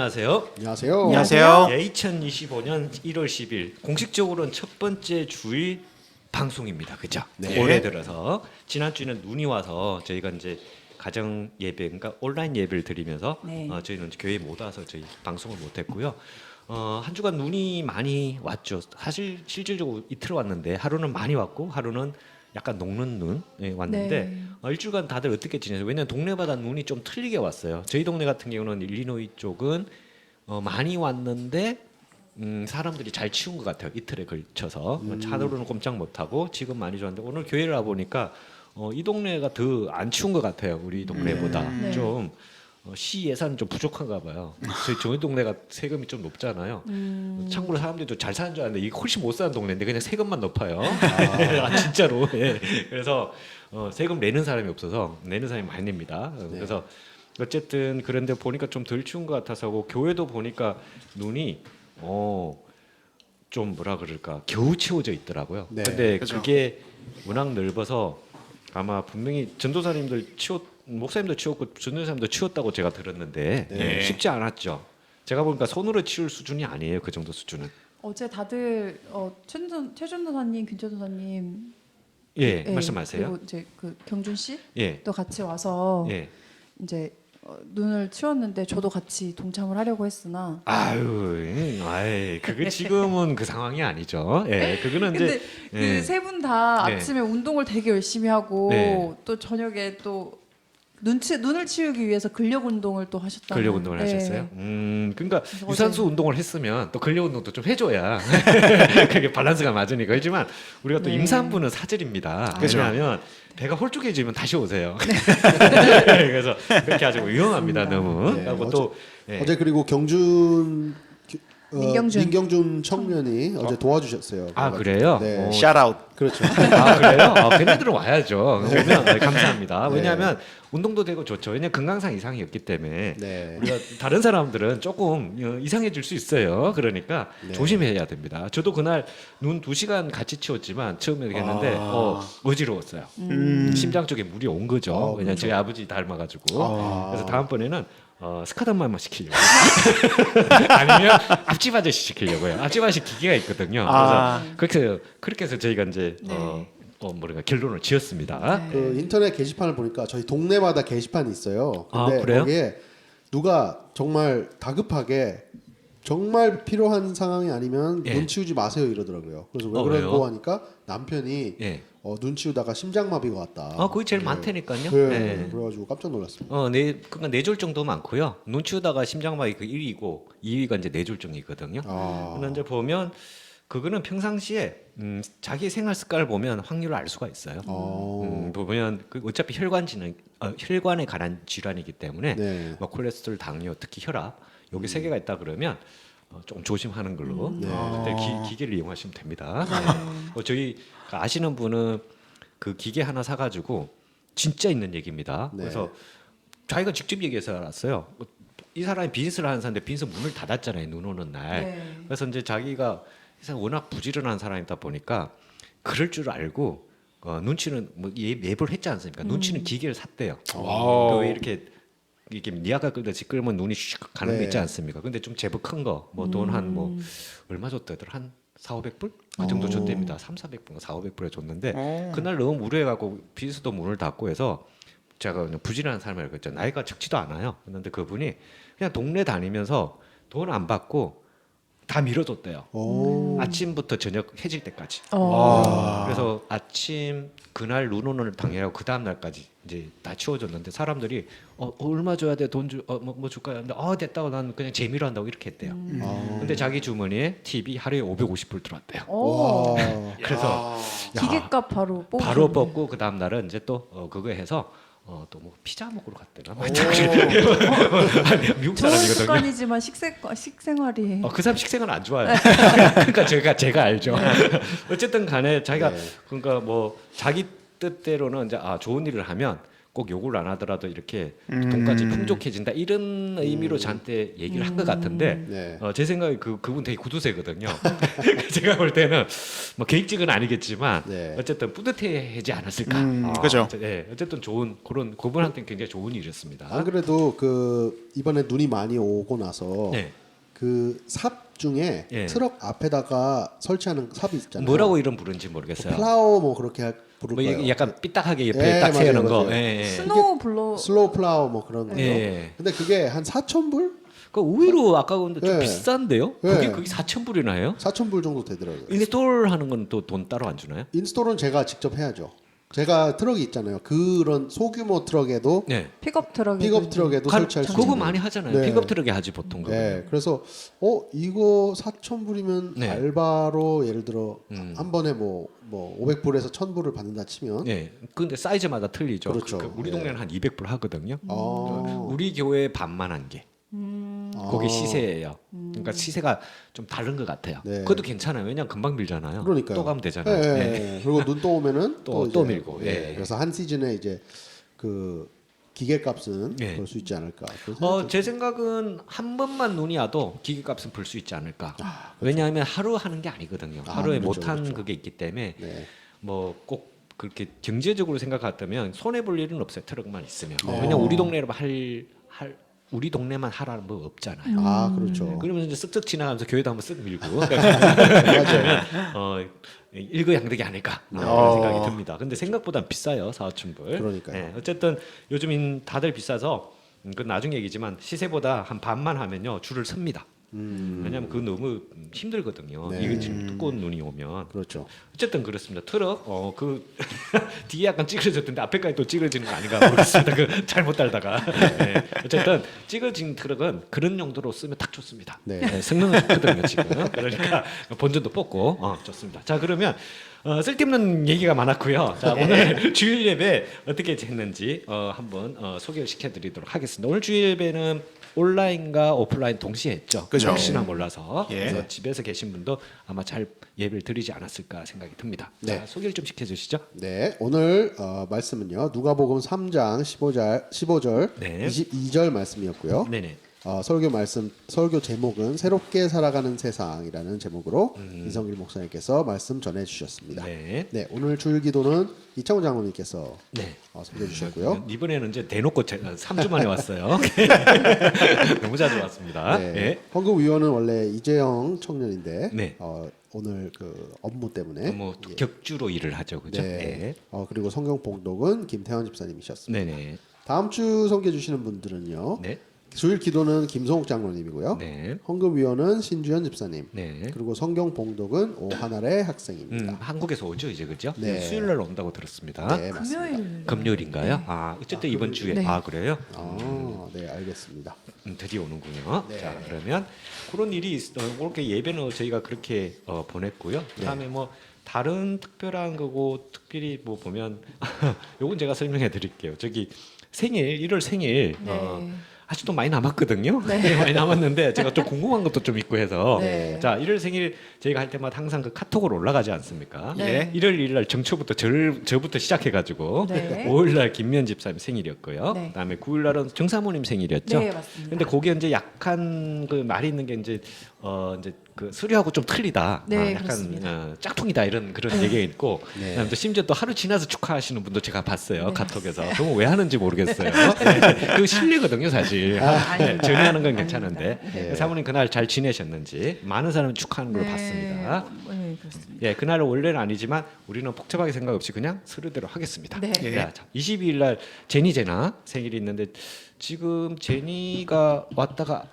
안녕하세요. 안녕하세요. 안녕하세요. 2025년 1월 10일 공식적으로는 첫 번째 주일 방송입니다. 그죠? 네. 올해 들어서 지난주에는 눈이 와서 저희가 이제 가정 예배, 그러니까 온라인 예배를 드리면서 네. 저희는 이제 교회 못 와서 저희 방송을 못 했고요. 한 주간 눈이 많이 왔죠. 사실 실질적으로 이틀 왔는데 하루는 많이 왔고 하루는 약간 녹는 눈 왔는데 네. 일주일간 다들 어떻게 지내세요? 왜냐면 동네마다 눈이 좀 틀리게 왔어요. 저희 동네 같은 경우는 일리노이 쪽은 많이 왔는데 사람들이 잘 치운 것 같아요. 이틀에 걸쳐서 차도로는 꼼짝 못하고 지금 많이 좋았는데 오늘 교회를 와 보니까 이 동네가 더 안 치운 것 같아요. 우리 동네보다 네. 좀 시 예산은 좀 부족한가 봐요. 저희 동네가 세금이 좀 높잖아요. 참고로 사람들도 잘 사는 줄 알았는데 이게 훨씬 못 사는 동네인데 그냥 세금만 높아요. 아, 진짜로. 예. 그래서 세금 내는 사람이 없어서 내는 사람이 많이 냅니다. 그래서 어쨌든 그런데 보니까 좀 덜 추운 것 같아서 교회도 보니까 눈이 좀 뭐라 그럴까 겨우 채워져 있더라고요. 네. 근데 그죠. 그게 워낙 넓어서 아마 분명히 전도사님들 목사님도 치웠고 전도사님도 치웠다고 제가 들었는데 네. 쉽지 않았죠. 제가 보니까 손으로 치울 수준이 아니에요. 그 정도 수준은. 어제 다들 최준도사님, 김천도사님 예, 말씀하세요. 그리고 이제 그 경준 씨도 예, 같이 와서 예. 이제 눈을 치웠는데 저도 같이 동참을 하려고 했으나 아유, 그게 지금은 그 상황이 아니죠. 예, 그거는 근데 이제 그 예. 세 분 다 네. 아침에 운동을 되게 열심히 하고 네. 또 저녁에 또 눈을 치우기 위해서 근력 운동을 또 하셨다는. 근력 운동을 네. 하셨어요? 그러니까 그래서 유산소 어제- 운동을 했으면 또 근력 운동도 좀 해줘야 그게 밸런스가 맞으니까. 그렇지만 우리가 또 네. 임산부는 사절입니다. 그죠. 왜냐하면 배가 홀쭉해지면 다시 오세요. 그래서 그렇게 아주 위험합니다. 너무. 네. 그리고 또 예. 어제 그리고 민경준 청년이 어제 도와주셨어요. 아 그래가지고. 그래요? 네. 샤라웃. 그렇죠. 아 그래요? 걔네들은 와야죠. 오면 네, 감사합니다. 네. 왜냐하면 운동도 되고 좋죠. 왜냐면 건강상 이상이 없기 때문에 네. 우리가 다른 사람들은 조금 이상해질 수 있어요. 그러니까 네. 조심해야 됩니다. 저도 그날 눈 2시간 같이 치웠지만 처음에 했는데 어지러웠어요. 심장 쪽에 물이 온 거죠. 왜냐면 저희 아버지 닮아가지고. 그래서 다음번에는 스카단마만 시키려고 아니면 앞집 아저씨 시키려고요. 앞집 아저씨 기계가 있거든요. 그래서 그렇게 해서 저희가 이제 네. 뭐랄까 결론을 지었습니다. 네. 그 인터넷 게시판을 보니까 저희 동네마다 게시판이 있어요. 근데 그래요? 거기에 누가 정말 다급하게 정말 필요한 상황이 아니면 예. 눈 치우지 마세요 이러더라고요. 그래서 왜 왜요? 그러고 하니까 남편이 예. 눈 치우다가 심장마비가 왔다. 그게 제일 네. 많다니까요. 네. 네. 그래가지고 깜짝 놀랐습니다. 그러니까 뇌졸중도 많고요. 눈 치우다가 심장마비 그 1위고 2위가 이제 뇌졸중이거든요. 근데 이제 보면 그거는 평상시에 자기 생활 습관을 보면 확률을 알 수가 있어요. 보면 어차피 혈관에 관한 질환이기 때문에 네. 뭐 콜레스테롤, 당뇨, 특히 혈압 여기 세 개가 있다 그러면 좀 조심하는 걸로 네. 그때 기계를 이용하시면 됩니다. 저희 아시는 분은 그 기계 하나 사가지고 진짜 있는 얘기입니다. 네. 그래서 자기가 직접 얘기해서 알았어요. 이 사람이 비즈니스를 하는 사람인데 비즈니스 문을 닫았잖아요. 눈 오는 날. 네. 그래서 이제 자기가 워낙 부지런한 사람이다 보니까 그럴 줄 알고 눈치는 뭐 예불 했지 않습니까? 눈치는 기계를 샀대요. 왜 이렇게 니아가 끌면 눈이 슉 가는 거 네. 있지 않습니까? 근데 좀 제법 큰 거, 뭐 돈 한 뭐 얼마 줬대더라? 한 4,500불? 그 정도 줬답니다. 3,400불, 4,500불에 줬는데 그날 너무 우려해갖고 비즈도 문을 닫고 해서 제가 그냥 부지런한 사람이라고 했죠. 나이가 적지도 않아요. 그런데 그분이 그냥 동네 다니면서 돈 안 받고 다 밀어줬대요. 아침부터 저녁 해질 때까지. 그래서 아침 그날 눈 오는 당일하고 그 다음 날까지 이제 다 치워줬는데 사람들이 얼마 줘야 돼? 돈 뭐 줄까요? 근데 됐다고 난 그냥 재미로 한다고 이렇게 했대요. 근데 자기 주머니에 팁이 하루에 550불 들어왔대요. 오. 그래서 기계값 바로 뽑으셨네. 바로 뽑고 그 다음 날은 이제 또 그거 해서 또 뭐 피자 먹으러 갔대나. 미국 좋은 사람이거든요. 습관이지만 식생활이 그 사람 식생활 안 좋아요. 그러니까 제가 알죠. 어쨌든 간에 자기가 네. 그러니까 뭐 자기 뜻대로는 이제 좋은 일을 하면 꼭 요구를 안 하더라도 이렇게 돈까지 풍족해진다 이런 의미로 저한테 얘기를 한 것 같은데 네. 제 생각에 그분 되게 구두쇠거든요. 제가 볼 때는 뭐 계획직은 아니겠지만 네. 어쨌든 뿌듯해하지 않았을까. 그죠. 네, 어쨌든 좋은 그분한테는 굉장히 좋은 일이었습니다. 안 그래도 그 이번에 눈이 많이 오고 나서 네. 그 삽 중에 예. 트럭 앞에다가 설치하는 삽이 있잖아요. 뭐라고 이름 부르는지 모르겠어요. 플라워 뭐 그렇게 부를 뭐 거예요. 이게 약간 삐딱하게 옆에 예, 딱 맞아요, 세우는 거. 맞아요. 예, 예. 스노우 블로 슬로우 플라워 뭐 그런 거요. 예. 근데 그게 한 4,000불? 그 의외로 아까운데 좀 예. 비싼데요? 예. 그게 4,000불이나 해요? 4,000불 정도 되더라고요. 인스톨 하는 건 또 돈 따로 안 주나요? 인스톨은 제가 직접 해야죠. 제가 트럭이 있잖아요. 그런 소규모 트럭에도 네. 픽업 트럭에 픽업 트럭에도 설치할 수 그거 있는. 많이 하잖아요. 네. 픽업 트럭에 하지 보통 거. 네, 그래서 이거 4,000불이면 네. 알바로 예를 들어 한 번에 뭐 500불에서 1,000불을 받는다 치면 네. 근데 사이즈마다 틀리죠. 그렇죠. 우리 동네는 한 200불 하거든요. 아, 우리 교회 반만 한 개. 거기 시세예요. 그러니까 시세가 좀 다른 것 같아요. 네. 그것도 괜찮아요. 왜냐면 금방 밀잖아요. 그러니까요. 또 가면 되잖아요. 예, 네. 예. 그리고 눈 또 오면은 또 이제, 밀고, 예. 그래서 한 시즌에 이제 그 기계값은 예. 볼 수 있지 않을까. 그래서 제 생각은 한 번만 눈이 와도 기계값은 불 수 있지 않을까. 왜냐하면 하루 하는 게 아니거든요. 하루에 그렇죠, 못한 그렇죠. 그게 있기 때문에 네. 뭐 꼭 그렇게 경제적으로 생각했다면 손해 볼 일은 없어요. 트럭만 있으면. 네. 왜냐 우리 동네로 우리 동네만 하라는 법 없잖아요. 아, 그렇죠. 그러면 이제 쓱쓱 지나가면서 교회도 한번 쓱 밀고 맞아요. 일거양득이 아닐까 그런 생각이 듭니다. 근데 생각보다 비싸요. 4,000불. 그러니까요. 네, 어쨌든 요즘 다들 비싸서 그건 나중 얘기지만 시세보다 한 반만 하면요 줄을 섭니다. 왜냐하면 그 너무 힘들거든요. 네. 이거 지금 두꺼운 눈이 오면. 그렇죠. 어쨌든 그렇습니다. 트럭 그 뒤에 약간 찌그러졌던데 앞에까지 또 찌그러지는 거 아닌가 모르겠습니다. 그 잘못 달다가 네. 어쨌든 찌그러진 트럭은 그런 용도로 쓰면 딱 좋습니다. 네. 네, 성능은 좋거든요 지금. 그러니까 본전도 뽑고 좋습니다. 자 그러면 쓸데없는 얘기가 많았고요. 자 오늘 주일 예배 어떻게 했는지 한번 소개를 시켜드리도록 하겠습니다. 오늘 주일 예배는 온라인과 오프라인 동시에 했죠. 그죠. 혹시나 몰라서 예. 그래서 집에서 계신 분도 아마 잘 예배를 드리지 않았을까 생각이 듭니다. 네. 자, 소개를 좀 시켜주시죠. 네, 오늘 말씀은요. 누가복음 3장 15절 네. 22절 말씀이었고요. 네네. 설교 제목은 새롭게 살아가는 세상이라는 제목으로 이성길 목사님께서 말씀 전해 주셨습니다. 네. 네, 오늘 주일 기도는 이창훈 장로님께서 네. 섬겨 주셨고요. 이번에는 이제 대놓고 제가 3주 만에 왔어요. 너무 자주 왔습니다. 네. 네. 헌금위원은 원래 이재영 청년인데 네. 오늘 그 업무 때문에 뭐 격주로 일을 하죠, 그죠? 네. 그리고 성경 봉독은 김태현 집사님이셨습니다. 네네. 다음 주 섬겨 주시는 분들은요. 네. 주일 기도는 김성욱 장로님이고요. 네. 헌금위원은 신주현 집사님. 네. 그리고 성경 봉독은 오하나의 학생입니다. 한국에서 오죠, 이제 그죠? 네. 수요일 날 온다고 들었습니다. 네, 맞습니다. 금요일 금요일인가요? 어쨌든 이번 주에 네. 그래요? 네, 알겠습니다. 드디어 오는군요. 네. 자 그러면 그런 일이 그렇게 예배는 저희가 그렇게 보냈고요. 그다음에 뭐 다른 특별한 거고 특별히 뭐 보면 요건 제가 설명해 드릴게요. 저기 생일 1월 생일 네. 아직도 많이 남았거든요. 네. 많이 남았는데 제가 좀 궁금한 것도 좀 있고 해서 네. 자 1월 생일 저희가 할 때마다 항상 그 카톡으로 올라가지 않습니까? 네. 1월 1일 날 정초부터 저부터 시작해가지고 네. 5일 날 김면 집사님 생일이었고요. 네. 그다음에 9일 날은 정사모님 생일이었죠. 네, 맞습니다. 근데 거기에 이제 약간 그 말이 있는 게 이제 그 수리하고 좀 틀리다. 네, 약간 그렇습니다. 짝퉁이다 이런 그런 얘기가 있고. 네. 그다음에 또 심지어 또 하루 지나서 축하하시는 분도 제가 봤어요. 네. 카톡에서. 그건 왜 하는지 모르겠어요. 네. 그거 실례거든요, 사실. 아닙니다. 전화하는 건 아닙니다. 괜찮은데. 네. 사모님 그날 잘 지내셨는지 많은 사람이 축하하는 걸 봤습니다. 네, 그렇습니다. 예, 그날은 원래는 아니지만 우리는 복잡하게 생각 없이 그냥 스르대로 하겠습니다. 네. 예. 자, 22일 날 제나 생일이 있는데 지금 제니가 왔다가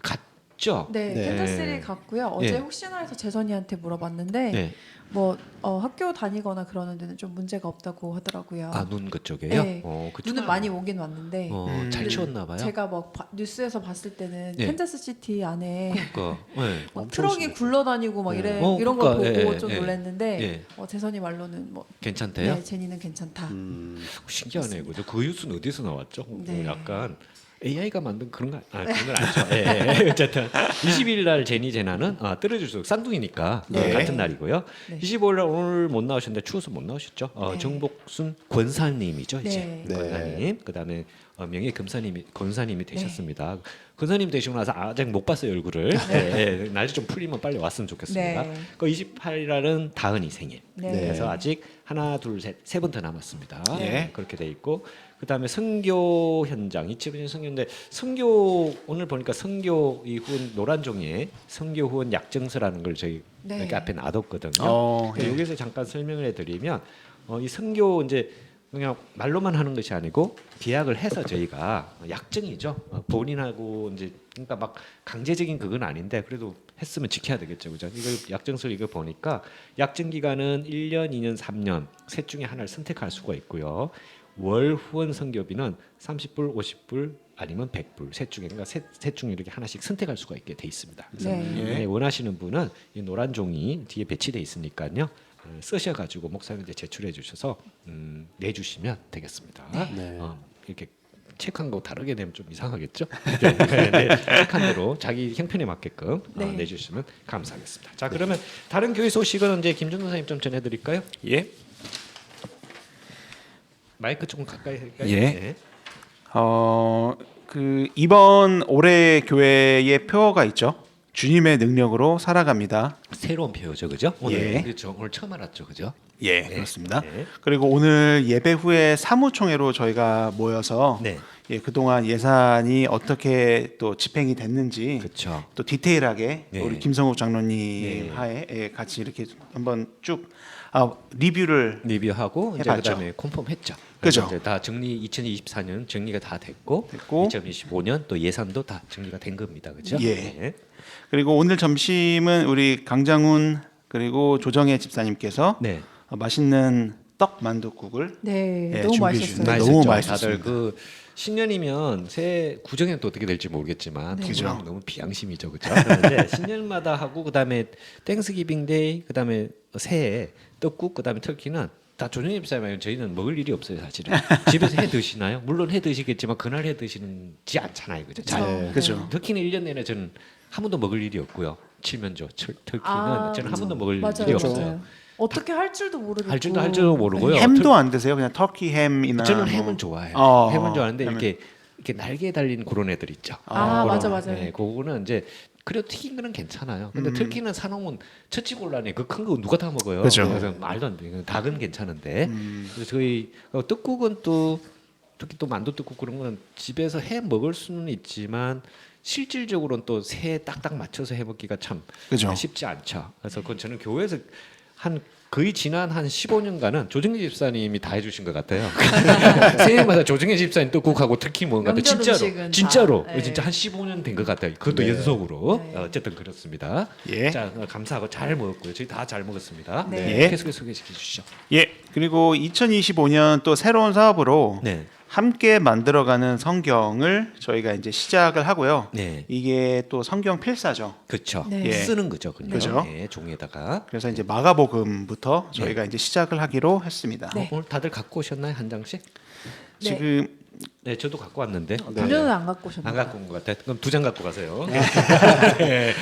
갔죠? 네, 네. 캔자스를 갔고요. 어제 네. 혹시나 해서 재선이한테 물어봤는데 네. 뭐 학교 다니거나 그러는 데는 좀 문제가 없다고 하더라고요. 눈 그쪽에요? 네. 그쪽은 눈은 많이 오긴 왔는데 잘 치웠나 봐요. 제가 뭐 뉴스에서 봤을 때는 네. 캔자스 시티 안에 그러니까, 네. 막 엄청 트럭이 심했어요. 굴러다니고 막 네. 이런 걸 보고 그러니까, 좀 예, 놀랐는데 예. 재선이 말로는 뭐 괜찮대요? 네, 제니는 괜찮다. 신기하네요. 그죠? 그 뉴스는 어디서 나왔죠? 네. 약간 AI가 만든 그런 거 그런 건 아니죠. 예, 예. 어쨌든 20일 날 제니 제나는 뜨려줄수록 쌍둥이니까 네. 같은 날이고요. 네. 25일 날 오늘 못 나오셨는데 추워서 못 나오셨죠. 네. 정복순 권사님이죠 이제 네. 권사님. 그다음에 명예 금사님이 권사님이 되셨습니다. 권사님 되시고 나서 아직 못 봤어요 얼굴을. 예, 예. 날씨 좀 풀리면 빨리 왔으면 좋겠습니다. 네. 그 28일 날은 다은이 생일. 네. 그래서 아직 하나 둘 세 번 더 남았습니다. 예. 그렇게 돼 있고 그다음에 선교 현장 2020년 선교인데 선교 오늘 보니까 선교 이후 노란 종이에 선교 후원 약정서라는 걸 저희 네. 여기 앞에 놔뒀거든요. 예. 여기서 잠깐 설명을 해드리면 이 선교 이제 그냥 말로만 하는 것이 아니고 계약을 해서 저희가 약정이죠. 본인하고 이제 그러니까 막 강제적인 그건 아닌데 그래도 했으면 지켜야 되겠죠, 그죠? 이거 약정서를 이거 보니까 약정 기간은 1년, 2년, 3년 셋 중에 하나를 선택할 수가 있고요. 월 후원 선교비는 30불, 50불 아니면 100불 셋 중에 그러니까 셋 중에 이렇게 하나씩 선택할 수가 있게 돼 있습니다. 그래서 네. 원하시는 분은 이 노란 종이 뒤에 배치돼 있으니까요. 쓰셔가지고 목사님한테 제출해 주셔서 내주시면 되겠습니다. 네. 이렇게 체크한 거 다르게 되면 좀 이상하겠죠? 네, 체크한 대로 자기 형편에 맞게끔 네. 내주시면 감사하겠습니다. 자 그러면 다른 교회 소식은 이제 김준호 선생님 좀 전해드릴까요? 예. 마이크 조금 가까이 할까요? 예. 네. 그 이번 올해 교회의 표어가 있죠. 주님의 능력으로 살아갑니다. 새로운 표현이죠, 그죠? 오늘 예. 그렇죠. 오늘 처음 알았죠, 그죠? 예, 네. 그렇습니다. 네. 그리고 오늘 예배 후에 사무총회로 저희가 모여서 네. 예, 그동안 예산이 어떻게 또 집행이 됐는지 그렇죠. 또 디테일하게 네. 우리 김성욱 장로님 네. 하에 예, 같이 이렇게 한번 쭉 리뷰를 리뷰하고 이제 해봤죠. 그다음에 컨펌했죠. 그죠. 이제 다 정리 2024년 정리가 다 됐고, 됐고 2025년 또 예산도 다 정리가 된 겁니다, 그죠? 예. 네. 그리고 오늘 점심은 우리 강장훈 그리고 조정혜 집사님께서 네. 맛있는 떡 만둣국을 네. 예, 너무 준비해 맛있었어요. 주셨는데 맛있었죠. 너무 맛있었습니다. 다들 그 신년이면 새해 구정에는 또 어떻게 될지 모르겠지만 네. 그죠. 너무 비양심이죠, 그죠? 그런데 신년마다 하고 그다음에 땡스기빙데이 그다음에 새해 떡국 그다음에 터키는 다 조정희 집사님 저희는 먹을 일이 없어요 사실은. 집에서 해 드시나요? 물론 해 드시겠지만 그날 해 드시는지 않잖아요, 그죠? 잘. 그렇죠. 그죠. 터키는 1년 내내 저는 한 번도 먹을 일이 없고요. 칠면조 터키는 아, 저는 한 번도 먹을 맞아요. 일이 그렇죠. 없어요. 맞아요. 어떻게 할 줄도 모르겠고. 할 줄도 모르고요. 햄도 안 드세요? 그냥 터키 햄이나 저는 뭐. 햄은 좋아해요. 어, 햄은 좋아하는데 햄은. 이렇게 날개 달린 그런 애들 있죠. 아, 그런, 맞아, 맞아요. 네, 그거는 이제 그래도 튀긴 거는 괜찮아요. 근데 터키는 사놓으면 처치곤란해. 그 큰 거 누가 다 먹어요. 그죠. 그래서 말도 안 돼. 닭은 괜찮은데. 그래서 저희 떡국은 또 특히 또 만두 떡국 그런 거는 집에서 해 먹을 수는 있지만 실질적으로는 또 새에 딱딱 맞춰서 해 먹기가 참 그죠. 쉽지 않죠. 그래서 그건 저는 교회에서 한 거의 지난 한 15년간은 조정희 집사님이 다 해주신 것 같아요. 새해마다 조정희 집사님 떡국하고 특히 뭔가 명절 진짜로 음식은 다, 진짜로 네. 진짜 한 15년 된 것 같아요. 그것도 네. 연속으로 네. 어쨌든 그렇습니다. 예. 자 감사하고 잘 먹었고요. 저희 다 잘 먹었습니다. 네. 예. 계속해서 소개시켜 주시죠. 예. 그리고 2025년 또 새로운 사업으로 네. 함께 만들어가는 성경을 저희가 이제 시작을 하고요. 네. 이게 또 성경 필사죠. 그렇죠. 네. 예. 쓰는 거죠, 그냥. 그죠. 네, 종이에다가. 그래서 이제 마가복음부터 저희가 이제 시작을 하기로 했습니다. 네. 오늘 다들 갖고 오셨나요 한 장씩? 네. 지금 네, 저도 갖고 왔는데. 분류는 안 갖고 오셨나요? 안 갖고 온 것 같아요. 그럼 2장 갖고 가세요. 예,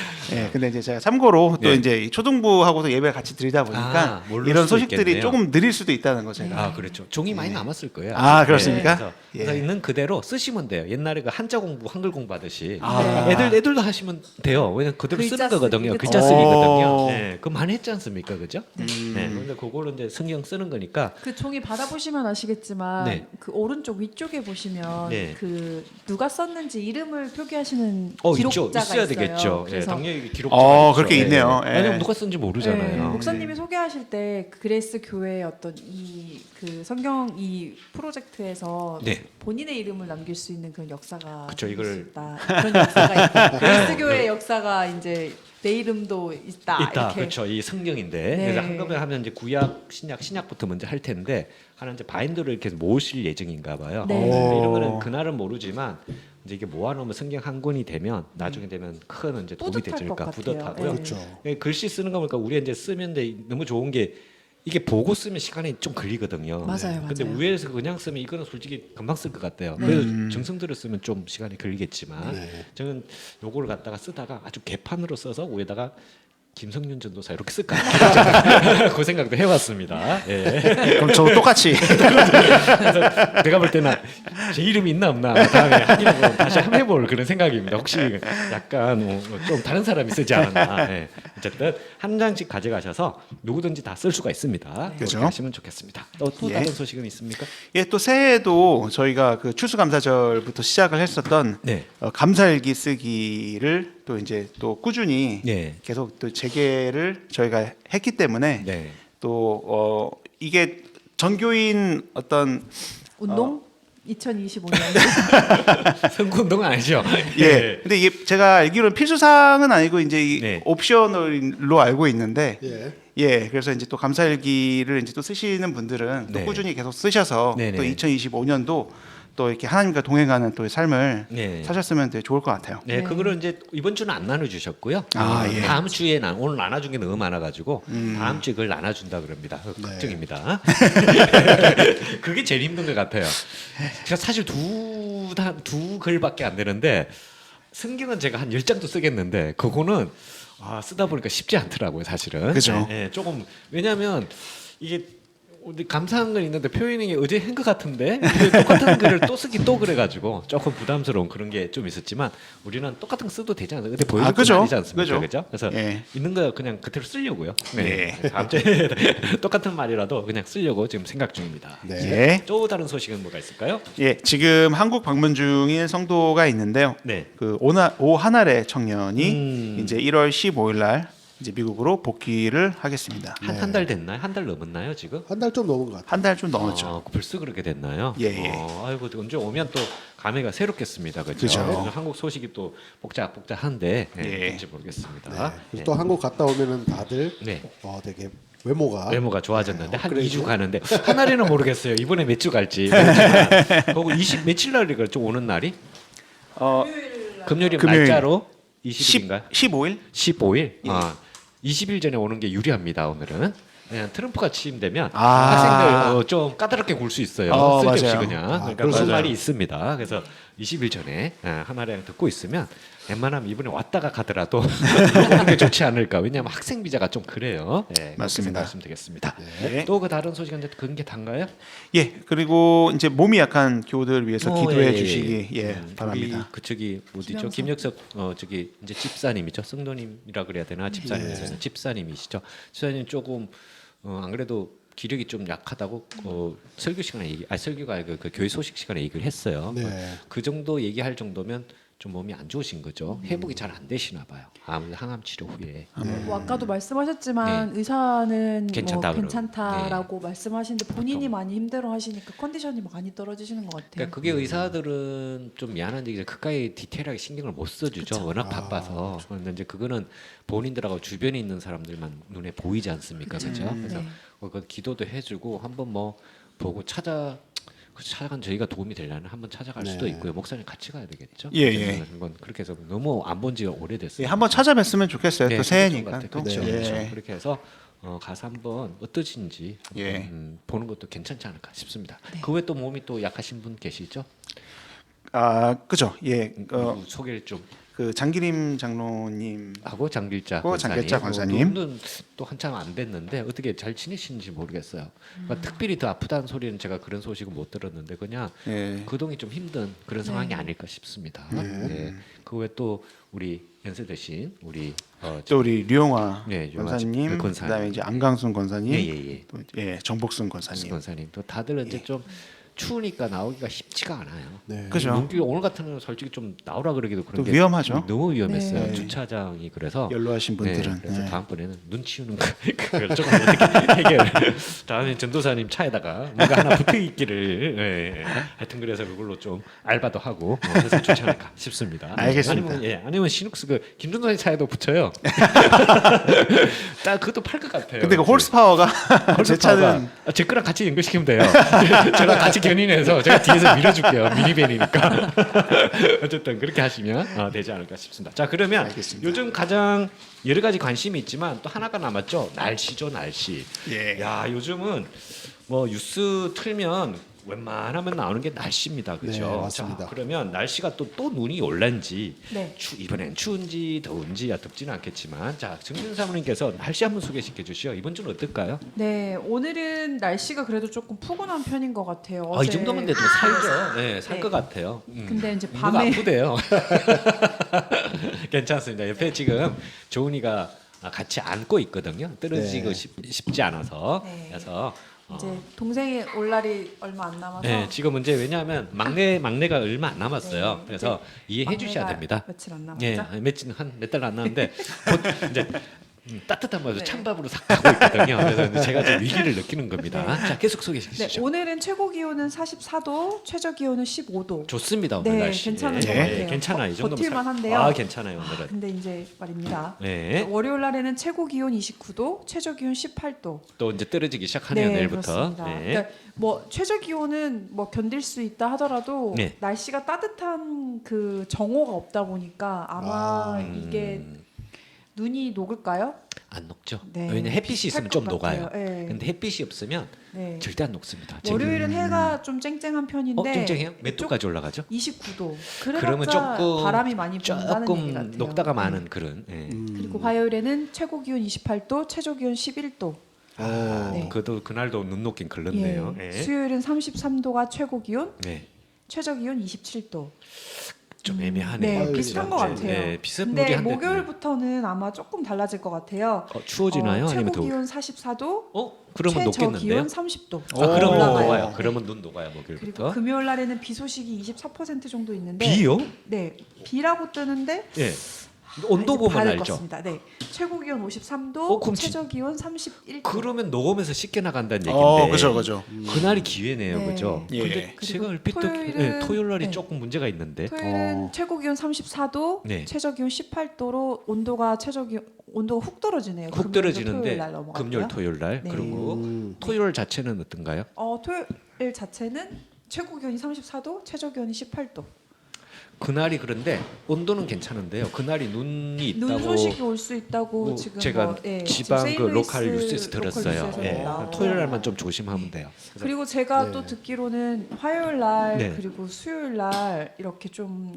근데 이제 제가 참고로 또 네. 이제 이 초등부하고도 예배를 같이 드리다 보니까 아, 모를 이런 수도 소식들이 있겠네요. 조금 느릴 수도 있다는 거 제가. 아 그렇죠. 종이 많이 남았을 거예요. 아, 그렇습니까? 그래서, 예. 그래서 있는 그대로 쓰시면 돼요. 옛날에 그 한자 공부, 한글 공부하듯이 아. 애들도 하시면 돼요. 왜냐면 그대로 글자 쓰는 쓰기, 거거든요. 그쵸? 글자 쓰기거든요. 오. 네, 그거 많이 했지 않습니까, 그죠? 네. 그런데 그거를 이제 성경 쓰는 거니까. 그 종이 받아보시면 아시겠지만 네. 그 오른쪽 위쪽에 보시면 네. 그 누가 썼는지 이름을 표기하시는 있죠. 기록자가 있어야 있어요. 되겠죠. 예, 그래서 당연히 기록자가 있죠. 그렇게 있네요. 예. 왜냐면 누가 쓴지 모르잖아요. 네, 목사님이 소개하실 때그 그레이스 교회의 어떤 이 그 성경 이 프로젝트에서 네. 본인의 이름을 남길 수 있는 그런 역사가 그쵸, 생길 이걸- 수 있다. 그런 역사가 있다. 그레이스 교회의 역사가 이제 내 이름도 있다. 있다. 이렇게. 그렇죠. 이 성경인데 네. 그래서 한꺼번에 하면 이제 구약, 신약부터 먼저 할 텐데 하나 이제 바인더를 이렇게 모으실 예정인가 봐요. 네. 그래서 이런 오. 거는 그날은 모르지만 이제 이게 모아놓으면 성경 한 권이 되면 나중에 되면 큰 이제 도움이 뿌듯할 되니까 것 같아요. 뿌듯하고요. 네. 그렇죠. 예, 글씨 쓰는 거 보니까 우리 이제 쓰면 돼 너무 좋은 게 이게 보고 쓰면 시간이 좀 걸리거든요. 맞아요, 근데 맞아요. 위에서 그냥 쓰면 이거는 솔직히 금방 쓸 것 같아요. 네. 그래서 정성들을 쓰면 좀 시간이 걸리겠지만 네. 저는 요거를 갖다가 쓰다가 아주 개판으로 써서 위에다가 김성윤 전도사 이렇게 쓸까 그 생각도 해봤습니다. 예. 그럼 저 똑같이 그래서 내가 볼 때는 제 이름이 있나 없나 다음에 한번 다시 한번 해볼 그런 생각입니다. 혹시 약간 좀 다른 사람이 쓰지 않았나. 예. 어쨌든 한 장씩 가져가셔서 누구든지 다 쓸 수가 있습니다. 그렇게 그죠. 하시면 좋겠습니다. 또 예. 다른 소식은 있습니까? 예, 또 새해에도 저희가 그 추수감사절부터 시작을 했었던 네. 감사일기 쓰기를 또 이제 또 꾸준히 네. 계속 또 재개를 저희가 했기 때문에 네. 또 이게 전교인 어떤 운동 2025년 선거운동은 아니죠. 예. 근데 이게 제가 알기로는 필수사항은 아니고 이제 이 네. 옵셔널로 알고 있는데 예. 예. 그래서 이제 또 감사일기를 이제 또 쓰시는 분들은 또 네. 꾸준히 계속 쓰셔서 네네. 또 2025년도 또 이렇게 하나님과 동행하는 또 삶을 네. 사셨으면 되게 좋을 것 같아요. 네, 그거를 이제 이번 주는 안 나눠주셨고요. 아, 예. 다음 주에 오늘 나눠준 게 너무 많아가지고 다음 주에 그걸 나눠준다 그럽니다. 네. 걱정입니다. 그게 제일 힘든 것 같아요. 제가 사실 두 글밖에 안 되는데 성경은 제가 한 10장도 쓰겠는데 그거는 쓰다 보니까 쉽지 않더라고요, 사실은. 그죠. 네, 조금 왜냐하면 이게 우리 감사한 건 있는데 표현이 어제 한 것 같은데 똑같은 글을 또 쓰기 또 그래가지고 조금 부담스러운 그런 게 좀 있었지만 우리는 똑같은 거 써도 되지 않아요? 근데 보여줄 건 그죠. 아니지 않습니까? 그죠. 그죠? 그래서 예. 있는 거 그냥 그대로 쓰려고요. 예. 다음 주에 똑같은 말이라도 그냥 쓰려고 지금 생각 중입니다. 네. 예. 또 다른 소식은 뭐가 있을까요? 예. 지금 한국 방문 중인 성도가 있는데요. 네. 그 오하나레 청년이 음. 이제 1월 15일 날 이제 미국으로 복귀를 하겠습니다. 한 달 됐나요? 한 달 넘었나요 지금? 한 달 좀 넘은 것 같아요. 한 달 좀 넘었죠. 벌써 그렇게 됐나요? 예, 예. 아이고 언제 오면 또 감회가 새롭겠습니다. 그렇죠? 그죠. 한국 소식이 또 복잡한데 예. 뭔지 모르겠습니다. 네. 그래서 네. 또 한국 갔다 오면은 다들 네. 되게 외모가 외모가 좋아졌는데 한 업그레이드? 2주 가는데 한 날에는 모르겠어요. 이번에 몇 주 갈지. 모르지만 거기 20 며칠 날이 그렇죠? 오는 날이 금요일 금요일. 날짜로 20일인가요? 15일? 15일. 예. 20일 전에 오는 게 유리합니다. 오늘은. 그냥 트럼프가 취임되면 아. 학생들 좀 까다롭게 굴 수 있어요. 쓸데없이 맞아요. 그냥. 그러니까 그럴 수 그런 있어요. 말이 있습니다. 그래서 20일 전에 하나랑 듣고 있으면 웬만하면 이번에 왔다가 가더라도 오는 게 좋지 않을까. 왜냐하면 학생 비자가 좀 그래요. 네, 맞습니다. 말씀 되겠습니다. 예. 또 그 다른 소식은 이제 그런 게 단가요? 예. 그리고 이제 몸이 약한 교우들 위해서 기도해 주시기 바랍니다. 우리 그쪽이 어디죠? 김영석. 김혁석 저기 이제 집사님이죠. 성도님이라 그래야 되나? 집사님이세요. 집사님이시죠. 집사님 조금 안 그래도 기력이 좀 약하다고 설교 시간에 설교가 아니고 그 교회 소식 시간에 얘기를 했어요. 네. 그 정도 얘기할 정도면 좀 몸이 안 좋으신 거죠. 회복이 잘 안 되시나 봐요. 아무래도 항암 치료 후에. 뭐 아까도 말씀하셨지만 의사는 괜찮다 뭐 그러고. 괜찮다라고 말씀하시는데 본인이 많이 힘들어하시니까 컨디션이 많이 떨어지시는 것 같아요. 그러니까 그게 의사들은 좀 미안한 얘기죠. 그까이 디테일하게 신경을 못 써주죠. 그쵸. 워낙 바빠서. 그런데 이제 그거는 본인들하고 주변에 있는 사람들만 눈에 보이지 않습니까, 그렇죠? 그래서 네. 그 기도도 해주고 한번 뭐 보고 찾아간 저희가 도움이 되려면 한번 찾아갈 수도 네. 있고요. 목사님 같이 가야 되겠죠. 예, 예. 건 그렇게 해서 너무 안 본 지가 오래됐어요. 예, 한번 찾아뵀으면 좋겠어요. 네, 또 새해니까 또. 그렇죠. 예. 그렇게 해서 가서 한번 어떠신지 예. 보는 것도 괜찮지 않을까 싶습니다. 네. 그 외에 또 몸이 또 약하신 분 계시죠? 그죠. 예. 누구 소개를 좀 그 장기림 장로님 하고 장길자 하고 권사님. 장길자 권사님. 두 분은 또 한참 안 됐는데 어떻게 잘 지내시는지 모르겠어요. 그러니까 특별히 더 아프다는 소리는 제가 그런 소식은 못 들었는데 그냥 예. 그동이 좀 힘든 그런 상황이 네. 아닐까 싶습니다. 네. 네. 그 외에 또 우리 연세 대신 우리 또 우리 류영화 네, 류영화 권사님, 권사님. 그다음에 이제 안강순 권사님, 예예예. 또 정복순 권사님. 권사님 또 다들 이제 좀 추우니까 나오기가 쉽지가 않아요. 네. 그죠. 눈길 오늘 같은 날 솔직히 좀 나오라 그러기도 그런 또 게 위험하죠. 너무 위험했어요. 네. 주차장이 그래서 연로하신 분들은. 네, 그래서 네. 다음번에는 눈 치우는 그걸 조금 어떻게 해결. 다음에 전도사님 차에다가 뭔가 하나 붙어 있기를. 예, 예. 하여튼 그래서 그걸로 좀 알바도 하고 그래서 좋지 않을까 싶습니다. 알겠습니다. 아니면 시눅스 그 김전도사님 차에도 붙여요. 딱 그것도 팔 것 같아요. 근데 그 홀스 파워가 제 차는 제 거랑 같이 연결시키면 돼요. 저랑 같이 견인해서 제가 뒤에서 밀어줄게요. 미니밴이니까. 어쨌든 그렇게 하시면 되지 않을까 싶습니다. 자, 그러면 알겠습니다. 요즘 가장 여러 가지 관심이 있지만 또 하나가 남았죠. 날씨죠, 날씨. 예. 야, 요즘은 뭐 뉴스 틀면 웬만하면 나오는 게 날씨입니다. 그렇죠? 네, 맞습니다. 자, 그러면 날씨가 또 눈이 올란지 네. 이번엔 추운지 더운지 덥지는 않겠지만 자, 정진 사모님께서 날씨 한번 소개시켜 주시죠. 이번 주는 어떨까요? 네, 오늘은 날씨가 그래도 조금 푸근한 편인 것 같아요. 이 어제 정도면 돼도 살죠. 네, 살 네. 것 같아요. 근데 이제 뭔가 밤에 아프대요. 괜찮습니다. 옆에 지금 조은이가 같이 안고 있거든요. 떨어지고 네. 싶지 않아서. 네. 그래서 이제 동생이 올 날이 얼마 안 남아서 네, 지금 이제 왜냐하면 막내가 얼마 안 남았어요. 네, 그래서 이해해 주셔야 막내가 됩니다. 며칠 안 남았죠? 예, 며칠 한 몇 달 안 남았는데 곧 이제 따뜻한 물로 네. 찬밥으로 싹 가고 있거든요. 그래서 이제 제가 좀 위기를 느끼는 겁니다. 네. 자, 계속 네, 소개시키시죠. 오늘은 최고 기온은 44도, 최저 기온은 15도. 좋습니다. 오늘 네, 날씨. 괜찮은 것 같아요. 괜찮아요. 이 정도면 버틸만 한데요. 괜찮아요 오늘은. 근데 이제 말입니다. 네. 월요일 날에는 최고 기온 29도, 최저 기온 18도. 또 이제 떨어지기 시작하네요 내일부터. 그렇습니다. 네. 그러니까 뭐 최저 기온은 뭐 견딜 수 있다 하더라도 네. 날씨가 따뜻한 그 정오가 없다 보니까 아마 이게 눈이 녹을까요? 안 녹죠. 네, 왜냐면 햇빛이 비슷할 있으면 좀 것 녹아요. 같아요. 네. 근데 햇빛이 없으면 네. 절대 안 녹습니다. 월요일은 해가 좀 쨍쨍한 편인데 쨍쨍해요? 몇 도까지 올라가죠? 29도. 그러면 그래봤자 조금 바람이 많이 분다는 얘기 조금 같아요. 녹다가 네. 많은 그런. 예. 그리고 화요일에는 최고 기온 28도, 최저 기온 11도. 네. 그날도 눈 녹긴 글렀네요. 예. 예. 수요일은 33도가 최고 기온, 네. 최저 기온 27도. 좀 애매하네요. 네, 비슷한 것 같아요. 네, 근데 비슷무리한데. 목요일부터는 아마 조금 달라질 것 같아요. 추워지나요? 아니면 최고 더? 기온 44도, 그러면 최저 녹겠는데요? 기온 30도. 그러면 올라가요. 녹아요. 네. 그러면 눈 녹아요 그리고 목요일부터. 금요일 날에는 비 소식이 24% 정도 있는데 비요? 네, 비라고 뜨는데 예. 온도 이제 보면 봐야 될 알죠. 것 같습니다. 네, 최고 기온 53도, 그럼 최저 기온 31도. 그러면 녹으면서 쉽게 나간다는 얘기인데. 그죠. 그날이 기회네요, 네. 그죠? 예. 근데 그리고 제가 얼핏 토요일은- 토요일 날이 네. 조금 문제가 있는데. 토요일은 최고 기온 34도, 네. 최저 기온 18도로 온도가 훅 떨어지네요. 훅 금요일에서 떨어지는데 토요일 날 넘어가고요. 금요일 토요일 날 네. 그리고 토요일 자체는 어떤가요? 토요일 자체는 최고 기온이 34도, 최저 기온이 18도. 그날이 그런데 온도는 괜찮은데요. 그날이 눈이 있다고 눈 소식이 올 수 있다고 뭐 지금 제가 지금 지방 그 세인루이스 로컬 뉴스에서 로컬 들었어요. 뉴스에서 예. 나오고. 토요일 날만 좀 조심하면 돼요. 그래서 그리고 제가 네. 또 듣기로는 화요일 날 네. 그리고 수요일 날 이렇게 좀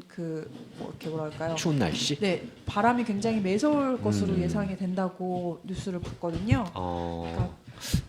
이렇게 뭐랄까요? 추운 날씨. 네, 바람이 굉장히 매서울 것으로 예상이 된다고 뉴스를 봤거든요.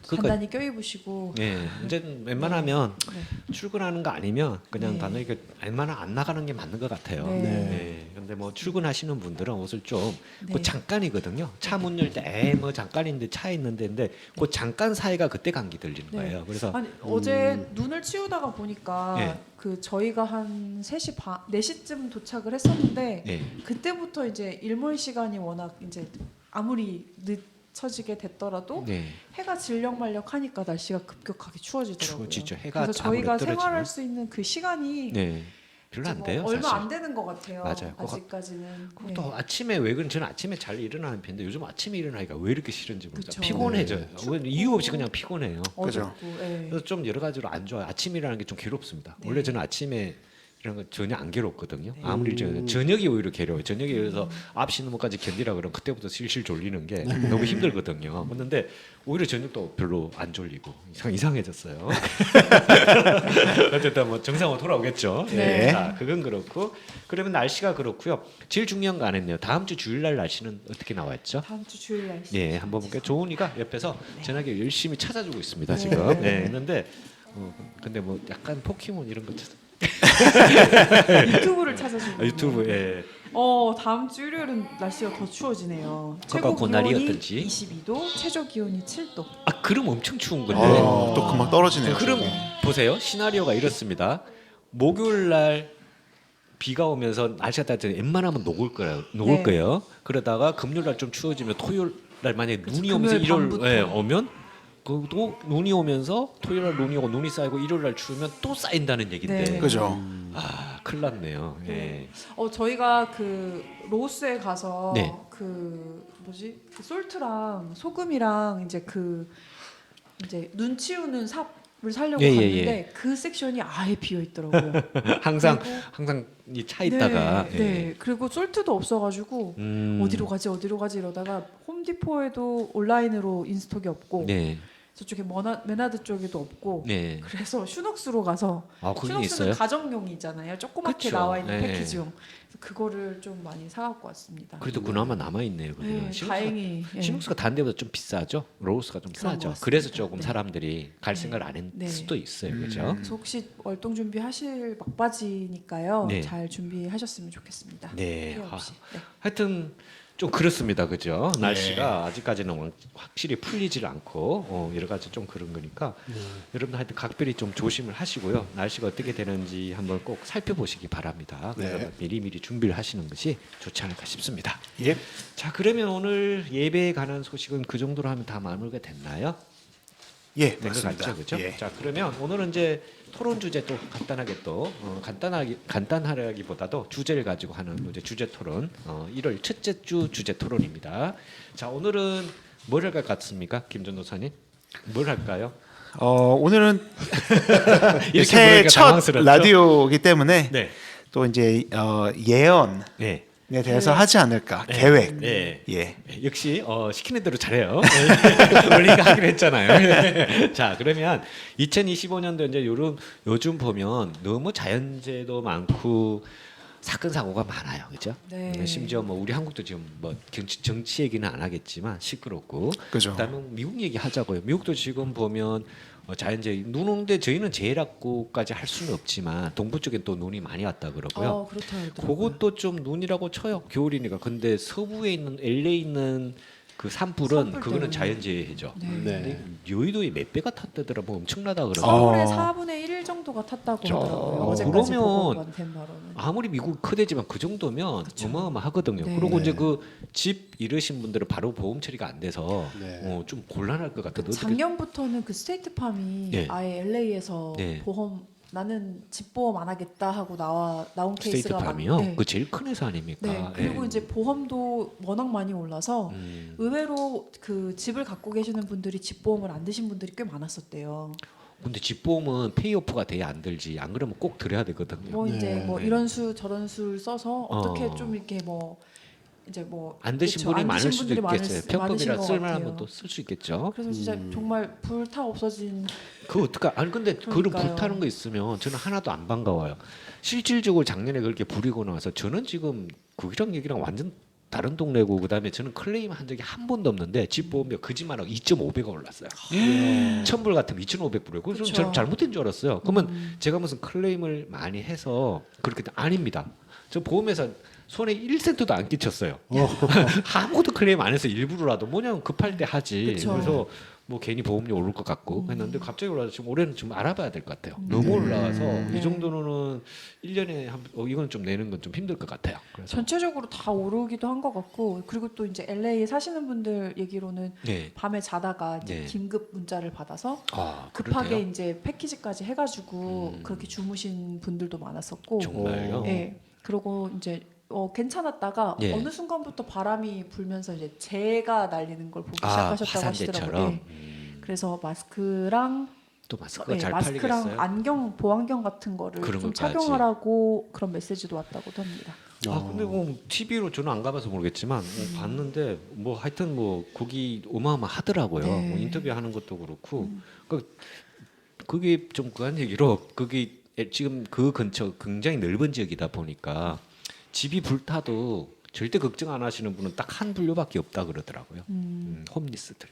그러니까 간단히 껴입으시고. 예, 이제 웬만하면 네. 출근하는 거 아니면 그냥 네. 단호하게 웬만하면 안 나가는 게 맞는 것 같아요. 네. 네. 근데 뭐 출근하시는 분들은 옷을 좀 네. 그 잠깐이거든요. 차 문 열 때 뭐 잠깐인데 차에 있는데 근데 그 잠깐 사이가 그때 감기 들리는 네. 거예요. 그래서 아니 어제 눈을 치우다가 보니까 예. 저희가 한 3시 반 4시쯤 도착을 했었는데 예. 그때부터 이제 일몰 시간이 워낙 이제 아무리 늦춰지게 됐더라도 네. 해가 질력말력하니까 날씨가 급격하게 추워지더라고요. 추워지죠. 해가 그래서 저희가 아무래도 떨어지면. 생활할 수 있는 그 시간이 네. 별로 안 이제 돼요. 얼마 사실. 안 되는 것 같아요. 맞아요. 아직까지는. 그리고 또 아침에 왜 그런 저는 아침에 잘 일어나는 편인데 요즘 아침에 일어나기가 왜 이렇게 싫은지 모르겠어요. 그쵸. 피곤해져요. 네. 왜 이유 없이 그냥 피곤해요. 그죠. 어둡고, 예. 그래서 좀 여러 가지로 안 좋아요. 아침 일어나는 게 좀 괴롭습니다. 네. 원래 저는 아침에 이런 거 전혀 안 괴롭거든요. 네. 아무리 저녁이 오히려 괴로워요. 저녁에 그래서 9시 넘어까지 견디라 그러면 그때부터 실실 졸리는 게 너무 힘들거든요. 그런데 오히려 저녁도 별로 안 졸리고 이상해졌어요. 어쨌든 뭐 정상으로 돌아오겠죠. 네. 자, 그건 그렇고 그러면 날씨가 그렇고요. 제일 중요한 거 안 했네요. 다음 주 주일날 날씨는 어떻게 나왔죠? 다음 주 주일 날씨. 예, 한번 볼게요. 조은이가 옆에서 전화기 열심히 찾아주고 있습니다. 지금. 네, 했는데 근데 뭐 약간 포켓몬 이런 거 찾아. 유튜브를 찾아주고. 유튜브 예. 다음 주 일요일은 날씨가 더 추워지네요. 아까 최고 그날이 기온이 어떤지? 22도, 최저 기온이 7도. 그럼 엄청 추운 건데. 또 금방 떨어지네요. 그럼 보세요. 시나리오가 이렇습니다. 목요일 날 비가 오면서 날씨가 따뜻해 웬만하면 녹을 네. 거예요. 그러다가 금요일 날 좀 추워지면 토요일 날 만약에 그렇죠. 눈이 오면서 금요일 일요일 밤부터. 오면 또 눈이 오면서 토요일 날 눈이 오고 눈이 쌓이고 일요일 날 추우면 또 쌓인다는 얘긴데. 네. 그죠. 큰일 났네요. 예. 저희가 그 로스에 가서 네. 그 솔트랑 소금이랑 이제 눈 치우는 삽을 살려고 예, 예, 갔는데 그 섹션이 아예 비어 있더라고요. 항상 그리고- 항상 이 차 있다가 네, 예. 네. 그리고 솔트도 없어가지고 어디로 가지 이러다가 홈디포에도 온라인으로 인스톡이 없고 네. 저쪽에 메나드 쪽에도 없고 네. 그래서 슈녹스로 가서 아, 거기 슈녹스는 있어요? 가정용이잖아요. 조그맣게 그쵸. 나와 있는 네. 패키지용. 그래서 그거를 좀 많이 사갖고 왔습니다. 그래도 그나마 남아 있네요. 네, 다행히 예. 시눅스가 다른 데보다 좀 비싸죠. 로우스가 좀 그런 싸죠. 것 같습니다. 그래서 조금 네. 사람들이 갈 네. 생각을 안 했을 네. 수도 있어요. 그죠? 그래서 혹시 월동 준비하실 막바지니까요. 네. 잘 준비하셨으면 좋겠습니다. 네. 피해 아, 없이. 네. 하여튼 좀 그렇습니다. 그죠? 날씨가 아직까지는 확실히 풀리질 않고 여러 가지 좀 그런 거니까 여러분들 하여튼 각별히 좀 조심을 하시고요. 날씨가 어떻게 되는지 한번 꼭 살펴보시기 바랍니다. 그래서 네. 미리미리 준비를 하시는 것이 좋지 않을까 싶습니다. 예. 자, 그러면 오늘 예배에 관한 소식은 그 정도로 하면 다 마무리가 됐나요? 예, 된 것 맞습니다. 같죠, 그렇죠? 예. 자, 그러면 오늘은 이제 토론 주제 또 간단하게 또 간단하기보다도 주제를 가지고 하는 이제 주제 토론 1월 첫째 주 주제 토론입니다. 자, 오늘은 뭘 할 것 같습니까, 김 전도사님? 뭘 할까요? 오늘은 이렇게 새해 보니까 첫 당황스럽죠? 라디오이기 때문에 네, 또 이제 예언에 네, 대해서 하지 않을까 계획. 네. 예. 역시 시키는 대로 잘해요. 우리가 하기로 했잖아요. 자, 그러면 2025년도 이제 요즘 보면 너무 자연재해도 많고 사건 사고가 많아요, 그렇죠? 네. 심지어 뭐 우리 한국도 지금 뭐 정치 얘기는 안 하겠지만 시끄럽고. 그죠. 그다음에 미국 얘기 하자고요. 미국도 지금 보면 자연재해 눈 오는데 저희는 재해라고까지 할 수는 없지만 동부 쪽엔 또 눈이 많이 왔다 그러고요. 그렇다 하더라고요. 그것도 좀 눈이라고 쳐요. 겨울이니까. 근데 서부에 있는 LA 있는 그 산불은 산불 그거는 때문에. 자연재해죠. 네. 네. 여의도에 몇 배가 탔다더라. 뭐 엄청나다 그러고. 서울의 4분의 1 정도가 탔다고 저- 하더라고요. 어제까지 그러면 보고가 된 바로는. 아무리 미국이 크대지만 그 정도면 그쵸. 어마어마하거든요. 네. 그리고 이제 네. 그 집 잃으신 분들은 바로 보험 처리가 안 돼서 네. 좀 곤란할 것 같아요. 어떻게- 작년부터는 그 스테이트팜이 네. 아예 LA에서 네. 보험 나는 집 보험 안 하겠다 하고 나온 스테이트 케이스가 팜이요. 네. 그 제일 큰 회사 아닙니까? 네. 그리고 예. 이제 보험도 워낙 많이 올라서 음. 의외로 그 집을 갖고 계시는 분들이 집 보험을 안 드신 분들이 꽤 많았었대요. 근데 집보험은 페이오프가 돼야 안 들지. 안 그러면 꼭 들어야 되거든요. 뭐 이제 네. 뭐 이런 수 저런 수를 써서 어떻게 어. 좀 이렇게 뭐 이제 뭐 안 드신 그쵸, 분이 안 많을 드신 수도 분들이 있겠어요. 많으신 편법이라 것 쓸만하면 같아요. 또 쓸 수 있겠죠. 그래서 진짜 정말 불타 없어진 그 어떡하? 아니 근데 그런 그러니까요. 불타는 거 있으면 저는 하나도 안 반가워요. 실질적으로 작년에 그렇게 불이고 나서 저는 지금 거기랑 얘기랑 완전 다른 동네고 그다음에 저는 클레임 한 적이 한 번도 없는데 집 보험료 거짓말하고 2.5배가 올랐어요. 1,000불 같으면 2,500불이에요. 그래서 그쵸. 저는 잘못된 줄 알았어요. 그러면 제가 무슨 클레임을 많이 해서 그렇게 아닙니다. 저 보험회사 손에 1센트도 안 끼쳤어요. 아무것도 클레임 안 해서 일부러라도 뭐냐면 급할 때 하지. 그쵸. 그래서 뭐 괜히 보험료 오를 것 같고 했는데 갑자기 올라서 지금 올해는 좀 알아봐야 될 것 같아요. 너무 올라와서 네. 이 정도는 1년에 이건 좀 내는 건 좀 힘들 것 같아요. 그래서 전체적으로 다 오르기도 한 것 같고 그리고 또 이제 LA에 사시는 분들 얘기로는 네. 밤에 자다가 이제 네. 긴급 문자를 받아서 아, 급하게 그렇대요? 이제 패키지까지 해가지고 그렇게 주무신 분들도 많았었고 정말요? 예 그리고 이제 괜찮았다가 예. 어느 순간부터 바람이 불면서 이제 재가 날리는 걸 보기 아, 시작하셨다고 하시더라고요. 화산재처럼. 예. 그래서 마스크랑 또 마스크가 예, 잘 마스크랑 팔리겠어요? 안경 보안경 같은 거를 그런 좀 것까지. 착용하라고 그런 메시지도 왔다고도 합니다. 아 근데 뭐 TV로 저는 안 가봐서 모르겠지만 봤는데 뭐 하여튼 뭐 거기 어마어마하더라고요. 네. 뭐 인터뷰하는 것도 그렇고 그게 좀 그한 얘기로 거기 지금 그 근처 굉장히 넓은 지역이다 보니까 집이 불타도 절대 걱정 안 하시는 분은 딱 한 분류밖에 없다 그러더라고요. 홈리스들.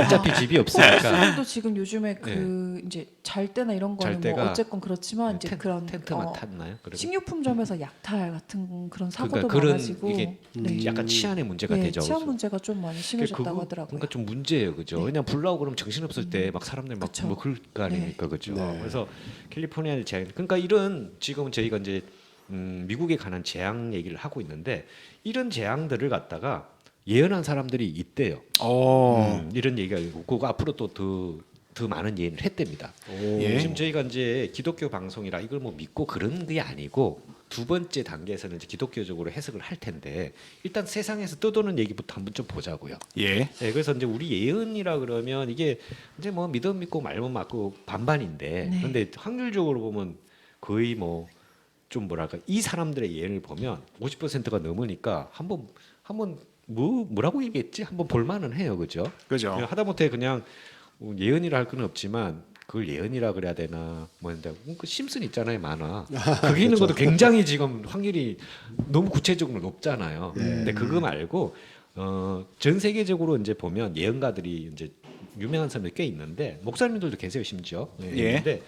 어차피 집이 없으니까. 홈리스들도 지금 요즘에 그 이제 잘 때나 이런 잘 거는 때가 뭐 어쨌건 그렇지만 이제 그런 텐트만 탔나요? 그리고 식료품점에서 약탈 같은 그런 사고도 그러니까 그런 많아지고 이게 네. 약간 치안의 문제가 네, 되죠. 치안 문제가 좀 많이 심해졌다고 하더라고요. 그러니까 좀 문제예요, 그죠? 네. 그냥 불나고 그러면 정신 없을 때 막 사람들 막 그쵸. 뭐 그럴 거 아닙니까, 그죠? 네. 그래서 캘리포니아의 재앙, 그러니까 이런 지금 저희가 이제 미국에 관한 재앙 얘기를 하고 있는데 이런 재앙들을 갖다가 예언한 사람들이 있대요. 이런 얘기가 있고 그거 앞으로 또 더 많은 예언을 했답니다. 예. 지금 저희가 이제 기독교 방송이라 이걸 뭐 믿고 그런 게 아니고 두 번째 단계에서는 이제 기독교적으로 해석을 할 텐데 일단 세상에서 떠도는 얘기부터 한번 좀 보자고요. 예. 네, 그래서 이제 우리 예언이라 그러면 이게 이제 뭐 믿음 믿고 말면 맞고 반반인데, 네. 근데 확률적으로 보면 거의 뭐 좀 뭐랄까 이 사람들의 예언을 보면 50%가 넘으니까 한번 뭐라고 얘기했지 한번 볼만은 해요, 그죠? 그죠. 그냥 하다못해 그냥 예언이라 할 건 없지만 그걸 예언이라 그래야 되나 뭐인데 그 심슨 있잖아요, 만화. 그게 있는 것도 굉장히 지금 확률이 너무 구체적으로 높잖아요. 근데 그거 말고 전 세계적으로 이제 보면 예언가들이 이제 유명한 사람들이 꽤 있는데 목사님들도 계세요, 심지어. 네, 예. 있는데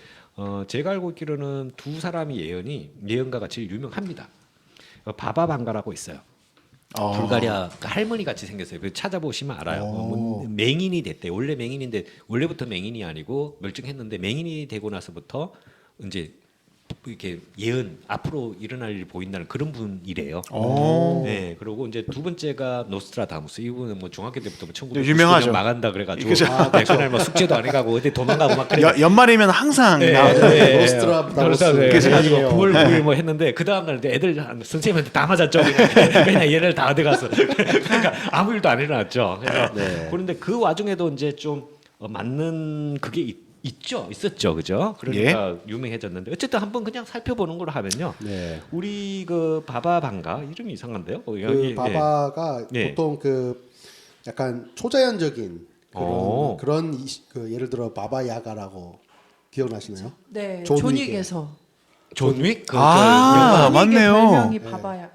제가 알고 있기로는 두 사람이 예언가가 제일 유명합니다. 바바방가라고 있어요. 불가리아 할머니 같이 생겼어요. 그 찾아보시면 알아요. 뭐 맹인이 됐대. 원래 맹인인데 원래부터 맹인이 아니고 멀쩡했는데 맹인이 되고 나서부터 이제 이렇게 예언 앞으로 일어날 일이 보인다는 그런 분이래요. 네, 그리고 이제 두 번째가 노스트라다무스. 이분은 뭐 중학교 때부터 뭐 유명하죠. 1999년 망한다 그래가지고 그죠. 그날 뭐 숙제도 안 해가고 어디 도망가고 막 그래. 연말이면 항상 나오죠. 노스트라다무스. 그래가지고 아니에요. 9월 9일 뭐 했는데 그 다음 날 애들 선생님한테 다 맞았죠. 그냥 얘를 다 들어가서 그러니까 아무 일도 안 일어났죠. 네. 그런데 그 와중에도 이제 좀 맞는 그게 있었죠, 그죠? 그러니까 유명해졌는데 어쨌든 한번 그냥 살펴보는 걸로 하면요. 네. 우리 그 바바방가 이름이 이상한데요. 그 바바가 예. 보통 그 약간 초자연적인 그런 그 예를 들어 바바야가라고 기억나시나요? 네, 존 존윅에서 존 윅? 아, 맞네요. 별명이 바바야.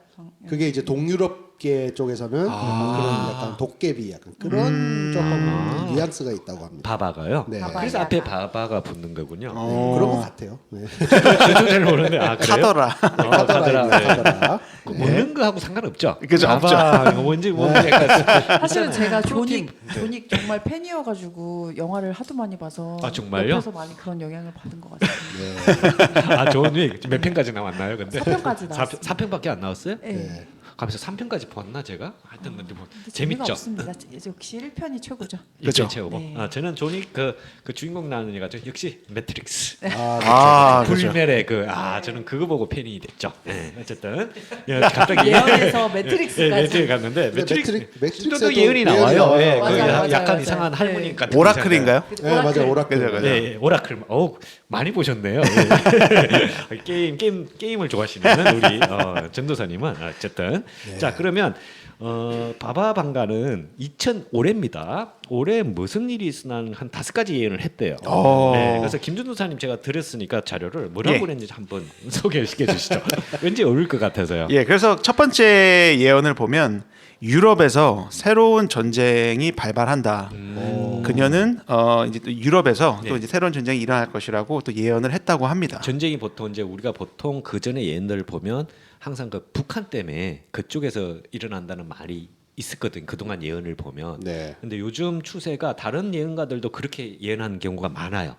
그게 이제 동유럽계 쪽에서는 그런 약간 도깨비 약간 그런 조금 뉘앙스가 있다고 합니다. 바바가요? 네. 바바. 그래서 앞에 바바가 붙는 거군요. 그런 것 같아요. 네. 저도 잘 모르는데 그래요? 카더라. 카더라입니다. 카더라. 그 먹는 거하고 상관없죠. 그죠, 바바 뭔지 약간 사실은 제가 프로틴. 존윅 정말 팬이어가지고 영화를 하도 많이 봐서 아, 정말요? 옆에서 많이 그런 영향을 받은 것 같습니다. 아, 존 윅. 몇 편까지 나왔나요? 근데 4편까지 나왔어요. 4편밖에 안 나왔어요? 네. 네. 가면서 3편까지 봤나 제가? 하여튼 근데 뭐 근데 재미가 재밌죠. 없습니다. 역시 1편이 최고죠. 그렇죠. 그죠. 최고고. 네. 저는 존윅 그 주인공 나오는 애가 역시 매트릭스. 아, 그렇죠. 불멸의 저는 그거 보고 팬이 됐죠. 네, 어쨌든 갑자기 예언에서 매트릭스까지. 매트릭 갔는데 근데 매트릭스도 매트릭스에도 예언이 나와요. 예언이 나와요. 네, 그 맞아요, 약간 맞아요. 이상한 네. 할머니 같은 오라클인가요? 네, 맞아요. 오라클. 그죠, 그죠. 네, 오라클. 많이 보셨네요. 게임을 좋아하시는 우리 전도사님은 어쨌든 자 그러면 바바방가는 올해입니다. 올해 무슨 일이 있으나 한 5가지 예언을 했대요. 네, 그래서 김준도사님 제가 들었으니까 자료를 뭐라고 예. 그랬는지 한번 소개시켜 주시죠. 왠지 어울릴 것 같아서요. 예, 그래서 첫 번째 예언을 보면 유럽에서 새로운 전쟁이 발발한다. 그녀는 이제 또 유럽에서 또 이제 새로운 전쟁이 일어날 것이라고 또 예언을 했다고 합니다. 전쟁이 보통 이제 우리가 보통 그 전에 예언들을 보면 항상 그 북한 때문에 그쪽에서 일어난다는 말이 있었거든. 그동안 예언을 보면. 네. 근데 요즘 추세가 다른 예언가들도 그렇게 예언하는 경우가 많아요.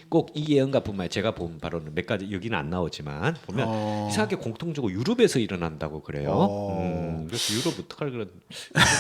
꼭 이 예언가뿐만 아니라 제가 본 바로는 몇 가지 여기는 안 나오지만 보면 이상하게 공통적으로 유럽에서 일어난다고 그래요. 그래서 유럽 어떡할 그런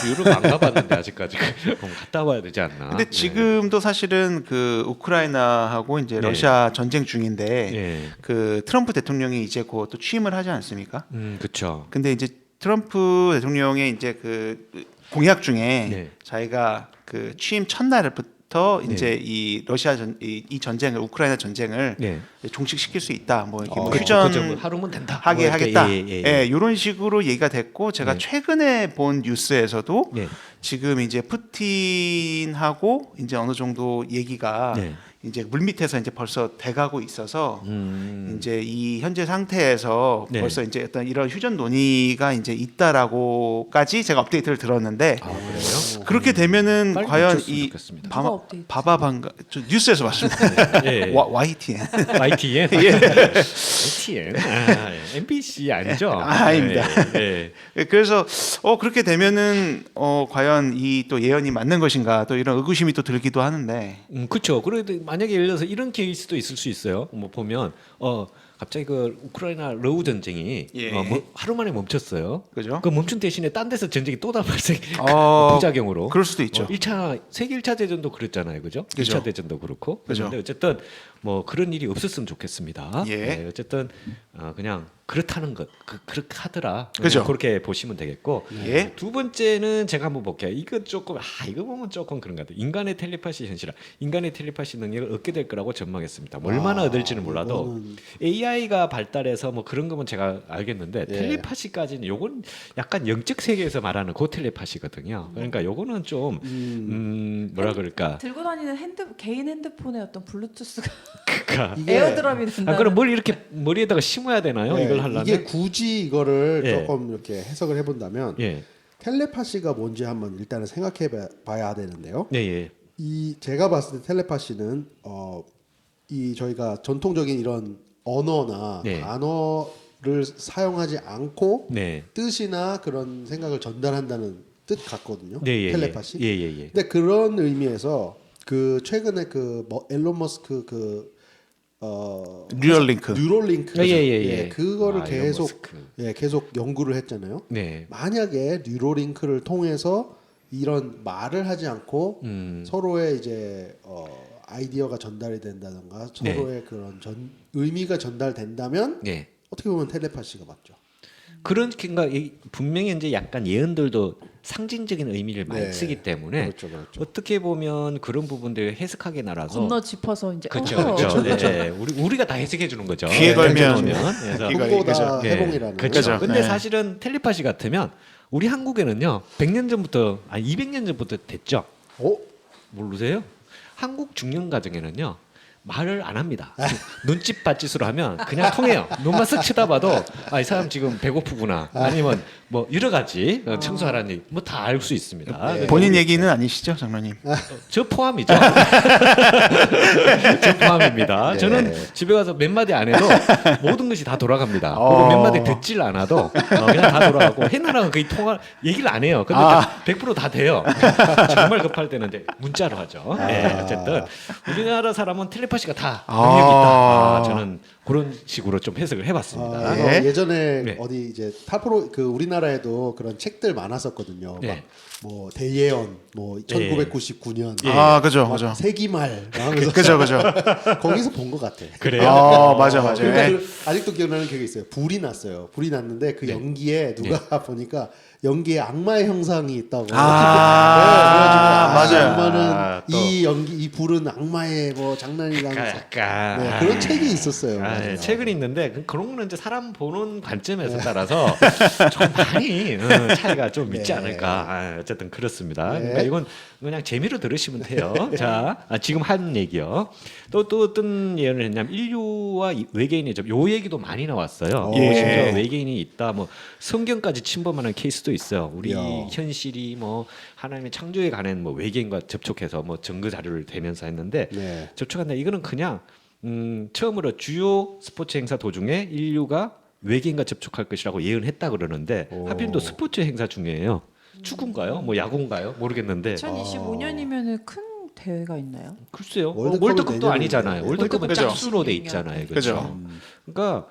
유럽 안 가봤는데 아직까지 갔다 와야 되지 않나. 근데 지금도 사실은 그 우크라이나하고 이제 러시아 전쟁 중인데 예. 그 트럼프 대통령이 이제 곧 또 취임을 하지 않습니까? 그렇죠. 근데 이제 트럼프 대통령의 이제 그 공약 중에 네. 자기가 그 취임 첫날부터 이제 이 러시아 이 전쟁을 우크라이나 전쟁을 네. 종식시킬 수 있다. 뭐 이렇게 뭐 그죠. 휴전 하루면 된다. 하게 뭐 이렇게, 하겠다. 예. 이런 식으로 얘기가 됐고 제가 네. 최근에 본 뉴스에서도 네. 지금 이제 푸틴하고 이제 어느 정도 얘기가 네. 이제 물밑에서 이제 벌써 돼가고 있어서 이제 이제 이 현재 상태에서 네. 벌써 이제 어떤 이런 휴전 논의가 이제 있다라고까지 제가 업데이트를 들었는데 그래요? 그렇게 되면은 빨리 과연 맞췄으면 이 좋겠습니다. 누가 업데이트? 바바방가 저 뉴스에서 봤습니다. 예. YTN. YTN? YTN? MBC 아니죠? 아닙니다. 예. 그래서 그렇게 되면은 과연 이 또 예언이 맞는 것인가 또 이런 의구심이 또 들기도 하는데 그렇죠. 그래도 만약에 예를 들어서 이런 케이스도 있을 수 있어요. 뭐 보면 갑자기 그 우크라이나 러우 전쟁이 예. 하루 만에 멈췄어요. 그죠? 그 멈춘 대신에 딴 데서 전쟁이 또 다 발생 부작용으로. 그럴 수도 있죠. 1차 세계 1차 대전도 그랬잖아요. 그죠? 그죠. 2차 대전도 그렇고. 그죠. 그런데 어쨌든 뭐 그런 일이 없었으면 좋겠습니다. 예. 네, 어쨌든 그냥 그렇다는 것, 그렇게 하더라. 그죠. 그렇게 보시면 되겠고. 예. 두 번째는 제가 한번 볼게요. 이거 조금 이거 보면 조금 그런 것 같아요. 인간의 텔레파시 현실화, 인간의 텔레파시 능력을 얻게 될 거라고 전망했습니다. 뭐 얼마나 얻을지는 몰라도 AI가 발달해서 뭐 그런 거면 제가 알겠는데 예. 텔레파시까지는 요건 약간 영적 세계에서 말하는 그 텔레파시거든요. 그러니까 요거는 좀 뭐라 그럴까? 들고 다니는 개인 핸드폰의 어떤 블루투스가 그러니까 에어드랍이 된다. 그럼 뭘 이렇게 머리에다가 심어야 되나요? 네, 이걸 하려면? 이게 굳이 이거를 예. 조금 이렇게 해석을 해본다면 예. 텔레파시가 뭔지 한번 일단은 생각해봐야 되는데요. 예, 예. 이 제가 봤을 때 텔레파시는 이 저희가 전통적인 이런 언어나 네. 단어를 사용하지 않고 네. 뜻이나 그런 생각을 전달한다는 뜻 같거든요. 네, 예, 텔레파시. 예, 예, 예. 근데 그런 의미에서 그 최근에 앨런 머스크 뉴럴링크. 뉴럴링크 예, 예, 예. 그거를 일론 계속 머스크. 계속 연구를 했잖아요. 네. 만약에 뉴럴링크를 통해서 이런 말을 하지 않고 서로의 이제 아이디어가 전달이 된다던가 네. 서로의 그런 의미가 전달된다면 네. 어떻게 보면 텔레파시가 맞죠. 그런 그러니까 분명히 이제 약간 예언들도 상징적인 의미를 많이 네. 쓰기 때문에 그렇죠, 그렇죠. 어떻게 보면 그런 부분들 해석하게 날아서 건너 짚어서 이제 그렇죠, 어허. 그렇죠. 네. 우리가 다 해석해 주는 거죠. 귀에 걸면 그래서 귀가 꿈보다 그죠. 해봉이라는. 그렇죠. 그죠. 근데 네. 사실은 텔레파시 같으면 우리 한국에는요 100년 전부터 200년 전부터 됐죠. 모르세요? 한국 중년 가정에는요 말을 안 합니다. 눈짓 받짓으로 하면 그냥 통해요. 눈만 쓱 쳐다봐도 이 사람 지금 배고프구나. 아니면 뭐 여러 가지 청소하라는 얘기 뭐 다 알 수 있습니다. 근데 본인 얘기는 아니시죠, 장로님? 저 포함이죠. 저 포함입니다. 저는 집에 가서 몇 마디 안 해도 모든 것이 다 돌아갑니다. 그리고 몇 마디 듣질 않아도 그냥 다 돌아가고 해나랑 거의 얘기를 안 해요. 근데 100%다 돼요. 정말 급할 때는 이제 문자로 하죠. 네, 어쨌든 우리나라 사람은 텔레파시가 다 능력이 있다. 저는 그런 식으로 좀 해석을 해봤습니다. 네. 예전에 네. 어디 이제 탑으로 그 우리나라에도 그런 책들 많았었거든요. 네. 막 뭐 대예언, 뭐 1999년, 그죠, 막 그죠. 세기말 하면서 그죠, 그죠. 거기서 본 것 같아. 그래요? 맞아. 그러니까 예. 아직도 기억나는 기억이 있어요. 불이 났어요. 불이 났는데 그 연기에 누가 보니까 연기에 악마의 형상이 있다고. 맞아요. 악마는 또. 이 연기, 이 불은 악마의 뭐 장난이라면서. 약간 네, 그런 책이 있었어요. 네, 맞아요. 책은 있는데 그런 거는 이제 사람 보는 관점에서 따라서 좀 많이 차이가 좀 있지 네. 않을까. 어쨌든 그렇습니다. 네. 그러니까 이건 그냥 재미로 들으시면 돼요. 자, 지금 한 얘기요. 또 어떤 예언을 했냐면 인류와 외계인의 요 얘기도 많이 나왔어요. 예. 심지어 외계인이 있다. 뭐 성경까지 침범하는 케이스도 있어요. 우리 이야. 현실이 뭐 하나님의 창조에 관한 뭐 외계인과 접촉해서 뭐 증거 자료를 대면서 했는데 네. 접촉한다. 이거는 그냥 처음으로 주요 스포츠 행사 도중에 인류가 외계인과 접촉할 것이라고 예언했다 그러는데 하필 또 스포츠 행사 중에요. 축구인가요? 뭐 야구인가요? 모르겠는데 2025년이면은 큰 대회가 있나요? 글쎄요. 월드컵은 월드컵도 내년인데. 아니잖아요. 월드컵은 그죠. 짝수로 돼 있잖아요. 그렇죠. 그죠. 그러니까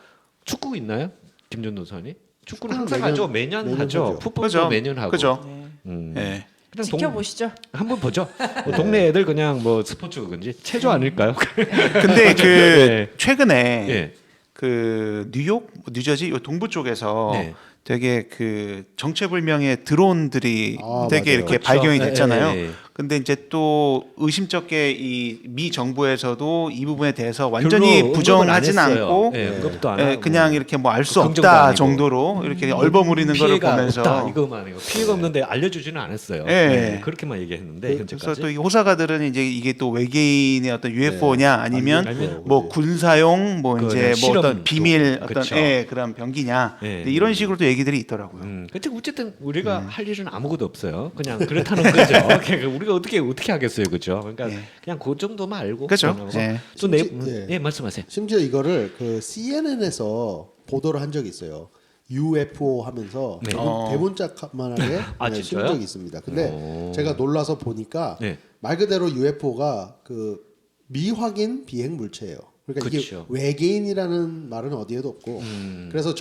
축구 있나요? 김준도 선이? 축구는 축구는 항상 하죠. 매년 매년 하죠. 하죠. 풋볼도 그죠. 매년 하고. 그죠. 네. 예. 그냥 지켜보시죠. 한번 보죠. 뭐 동네 애들 그냥 뭐 스포츠 그건지 체조 아닐까요? 근데 그 네. 최근에 예. 그 뉴욕, 뉴저지 요 동부 쪽에서 네. 되게 그 정체불명의 드론들이 되게 맞아요. 이렇게 그렇죠. 발견이 예, 됐잖아요. 예, 예. 근데 이제 또 의심쩍게 이 미 정부에서도 이 부분에 대해서 완전히 별로 부정하진 언급은 안 했어요. 않고 예, 언급도 안 예, 하고. 그냥 이렇게 뭐 알 수 긍정도 없다 아니고. 정도로 이렇게 얼버무리는 거를 피해가 보면서 없다 이거만 해요. 피해가 없는데 알려주지는 않았어요. 예. 네, 그렇게만 얘기했는데 그래서 현재까지. 또 이 호사가들은 이제 이게 또 외계인의 어떤 UFO냐 아니면 아니면 뭐 군사용 뭐 그 이제 그냥 뭐 어떤 실험도. 비밀 어떤 그쵸. 그런 병기냐 예. 근데 이런 식으로 또 얘기들이 있더라고요. 근데 어쨌든 우리가 할 일은 아무것도 없어요. 그냥 그렇다는 거죠. 그러니까 우리가 어떻게 하겠어요, 그죠? 그러니까 예. 그냥 그 정도만 알고. 그죠? 그러는 거. 예. 또 심지- 예, 말씀하세요. 심지어 이거를 그 CNN에서 보도를 한 적이 있어요. UFO 하면서 네. 대문짝만하게 아, 쓴 진짜요? 적이 있습니다. 근데 오. 제가 놀라서 보니까 네. 말 그대로 UFO가 그 미확인 비행 물체예요. 그러니까 이게 그쵸. 외계인이라는 말은 어디에도 없고 음. 그래서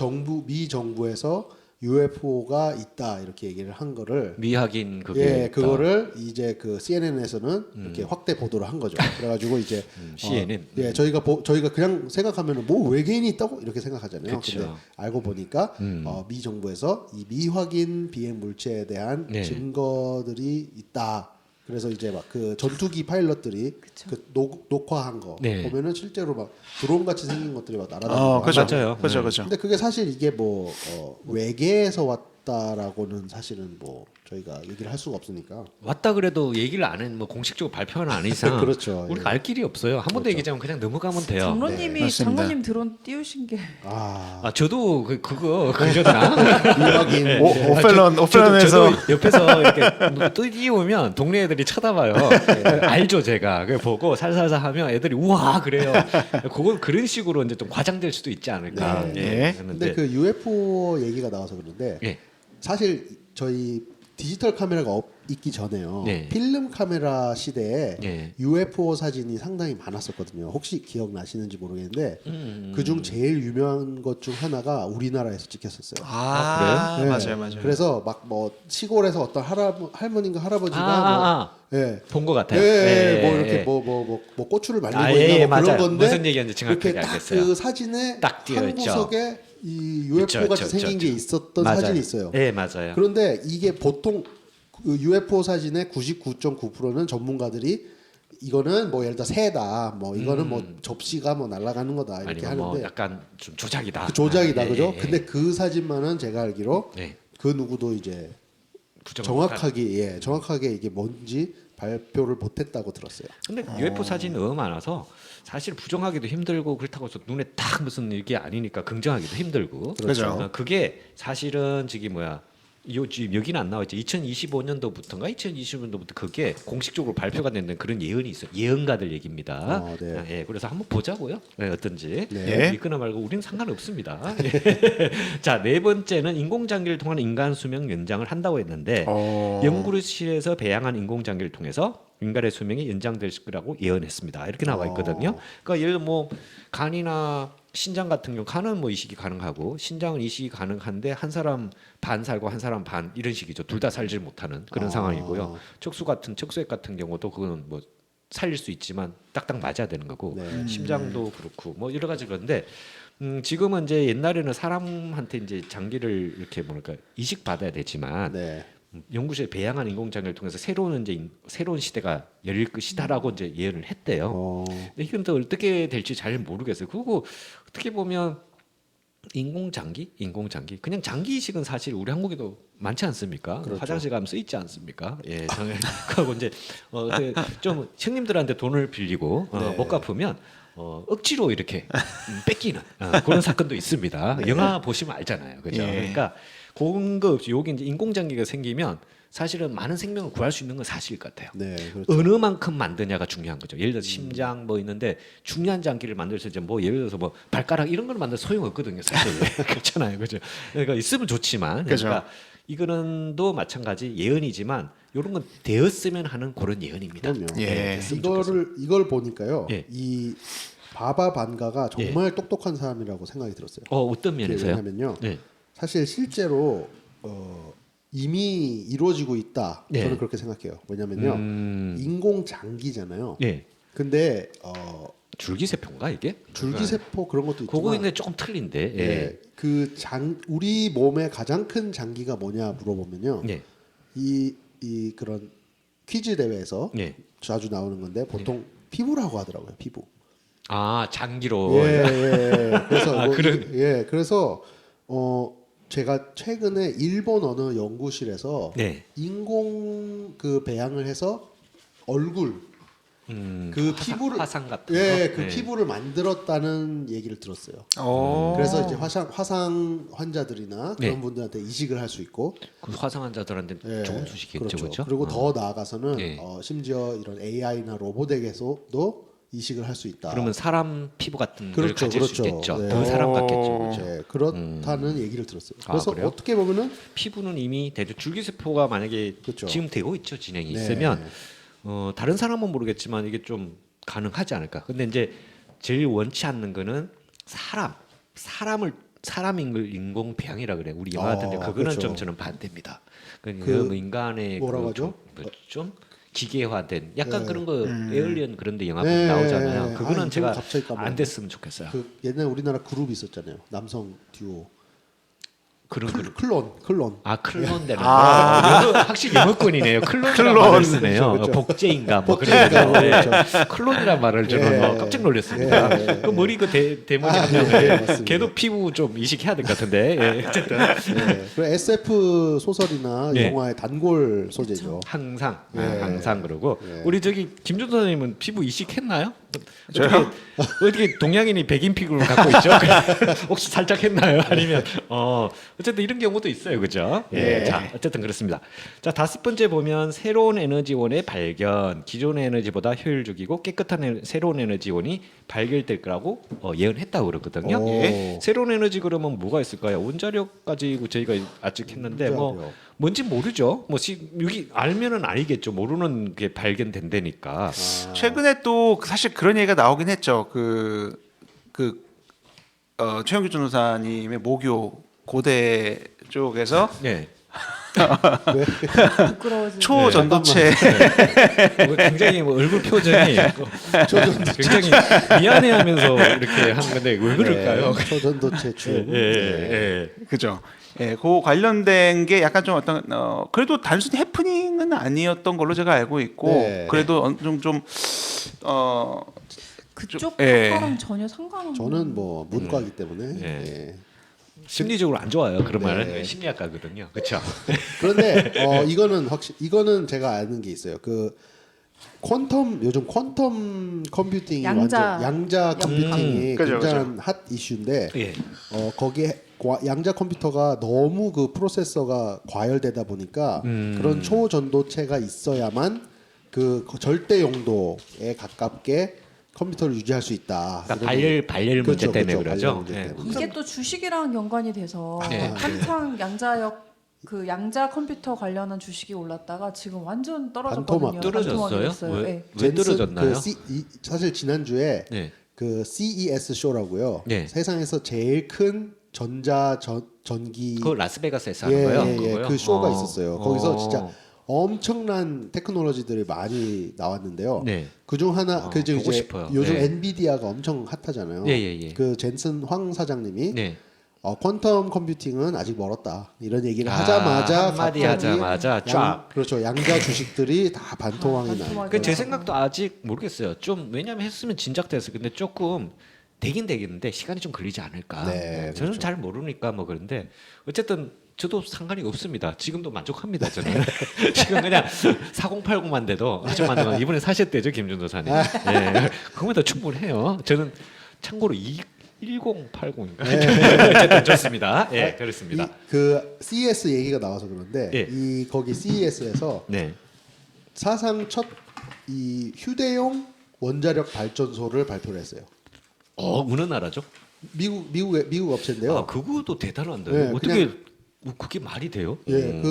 미 정부에서 UFO가 있다 이렇게 얘기를 한 거를 미확인 그게 예, 있다. 그거를 이제 그 CNN에서는 이렇게 확대 보도를 한 거죠. 그래가지고 이제 CNN. 예, 저희가 그냥 생각하면은 뭐 외계인이 있다고 이렇게 생각하잖아요. 그쵸. 근데 알고 보니까 미 정부에서 이 미확인 비행 물체에 대한 네. 증거들이 있다. 그래서 이제 막 그 전투기 파일럿들이 그 녹화한 거 네. 보면은 실제로 막 드론 같이 생긴 것들이 막 날아다니고. 그죠. 맞아요. 그죠, 그죠. 근데 그게 사실 이게 뭐 외계에서 왔다라고는 사실은 뭐 저희가 얘기를 할 수가 없으니까. 왔다 그래도 얘기를 안 해, 뭐 공식적으로 발표는 안 이상 그렇죠. 우리가 알 길이 없어요. 한 번 더 얘기하면 그냥 넘어가면 돼요. 장로님이 맞습니다. 장로님 드론 띄우신 게 아 저도 그거 그러셨나? 미확인 오펠런에서 저도 옆에서 이렇게 띄우면 동네 애들이 쳐다봐요. 알죠 제가. 그 보고 살살살 하면 애들이 우와 그래요. 그건 그런 식으로 이제 좀 과장될 수도 있지 않을까. 네. 예. 근데 그 UFO 얘기가 나와서 그런데 예. 사실 저희 디지털 카메라가 있기 전에요. 네. 필름 카메라 시대에 네. UFO 사진이 상당히 많았었거든요. 혹시 기억나시는지 모르겠는데 그중 제일 유명한 것 중 하나가 우리나라에서 찍혔었어요. 아, 네. 맞아요, 맞아요. 그래서 막 뭐 시골에서 어떤 할머니인가 할아버지가 예. 본 것 같아요. 예, 뭐 예, 이렇게 예. 뭐 꼬추를 말리고 아, 있나 예, 뭐 그런 맞아요. 건데 무슨 얘기하는지 정확하게 이렇게 딱 알겠어요. 그 사진에 딱 띄어 한 있죠. 구석에 이 UFO 같이 생긴 게 있었던 맞아요. 사진이 있어요. 예, 맞아요. 그런데 이게 보통 그 UFO 사진의 99.9%는 전문가들이 이거는 뭐 예를 들어 새다, 뭐 이거는 뭐 접시가 뭐 날아가는 거다 이렇게 아니면 뭐 하는데 약간 좀 조작이다. 그 조작이다, 아, 예, 그죠? 예, 예. 근데 그 사진만은 제가 알기로 네. 그 누구도 이제 부정확한. 정확하게 이게 뭔지 발표를 못했다고 들었어요. 근데 UFO 사진이 너무 많아서 사실 부정하기도 힘들고 그렇다고 해서 눈에 딱 무슨 이게 아니니까 긍정하기도 힘들고. 그렇죠. 그게 사실은 저기 뭐야. 지금 여기는 안 나와 있죠. 2025년도부터인가 2020년도부터 그게 공식적으로 발표가 되는 그런 예언이 있어요. 예언가들 얘기입니다. 네. 예, 그래서 한번 보자고요. 네, 어떤지. 네. 믿거나 말고 우리는 상관없습니다. 자, 네 번째는 인공장기를 통한 인간 수명 연장을 한다고 했는데 연구실에서 배양한 인공장기를 통해서 인간의 수명이 연장될 거라고 예언했습니다. 이렇게 나와 있거든요. 그러니까 예를 들어 뭐 간이나 신장 같은 경우 간은 뭐 이식이 가능하고 신장은 이식이 가능한데 한 사람 반 살고 한 사람 반 이런 식이죠. 둘 다 살질 못하는 그런 상황이고요. 척수액 같은 경우도 그거는 뭐 살릴 수 있지만 딱딱 맞아야 되는 거고 네. 심장도 그렇고 뭐 여러 가지 그런데 지금은 이제 옛날에는 사람한테 이제 장기를 이렇게 뭐랄까 이식 받아야 되지만 네. 연구실에 배양한 인공장기를 통해서 새로운 시대가 열릴 것이다라고 이제 예언을 했대요. 근데 이건 또 어떻게 될지 잘 모르겠어요. 그리고 어떻게 보면 인공장기 그냥 장기 이식은 사실 우리 한국에도 많지 않습니까? 그렇죠. 화장실 가면 쓰이지 않습니까? 예, 그하고 이제 좀 형님들한테 돈을 빌리고 네. 못 갚으면 억지로 이렇게 뺏기는 그런 사건도 있습니다. 영화 보시면 알잖아요, 그죠? 예. 그러니까 그거 없이 여기 이제 인공장기가 생기면 사실은 많은 생명을 구할 수 있는 건 사실일 것 같아요. 네, 그렇죠. 어느 만큼 만드냐가 중요한 거죠. 예를 들어서 심장 뭐 있는데 중요한 장기를 만들어서 이제 뭐 예를 들어서 뭐 발가락 이런 걸 만들 소용 없거든요, 사실. 그렇잖아요, 그죠? 그러니까 있으면 좋지만, 그러니까 이거는도 마찬가지 예언이지만 이런 건 되었으면 하는 그런 예언입니다. 그럼요. 예. 됐으면 좋겠어요. 이걸 보니까요. 예. 이 바바 반가가 정말 똑똑한 사람이라고 생각이 들었어요. 어떤 면에서요? 왜냐면요. 네. 사실 실제로 이미 이루어지고 있다. 네. 저는 그렇게 생각해요. 왜냐면요. 인공 장기잖아요. 예. 근데 줄기세포인가 이게? 줄기세포 그런 것도 있지만 그거 있는데 조금 틀린데. 예. 예, 우리 몸의 가장 큰 장기가 뭐냐 물어보면요. 예. 이 그런 퀴즈 대회에서 예. 자주 나오는 건데 보통 피부라고 하더라고요. 피부. 아 장기로. 예. 그래서 아, 그래서 제가 최근에 일본 어느 연구실에서 네. 인공 그 배양을 해서 얼굴 그 피부를 화상 같은 예, 거. 그 네. 피부를 만들었다는 얘기를 들었어요. 오. 그래서 이제 화상 환자들이나 그런 네. 분들한테 이식을 할 수 있고 그 화상 환자들한테 예, 좋은 소식이겠죠, 그렇죠. 그렇죠? 그리고 더 나아가서는 예. 심지어 이런 AI나 로봇에게서도 이식을 할 수 있다. 그러면 사람 피부 같은 걸 그렇죠, 가질 수 그렇죠. 있겠죠. 네. 그 사람 같겠죠, 그렇죠? 네, 그렇다는 얘기를 들었어요. 아, 그래서 그래요? 어떻게 보면은 피부는 이미 대주 줄기세포가 만약에 그렇죠. 지금 되고 있죠, 진행이 네. 있으면 다른 사람은 모르겠지만 이게 좀 가능하지 않을까. 근데 이제 제일 원치 않는 거는 사람을 사람 인공 배양이라 그래. 우리 영화 같은데 그거는 그렇죠. 좀 저는 반대입니다. 그 그 인간의 뭐라고 하죠? 좀 기계화된 약간 네. 그런 거 에얼리언 그런데 영화 보면 네, 나오잖아요. 네. 그거는 이건 제가 갑자기 까먹었네. 안 됐으면 좋겠어요. 그 옛날 우리나라 그룹 있었잖아요. 남성 듀오. 그런 그룹. 클론. 아 클론 되는 아. 거. 영어, 확실히 영어권이네요. 클론이란 클론. 말을 쓰네요. 그렇죠, 그렇죠. 복제인가 뭐 복제인가, 그런 거. 네. 그렇죠. 클론이란 말을 저는 뭐 깜짝 놀랐습니다. 예, 예, 그 머리 그 대머리 한 예, 명에 맞습니다. 걔도 피부 좀 이식해야 될 것 같은데. 예. 어쨌든 네. 그 SF 소설이나 네. 영화의 단골 소재죠. 항상 예. 항상 그러고 예. 우리 저기 김준호 선생님은 피부 이식했나요? 저요? 어떻게 동양인이 백인 피부를 갖고 있죠? 혹시 살짝 했나요? 아니면 어쨌든 이런 경우도 있어요, 그죠? 예. 자, 어쨌든 그렇습니다. 자, 5번째 보면 새로운 에너지원의 발견, 기존의 에너지보다 효율적이고 깨끗한 새로운 에너지원이 발견될 거라고 예언했다고 그러거든요. 오. 예. 새로운 에너지 그러면 뭐가 있을까요? 원자력 가지고 저희가 아직 했는데 뭐 원자력. 뭔지 모르죠. 뭐 여기 알면은 알겠죠. 모르는 게 발견된다니까. 최근에 또 사실 그런 얘기가 나오긴 했죠. 최영규 전도사님의 모교 고대 쪽에서 네. 부끄러워지는. 초전도체 뭐 굉장히 뭐 얼굴 표정이 굉장히 미안해하면서 이렇게 하는 건데 왜 그럴까요? 초전도체 춤. 예, 예. 그죠. 예, 그 관련된 게 약간 좀 어떤 그래도 단순히 해프닝은 아니었던 걸로 제가 알고 있고 네. 그래도 어느 정도 좀 그쪽 예. 학과랑 전혀 상관없는. 저는 뭐 문과이기 때문에. 예. 예. 심리적으로 안 좋아요. 그런 네. 말은 심리학과거든요. 그렇죠? 그런데 이거는 제가 아는 게 있어요. 그 요즘 퀀텀 컴퓨팅이 양자 컴퓨팅이 그죠, 굉장한 핫 이슈인데 예. 거기에 양자 컴퓨터가 너무 그 프로세서가 과열되다 보니까 그런 초전도체가 있어야만 그 절대 용도에 가깝게 컴퓨터를 유지할 수 있다. 그러니까 이런 발열 문제 그렇죠, 때문에 그렇죠. 그러죠. 발열 문제 예. 때문에. 이게 또 주식이랑 연관이 돼서 네. 한창 양자 컴퓨터 관련한 주식이 올랐다가 지금 완전 떨어졌거든요. 반토막. 떨어졌어요? 반토막이 됐어요. 왜? 네. 왜 떨어졌나요? 사실 지난주에 네. 그 CES 쇼라고요. 네. 세상에서 제일 큰 전기 그 라스베가스에서 하는 거요? 그거요? 그 쇼가 있었어요. 거기서 진짜 엄청난 테크놀로지들이 많이 나왔는데요. 네. 그중 하나 그 보고 이제 싶어요. 요즘 네. 엔비디아가 엄청 핫하잖아요. 예, 예, 예. 그 젠슨 황 사장님이 네. 퀀텀 컴퓨팅은 아직 멀었다 이런 얘기를 하자마자 한마디 갑자기 하자마자 쫙. 그렇죠. 양자 주식들이 다 반토막이 나. 반토막이 그 제 생각도 아직 모르겠어요. 좀 왜냐면 했으면 진작됐어. 근데 조금 되긴 되겠는데 시간이 좀 걸리지 않을까. 네, 저는 그렇죠. 잘 모르니까 뭐 그런데 어쨌든 저도 상관이 없습니다. 지금도 만족합니다. 저는 지금 그냥 4080만 돼도 아줌마는 이번에 사셨대죠 김준도사님. 예, 그거면 더 충분해요. 저는 참고로 1080인가 어쨌든 좋습니다. 예, 그렇습니다. 그 CES 얘기가 나와서 그런데 예. 거기 CES에서 네. 사상 첫 이 휴대용 원자력 발전소를 발표를 했어요. 어느 나라죠? 미국 업체인데요. 아 그거도 대단한데 네, 어떻게 그게 말이 돼요? 예,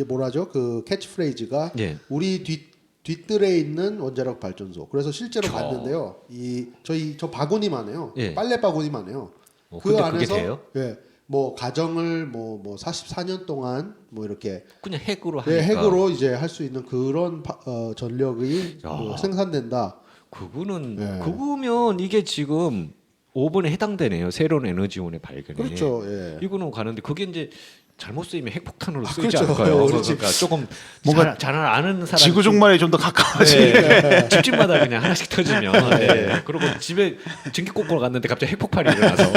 뭐라죠? 그 캐치프레이즈가 예. 우리 뒷뜰에 있는 원자력 발전소. 그래서 실제로 봤는데요. 저 바구니만 해요. 예. 빨래 바구니만 해요. 그 근데 그게 안에서 돼요? 예. 뭐 가정을 뭐 44년 동안 뭐 이렇게 그냥 핵으로 하니까. 네, 핵으로 이제 할 수 있는 그런 전력이 뭐 생산된다. 그거는 예. 그거면 이게 지금 5번에 해당되네요. 새로운 에너지원의 발견이. 그렇죠. 예. 이거는 가는데 그게 이제 잘못 쓰이면 핵폭탄으로 쓰이지 그렇죠. 않을까요? 그렇지. 그러니까 조금 뭔가 잘 아는 사람 지구 종말에 좀 더 가까워지게 네, 집집마다 그냥 하나씩 터지면 네. 그리고 집에 전기 꽂고 갔는데 갑자기 핵폭발이 일어나서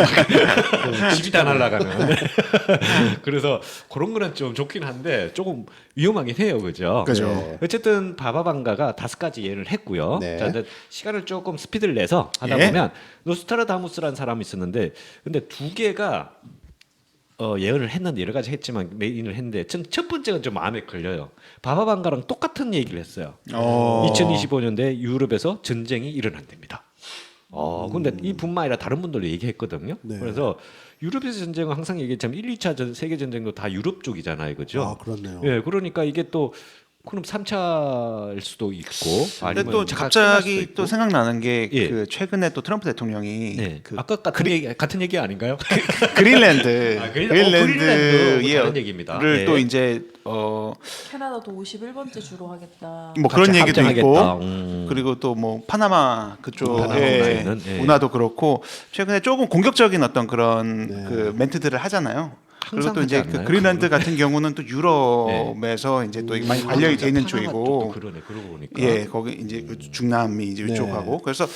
집이 다 날아가는 그래서 그런 거는 좀 좋긴 한데 조금 위험하긴 해요, 그죠? 그죠. 네. 어쨌든 바바방가가 5가지 예를 했고요. 네. 자, 근데 시간을 조금 스피드를 내서 하다 예. 보면 노스트라다무스라는 사람이 있었는데 근데 2개가 예언을 했는데 여러 가지 했지만 메인을 했는데 첫 번째가 좀 마음에 걸려요. 바바방가랑 똑같은 얘기를 했어요. 2025년대 유럽에서 전쟁이 일어난답니다. 근데 이뿐만 아니라 다른 분들도 얘기했거든요. 네. 그래서 유럽에서 전쟁은 항상 얘기했지만 1, 2차 세계 전쟁도 다 유럽 쪽이잖아요, 그죠? 아, 그렇네요. 예, 그러니까 이게 또 그럼 3차일 수도 있고 근데 아니면 또 제가 끝날 수도 갑자기 있고. 또 생각나는 게 예. 그 최근에 또 트럼프 대통령이 네. 그 아까 같은 얘기 아닌가요? 그린랜드 그린랜드 다른 얘기입니다. 를 또 네. 이제 캐나다도 51번째 주로 하겠다. 뭐 그런 같이 얘기도 합장하겠다. 있고 그리고 또 뭐 파나마 그쪽의 운하는, 예. 운하도 그렇고 최근에 조금 공격적인 어떤 그런 네. 그 멘트들을 하잖아요. 그리고 항상 또 이제 하지 그 않나요? 그린란드 같은 경우는 또 유럽에서 이제 또 많이 관련이 돼 있는 파나마 쪽이고 쪽도 그러네. 그러고 보니까. 예, 거기 이제 그 중남미 이제 네. 이쪽하고 그래서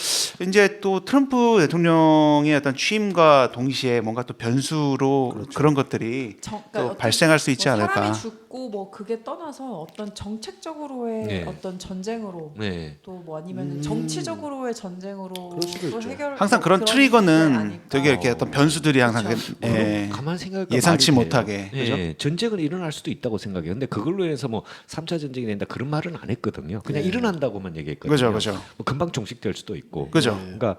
이제 또 트럼프 대통령의 어떤 취임과 동시에 뭔가 또 변수로 그런 것들이 그러니까 또 어떤 발생할 수 있지 뭐 않을까. 사람이 죽고 뭐 그게 떠나서 어떤 정책적으로의 네. 어떤 전쟁으로 네. 또 뭐 아니면 정치적으로의 전쟁으로 그럴 수도 또 있죠. 해결 항상 뭐 그런 문제 트리거는 아닐까. 되게 이렇게 어떤 변수들이 항상 그렇죠. 예, 가만 생각해 예상치 못하게, 그죠? 전쟁은 일어날 수도 있다고 생각해요. 근데 그걸로 인해서 뭐 3차 전쟁이 된다 그런 말은 안 했거든요. 그냥 네. 일어난다고만 얘기했거든요. 그죠, 그죠. 뭐 금방 종식될 수도 있고. 그죠. 그러니까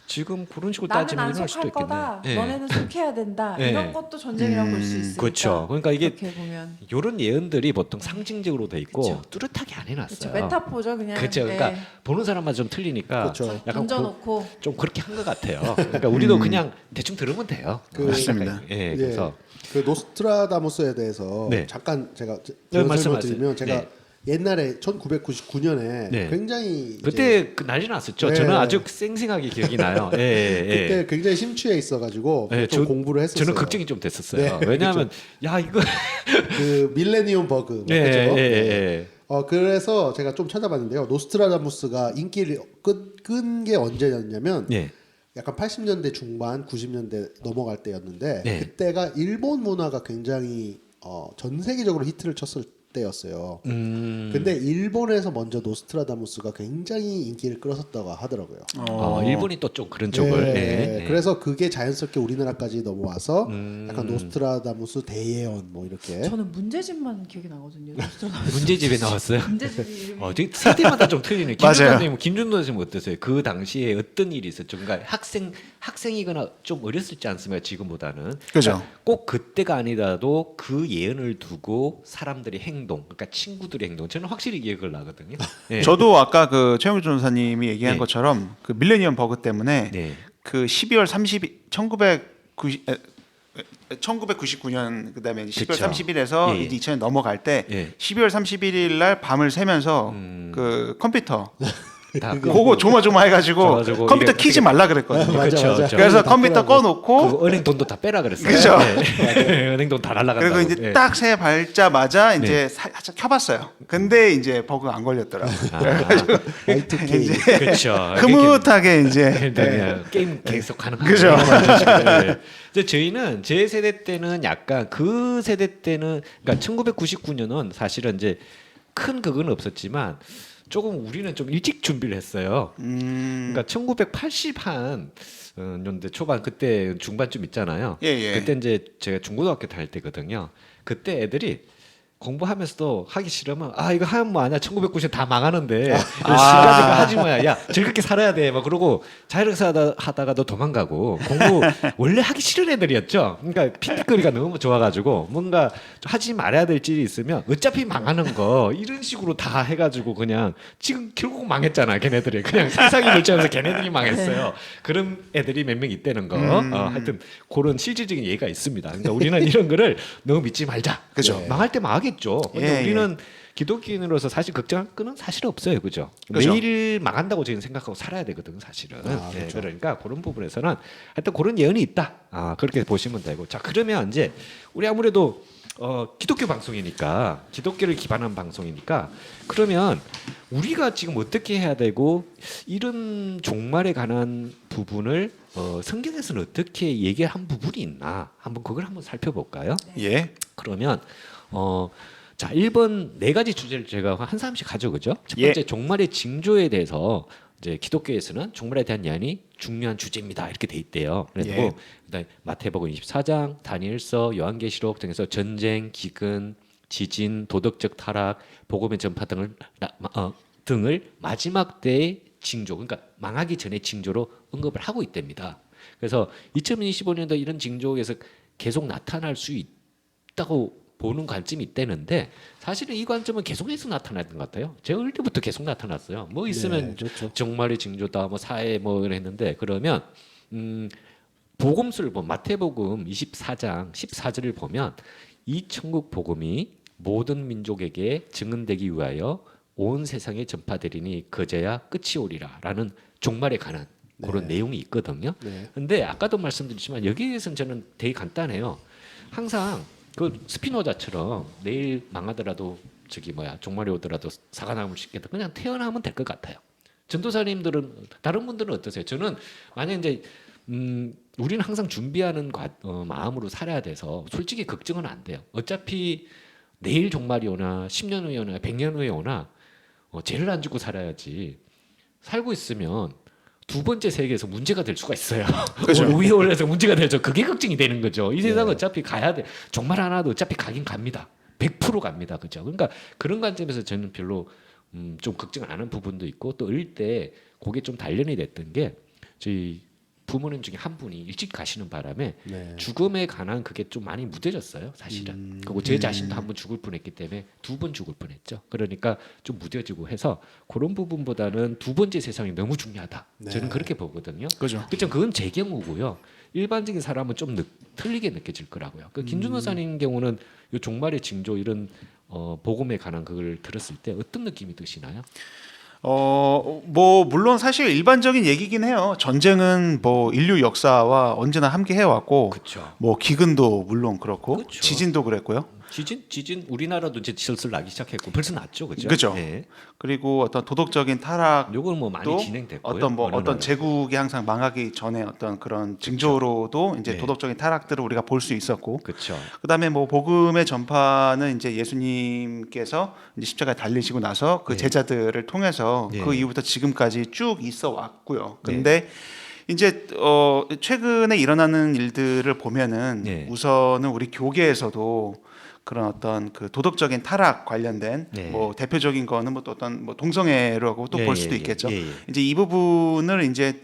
지금 그런 식으로 나는 따지면 안 일어날 수도 속할 있겠네. 거다. 예. 너네는 속해야 된다. 예. 이런 것도 전쟁이라고 볼 수 있으니까. 그렇죠. 그러니까 이게 그렇게 보면 이런 예언들이 보통 상징적으로 돼 있고 그쵸. 뚜렷하게 안 해놨어요. 그렇죠. 메타포죠 그냥. 그렇죠. 그러니까 예. 보는 사람마다 좀 틀리니까 그쵸. 약간 던져놓고 좀 그렇게 한 것 같아요. 그러니까 우리도 그냥 대충 들으면 돼요. 맞습니다. 예, 예. 그래서 그 노스트라다무스에 대해서 네. 잠깐 제가 네, 설명을 말씀하세요. 드리면 제가 네. 옛날에 1999년에 네. 굉장히 이제 그때 그 난리 났었죠. 네. 저는 아주 생생하게 기억이 나요. 예, 예, 그때 굉장히 심취해 있어가지고 예, 좀 공부를 했었어요. 저는 걱정이 좀 됐었어요. 네, 왜냐하면 야 이거 그 밀레니엄 버그 뭐 예, 그죠? 예, 예. 그래서 제가 좀 찾아봤는데요. 노스트라다무스가 인기를 끈 게 언제였냐면 예. 약간 80년대 중반, 90년대 넘어갈 때였는데 네. 그때가 일본 문화가 굉장히 전 세계적으로 히트를 쳤을 때였어요. 근데 일본에서 먼저 노스트라다무스가 굉장히 인기를 끌었었다고 하더라고요. 일본이 또 좀 그런 쪽을. 네, 예, 그래서 그게 자연스럽게 우리나라까지 넘어와서 약간 노스트라다무스 대예언 뭐 이렇게 저는 문제집만 기억이 나거든요. 노스트라다무스. 문제집에 나왔어요. 문제집이 이름이 되게 세대마다 좀 틀리네. 맞아요. 김준호 선생님 어떠세요? 그 당시에 어떤 일이 있었죠? 그러니까 학생이거나 좀 어렸을지 않습니까? 지금보다는. 그죠. 그러니까 꼭 그때가 아니라도 그 예언을 두고 사람들의 행동, 그러니까 친구들의 행동, 저는 확실히 기억을 나거든요. 예. 저도 아까 그 최영주 전사님이 얘기한 네. 것처럼 그 밀레니엄 버그 때문에 네. 그 12월 30일 1999년 그다음에 12월 그쵸. 30일에서 예. 이제 2000년 넘어갈 때 예. 12월 31일 날 밤을 새면서 그 컴퓨터 다 그거 조마조마해가지고 조마조마 컴퓨터 이게 키지 말라 그랬거든요. 맞아, 그쵸, 맞아. 그쵸. 그래서 다 컴퓨터 끄라고. 꺼놓고 그 은행 돈도 다 빼라 그랬어요. 그죠. 네. 은행 돈 다 날라간다고. 그리고 이제 예. 딱 새 밝자마자 이제 살짝 켜봤어요. 근데 이제 버그가 안 걸렸더라고. Y2K 그렇죠. 흐뭇하게 이제 그냥 게임 계속 하는 그죠. 이제 저희는 제 세대 때는 약간 그 세대 때는 그러니까 1999년은 사실은 이제 큰 그건 없었지만 조금 우리는 좀 일찍 준비를 했어요. 그러니까 1980한 년대 초반 그때 중반쯤 있잖아요. 예, 예. 그때 이제 제가 중고등학교 다닐 때거든요. 그때 애들이 공부하면서도 하기 싫으면 이거 하면 뭐 아니야 1990년 다 망하는데 시간이 하지 마야 야 즐겁게 살아야 돼막 그러고 자율학습 하다가도 도망가고 공부 원래 하기 싫은 애들이었죠. 그러니까 핑핑거리가 너무 좋아가지고 뭔가 좀 하지 말아야 될 일이 있으면 어차피 망하는 거 이런 식으로 다 해가지고 그냥 지금 결국 망했잖아 걔네들이 그냥 세상이 멸망해서 걔네들이 망했어요. 그런 애들이 몇 명 있다는 거 하여튼 그런 실질적인 예가 있습니다. 그러니까 우리는 이런 거를 너무 믿지 말자. 그죠. 망할 때 망하겠죠. 근데 예, 우리는 기독교인으로서 사실 걱정할 거는 사실 없어요, 그죠? 그죠. 매일 망한다고 저희는 생각하고 살아야 되거든, 사실은. 예, 그렇죠. 그러니까 그런 부분에서는 하여튼 그런 예언이 있다. 그렇게 보시면 되고. 자, 그러면 이제 우리 아무래도 기독교 방송이니까 기독교를 기반한 방송이니까 그러면 우리가 지금 어떻게 해야 되고 이런 종말에 관한 부분을 성경에서는 어떻게 얘기한 부분이 있나 한번 그걸 한번 살펴볼까요? 예. 그러면 자 1번 네 가지 주제를 제가 한 사람씩 가져오죠. 첫 예. 번째 종말의 징조에 대해서 이제 기독교에서는 종말에 대한 예언이 중요한 주제입니다. 이렇게 돼 있대요. 그리고 예. 그다음에 마태복음 24장, 다니엘서, 요한계시록 등에서 전쟁, 기근, 지진, 도덕적 타락, 복음의 전파 등을 마지막 때의 징조, 그러니까 망하기 전의 징조로 언급을 하고 있답니다. 그래서 2025년도 이런 징조에서 계속 나타날 수 있다고 보는 관점이 있다는데 사실은 이 관점은 계속해서 나타났던 것 같아요. 제가 어릴 때부터 계속 나타났어요. 뭐 있으면 그렇죠. 정말의 징조다, 뭐 사회 뭐 이랬는데 그러면 복음서를 보면 마태복음 24장 14절을 보면 이 천국 복음이 모든 민족에게 증언되기 위하여 온 세상에 전파되리니 그제야 끝이 오리라라는 종말에 관한 그런 내용이 있거든요. 네. 근데 아까도 말씀드렸지만 여기에서는 저는 되게 간단해요. 항상 그 스피노자처럼 내일 망하더라도 종말이 오더라도 사과나무를 심겠다. 그냥 태어나면 될 것 같아요. 전도사님들은 다른 분들은 어떠세요? 저는 만약 이제 우리는 항상 준비하는 마음으로 살아야 돼서 솔직히 걱정은 안 돼요. 어차피 내일 종말이 오나 10년 후에 오나 100년 후에 오나 죄를 안 짓고 살아야지. 살고 있으면 두 번째 세계에서 문제가 될 수가 있어요. 그죠. 위에 올라서 문제가 되죠. 그게 걱정이 되는 거죠. 이 세상은 어차피 가야 돼. 종말 하나도 어차피 가긴 갑니다. 100% 갑니다. 그죠? 그러니까 그런 관점에서 저는 별로 좀 걱정 안 하는 부분도 있고 또 어릴 때 그게 좀 단련이 됐던 게 저희 부모님 중에 한 분이 일찍 가시는 바람에 네. 죽음에 관한 그게 좀 많이 무뎌졌어요, 사실은. 그리고 제 자신도 한 번 죽을 뻔했기 때문에 두 번 죽을 뻔했죠. 그러니까 좀 무뎌지고 해서 그런 부분보다는 두 번째 세상이 너무 중요하다. 네. 저는 그렇게 보거든요. 그죠. 그렇죠. 그건 제 경우고요. 일반적인 사람은 좀 틀리게 느껴질 거라고요. 그 김준호사님 경우는 요 종말의 징조 이런 복음에 관한 그걸 들었을 때 어떤 느낌이 드시나요? 뭐 물론 사실 일반적인 얘기긴 해요. 전쟁은 뭐 인류 역사와 언제나 함께 해왔고, 그렇죠. 뭐 기근도 물론 그렇고, 그쵸. 지진도 그랬고요. 지진 우리나라도 이제 슬슬 나기 시작했고 벌써 났죠, 그죠? 그죠. 네. 그리고 어떤 도덕적인 타락 요건 뭐 많이 또 진행됐고요. 어떤 나라도. 제국이 항상 망하기 전에 어떤 그런 징조로도 이제 네. 도덕적인 타락들을 우리가 볼 수 있었고, 그렇죠. 그다음에 뭐 복음의 전파는 이제 예수님께서 이제 십자가에 달리시고 나서 그 네. 제자들을 통해서 네. 그 이후부터 지금까지 쭉 있어 왔고요. 근데 이제 최근에 일어나는 일들을 보면은 네. 우선은 우리 교계에서도 그런 어떤 그 도덕적인 타락 관련된 네. 뭐 대표적인 거는 뭐 또 어떤 뭐 동성애라고 또 볼 수도 있겠죠. 예. 이제 이 부분을 이제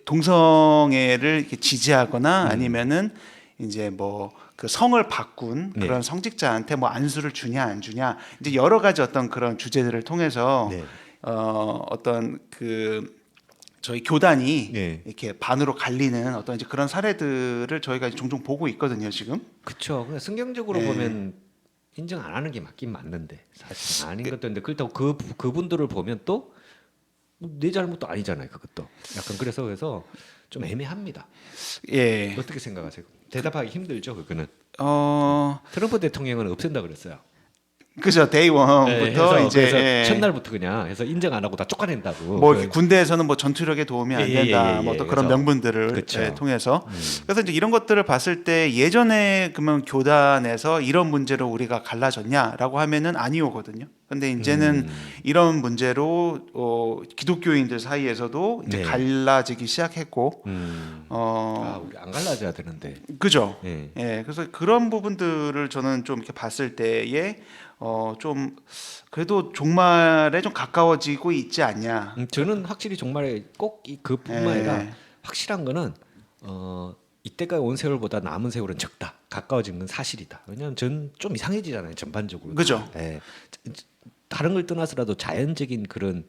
동성애를 이렇게 지지하거나 아니면은 이제 뭐 그 성을 바꾼 네. 그런 성직자한테 뭐 안수를 주냐 안 주냐 이제 여러 가지 어떤 그런 주제들을 통해서 네. 어떤 그 저희 교단이 네. 이렇게 반으로 갈리는 어떤 이제 그런 사례들을 저희가 종종 보고 있거든요 지금. 그렇죠. 성경적으로 네. 보면 인정 안 하는 게 맞긴 맞는데 사실 아닌 것도 있는데 그렇다고 그분들을 보면 또 내 잘못도 아니잖아요. 그것도 약간 그래서 좀 애매합니다. 예. 어떻게 생각하세요? 대답하기 힘들죠. 그거는 어 트럼프 대통령은 없앤다 그랬어요. 그죠 데이원부터 해서 이제 그래서 예. 첫날부터 그냥 해서 인정 안 하고 다 쫓아낸다고. 뭐 이렇게 군대에서는 뭐 전투력에 도움이 안 예, 된다 예, 뭐 예, 또 그런 그래서. 명분들을 그쵸. 예, 통해서 그래서 이제 이런 것들을 봤을 때 예전에 그러면 교단에서 이런 문제로 우리가 갈라졌냐라고 하면은 아니오거든요. 근데 이제는 이런 문제로 기독교인들 사이에서도 이제 네. 갈라지기 시작했고 우리 안 갈라져야 되는데. 그죠. 예. 예, 그래서 그런 부분들을 저는 좀 이렇게 봤을 때에 좀 그래도 종말에 좀 가까워지고 있지 않냐. 저는 확실히 정말 꼭 그뿐만 예. 아니라 확실한 거는 이때까지 온 세월보다 남은 세월은 적다. 가까워진 건 사실이다. 왜냐하면 전 좀 이상해지잖아요. 전반적으로. 그죠. 예. 다른 걸 떠나서라도 자연적인 그런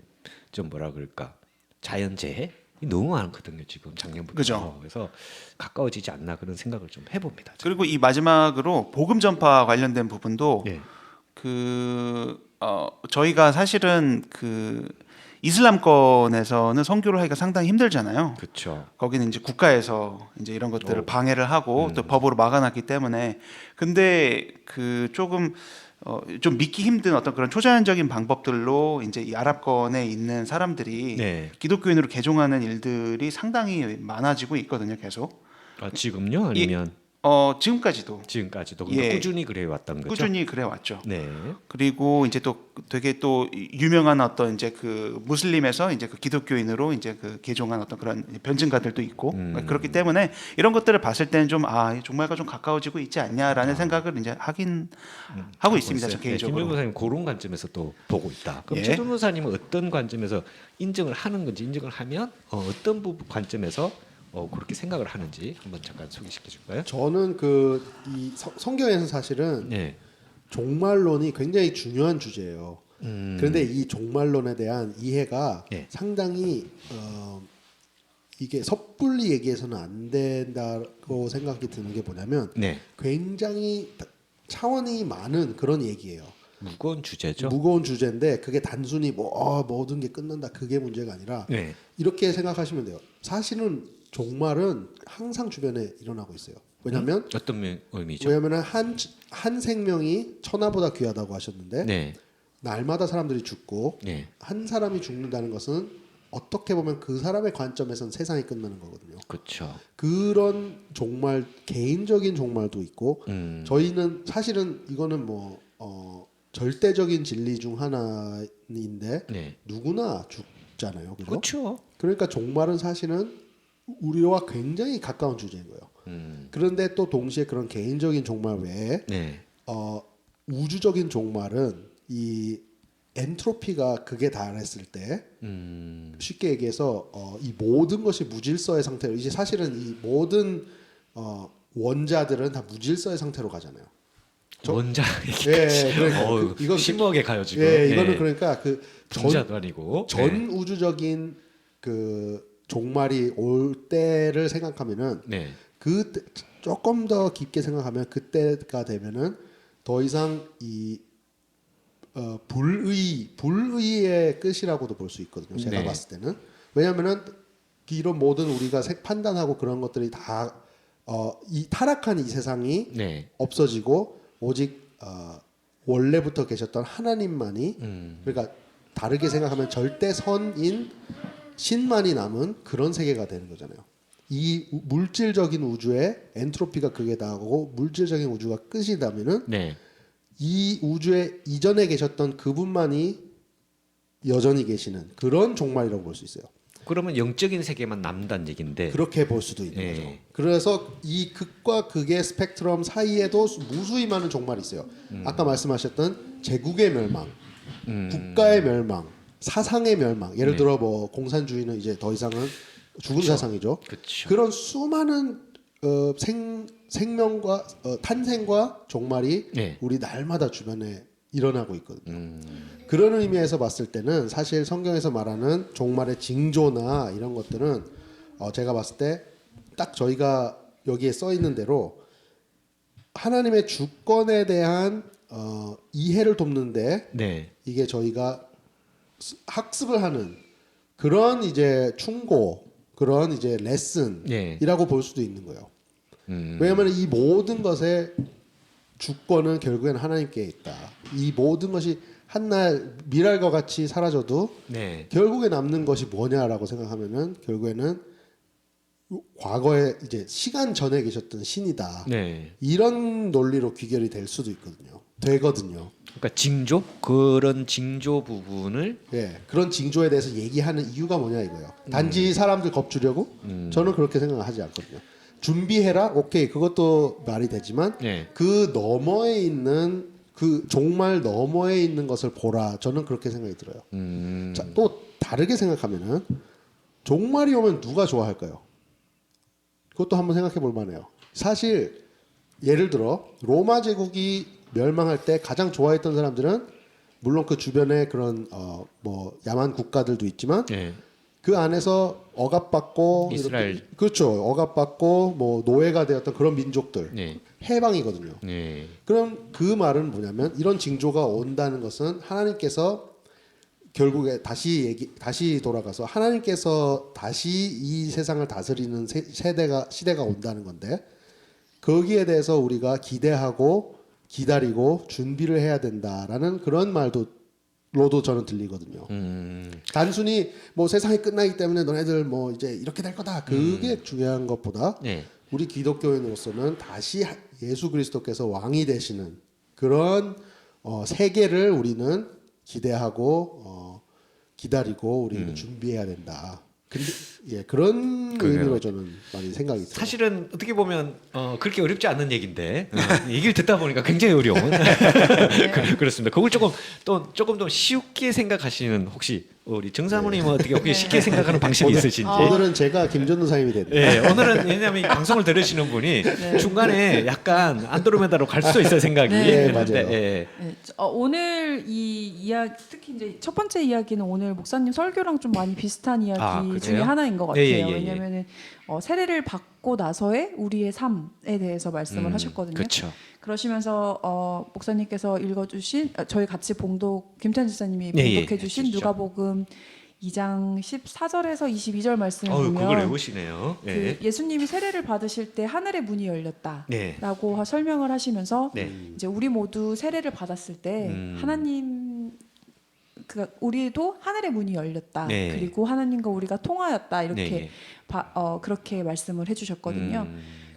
좀 뭐라 그럴까 자연재해 너무 많거든요. 지금 작년부터. 그죠. 그래서 가까워지지 않나 그런 생각을 좀 해봅니다. 저는. 그리고 이 마지막으로 복음 전파 관련된 부분도 예. 저희가 사실은 그 이슬람권에서는 선교를 하기가 상당히 힘들잖아요. 그렇죠. 거기는 이제 국가에서 이제 이런 것들을 방해를 하고 또 법으로 막아놨기 때문에 근데 그 조금 좀 믿기 힘든 어떤 그런 초자연적인 방법들로 이제 이 아랍권에 있는 사람들이 네. 기독교인으로 개종하는 일들이 상당히 많아지고 있거든요, 계속. 지금요? 아니면 지금까지도 지금까지도 예. 꾸준히 그래 왔던 거죠. 꾸준히 그래 왔죠. 네. 그리고 이제 또 되게 또 유명한 어떤 이제 그 무슬림에서 이제 그 기독교인으로 이제 그 개종한 어떤 그런 변증가들도 있고 그렇기 때문에 이런 것들을 봤을 때는 좀 종말과 좀 가까워지고 있지 않냐라는 생각을 이제 하긴 하고 있습니다. 저 개인적으로. 김 변호사님 그런 관점에서 또 보고 있다. 그럼 예. 최 변호사님은 어떤 관점에서 인정을 하는 건지 인정을 하면 어떤 관점에서 그렇게 생각을 하는지 한번 잠깐 소개시켜 줄까요? 저는 그 이 성경에서 사실은 네. 종말론이 굉장히 중요한 주제예요. 그런데 이 종말론에 대한 이해가 네. 상당히 이게 섣불리 얘기해서는 안 된다고 생각이 드는 게 뭐냐면 네. 굉장히 차원이 많은 그런 얘기예요. 무거운 주제죠. 무거운 주제인데 그게 단순히 모든 게 끝난다 그게 문제가 아니라 네. 이렇게 생각하시면 돼요. 사실은 종말은 항상 주변에 일어나고 있어요. 왜냐하면 어떤 의미죠? 왜냐하면 한 생명이 천하보다 귀하다고 하셨는데 네. 날마다 사람들이 죽고 네. 한 사람이 죽는다는 것은 어떻게 보면 그 사람의 관점에선 세상이 끝나는 거거든요. 그렇죠. 그런 종말 개인적인 종말도 있고 저희는 사실은 이거는 절대적인 진리 중 하나인데 네. 누구나 죽잖아요. 그죠? 그렇죠. 그러니까 종말은 사실은 우리와 굉장히 가까운 주제인 거예요. 그런데 또 동시에 그런 개인적인 종말 외에 네. 우주적인 종말은 이 엔트로피가 극에 달했을 때 쉽게 얘기해서 이 모든 것이 무질서의 상태로 이제 사실은 이 모든 원자들은 다 무질서의 상태로 가잖아요. 원자 예, 그러니까 이거 심오하게 가요 지금. 예, 이거는 네. 그러니까 전자도 아니고 전 우주적인 그 종말이 올 때를 생각하면은 네. 그 조금 더 깊게 생각하면 그때가 되면은 더 이상 이 불의의 끝이라고도 볼 수 있거든요. 제가 네. 봤을 때는 왜냐하면은 이런 모든 우리가 판단하고 그런 것들이 다 이 타락한 이 세상이 네. 없어지고 오직 원래부터 계셨던 하나님만이 그러니까 다르게 생각하면 절대 선인 신만이 남은 그런 세계가 되는 거잖아요. 이 물질적인 우주의 엔트로피가 극에 달하고 물질적인 우주가 끝이다면은 네. 이 우주에 이전에 계셨던 그분만이 여전히 계시는 그런 종말이라고 볼 수 있어요. 그러면 영적인 세계만 남다는 얘긴데. 그렇게 볼 수도 있는 네. 거죠. 그래서 이 극과 극의 스펙트럼 사이에도 무수히 많은 종말이 있어요. 아까 말씀하셨던 제국의 멸망, 국가의 멸망, 사상의 멸망. 예를 네. 들어 공산주의는 이제 더 이상은 죽은 사상이죠. 그렇죠. 그런 수많은 생명과 탄생과 종말이 네. 우리 날마다 주변에 일어나고 있거든요. 그런 의미에서 봤을 때는 사실 성경에서 말하는 종말의 징조나 이런 것들은 제가 봤을 때 딱 저희가 여기에 써 있는 대로 하나님의 주권에 대한 이해를 돕는데 네. 이게 저희가 학습을 하는 그런 이제 충고, 그런 이제 레슨이라고 볼 수도 있는 거예요. 왜냐하면 이 모든 것의 주권은 결국엔 하나님께 있다. 이 모든 것이 한날 미랄과 같이 사라져도 네. 결국에 남는 것이 뭐냐라고 생각하면은 결국에는 과거에 이제 시간 전에 계셨던 신이다. 네. 이런 논리로 귀결이 될 수도 있거든요. 되거든요. 그러니까 징조 그런 징조 부분을 예, 그런 징조에 대해서 얘기하는 이유가 뭐냐 이거예요. 단지 사람들 겁주려고? 저는 그렇게 생각을 하지 않거든요. 준비해라, 오케이, 그것도 말이 되지만 네. 그 너머에 있는 그 종말 너머에 있는 것을 보라. 저는 그렇게 생각이 들어요. 자, 또 다르게 생각하면은 종말이 오면 누가 좋아할까요? 그것도 한번 생각해 볼 만해요. 사실 예를 들어 로마 제국이 멸망할 때 가장 좋아했던 사람들은 물론 그 주변에 그런 야만 국가들도 있지만 네. 그 안에서 억압받고 이스라엘. 이렇게, 그렇죠. 억압받고 노예가 되었던 그런 민족들 네. 해방이거든요. 네. 그럼 그 말은 뭐냐면 이런 징조가 온다는 것은 하나님께서 결국에 다시 돌아가서 하나님께서 다시 이 세상을 다스리는 시대가 온다는 건데 거기에 대해서 우리가 기대하고 기다리고 준비를 해야 된다라는 그런 말로도 저는 들리거든요. 단순히 세상이 끝나기 때문에 너네들 이제 이렇게 될 거다. 그게 중요한 것보다 네. 우리 기독교인으로서는 다시 예수 그리스도께서 왕이 되시는 그런 세계를 우리는 기대하고 기다리고 우리는 준비해야 된다. 근데 예, 그런 그래요. 의미로 저는 많이 생각이 들어요. 사실은 어떻게 보면 그렇게 어렵지 않은 얘기인데 얘기를 듣다 보니까 굉장히 어려운 그렇습니다. 그걸 조금 더 쉽게 생각하시는 혹시 우리 정사모님은 어떻게 혹시 쉽게 생각하는 방식이 있으신지. 오늘은 제가 김전도 사님이 됐네요. 네, 오늘은 왜냐하면 이 방송을 들으시는 분이 중간에 약간 안드로메다로 갈 수도 있어요 생각이. 네, 그런데, 맞아요. 예. 네, 오늘 이 이야기 특히 이제 첫 번째 이야기는 오늘 목사님 설교랑 좀 많이 비슷한 이야기 그래요? 중에 하나인 것 같아요. 예, 예, 예, 예. 왜냐하면은 세례를 받고 나서의 우리의 삶에 대해서 말씀을 하셨거든요. 그렇죠. 그러시면서 목사님께서 읽어주신 저희 같이 봉독 김태현 지사님이 예, 예, 봉독해주신 해주시죠. 누가복음 2장 14절에서 22절 말씀을 그걸 보면 외우시네요. 예. 그 예수님이 세례를 받으실 때 하늘의 문이 열렸다라고 네. 설명을 하시면서 네. 이제 우리 모두 세례를 받았을 때 하나님 우리도 하늘의 문이 열렸다. 네. 그리고 하나님과 우리가 통하였다. 이렇게 네, 네. 그렇게 말씀을 해주셨거든요.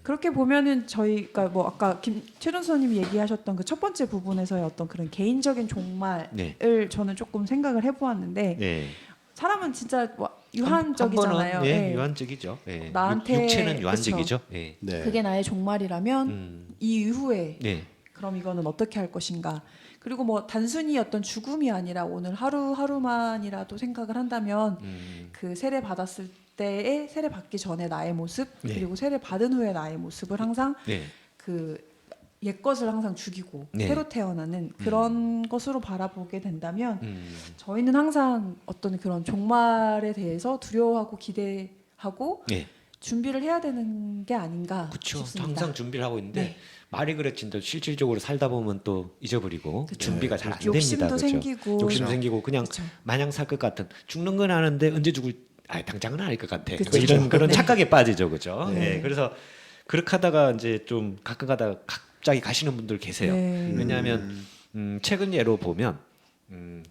그렇게 보면은 저희가 뭐 아까 최준 선생님이 얘기하셨던 그 첫 번째 부분에서의 어떤 그런 개인적인 종말을 네. 저는 조금 생각을 해보았는데 네. 사람은 진짜 한 유한적이잖아요. 번은, 예, 예. 유한적이죠. 예. 나한테- 육체는 유한적이죠. 예. 네. 그게 나의 종말이라면 이 이후에 네. 그럼 이거는 어떻게 할 것인가? 그리고 뭐 단순히 어떤 죽음이 아니라 오늘 하루하루만이라도 생각을 한다면 그 세례 받았을 때의 세례 받기 전에 나의 모습 네. 그리고 세례 받은 후에 나의 모습을 항상 네. 그 옛것을 항상 죽이고 네. 새로 태어나는 그런 것으로 바라보게 된다면 음. 저희는 항상 어떤 그런 종말에 대해서 두려워하고 기대하고 네. 준비를 해야 되는 게 아닌가 그렇죠. 싶습니다. 항상 준비를 하고 있는데 네. 말이 그렇지만 실질적으로 살다 보면 또 잊어버리고 그쵸. 준비가 잘 안 됩니다. 욕심도 그렇죠? 생기고 욕심 생기고 그냥 그쵸. 마냥 살 것 같은 죽는 건 아는데 언제 죽을 당장은 아닐 것 같아. 그쵸. 뭐 이런 그런 네. 착각에 빠지죠, 그죠? 네. 예, 그래서 그렇게 하다가 이제 좀 가끔 가다가 갑자기 가시는 분들 계세요. 네. 왜냐하면 최근 예로 보면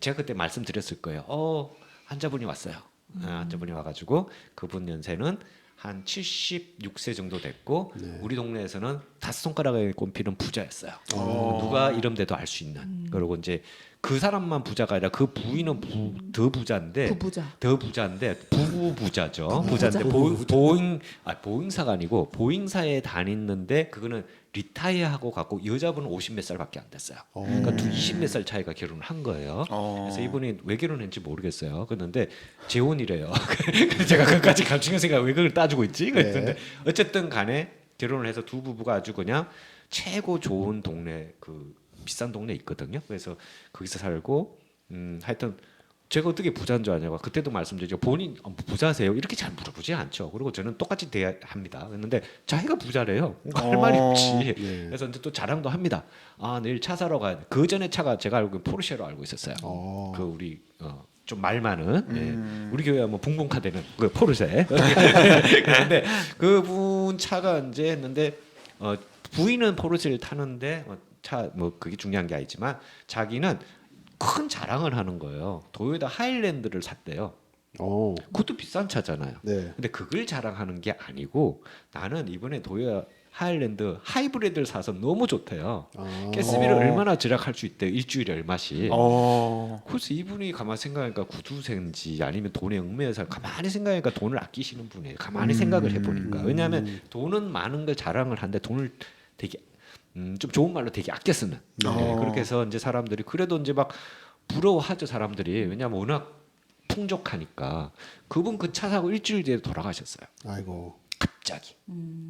제가 그때 말씀드렸을 거예요. 환자분이 왔어요. 환자분이 와가지고 그분 연세는 한 76세 정도 됐고 우리 동네에서는 5손가락에 꼽히는 부자였어요. 누가 이름대도 알 수 있는. 그리고 이제 그 사람만 부자가 아니라 그 부인은 더 부자인데 부부자. 더 부자인데 부자죠. 부자인데 보잉사가 아니고 보잉사에 다니는데 그거는 리타이어하고 갖고 여자분은 50몇 살밖에 안 됐어요. 그러니까 20몇 살 차이가 결혼을 한 거예요. 그래서 이분이 왜 결혼했는지 모르겠어요. 그런데 재혼이래요. 그래서 제가 그까지 감추는 생각 왜 그걸 따지고 있지? 그랬는데 어쨌든 간에 결혼을 해서 두 부부가 아주 그냥 최고 좋은 동네 그 비싼 동네 있거든요. 그래서 거기서 살고 하여튼 제가 어떻게 부자인 줄 아냐고 그때도 말씀드렸죠. 본인 부자세요? 이렇게 잘 물어보지 않죠. 그리고 저는 똑같이 대합니다. 그런데 자기가 부자래요. 할 말이 없지. 그래서 이제 또 자랑도 합니다. 내일 차 사러 가야 돼. 그 전에 차가 제가 알고 포르쉐로 알고 있었어요. 그 우리 좀 말 많은 우리 교회 뭐 붕붕카되는 그 포르쉐. 그런데 그분 차가 이제 했는데 부인은 포르쉐를 타는데 차 뭐 그게 중요한 게 아니지만 자기는 큰 자랑을 하는 거예요. 도요타 하일랜드를 샀대요. 그것도 비싼 차잖아요. 네. 근데 그걸 자랑하는 게 아니고 나는 이번에 도요타 하일랜드 하이브리드를 사서 너무 좋대요. 가스비를 얼마나 절약할 수 있대요. 일주일에 얼마씩. 그래서 이분이 가만히 생각하니까 구두쇠인지 아니면 돈에 얽매여서 가만히 생각하니까 돈을 아끼시는 분이에요. 가만히 생각을 해보니까. 왜냐하면 돈은 많은 걸 자랑을 하는데 돈을 되게 좀 좋은 말로 되게 아껴 쓰는. 그렇게 해서 이제 사람들이 그래도 이제 막 부러워하죠 사람들이. 왜냐하면 워낙 풍족하니까. 그분 그 차 사고 일주일 뒤에 돌아가셨어요. 아이고.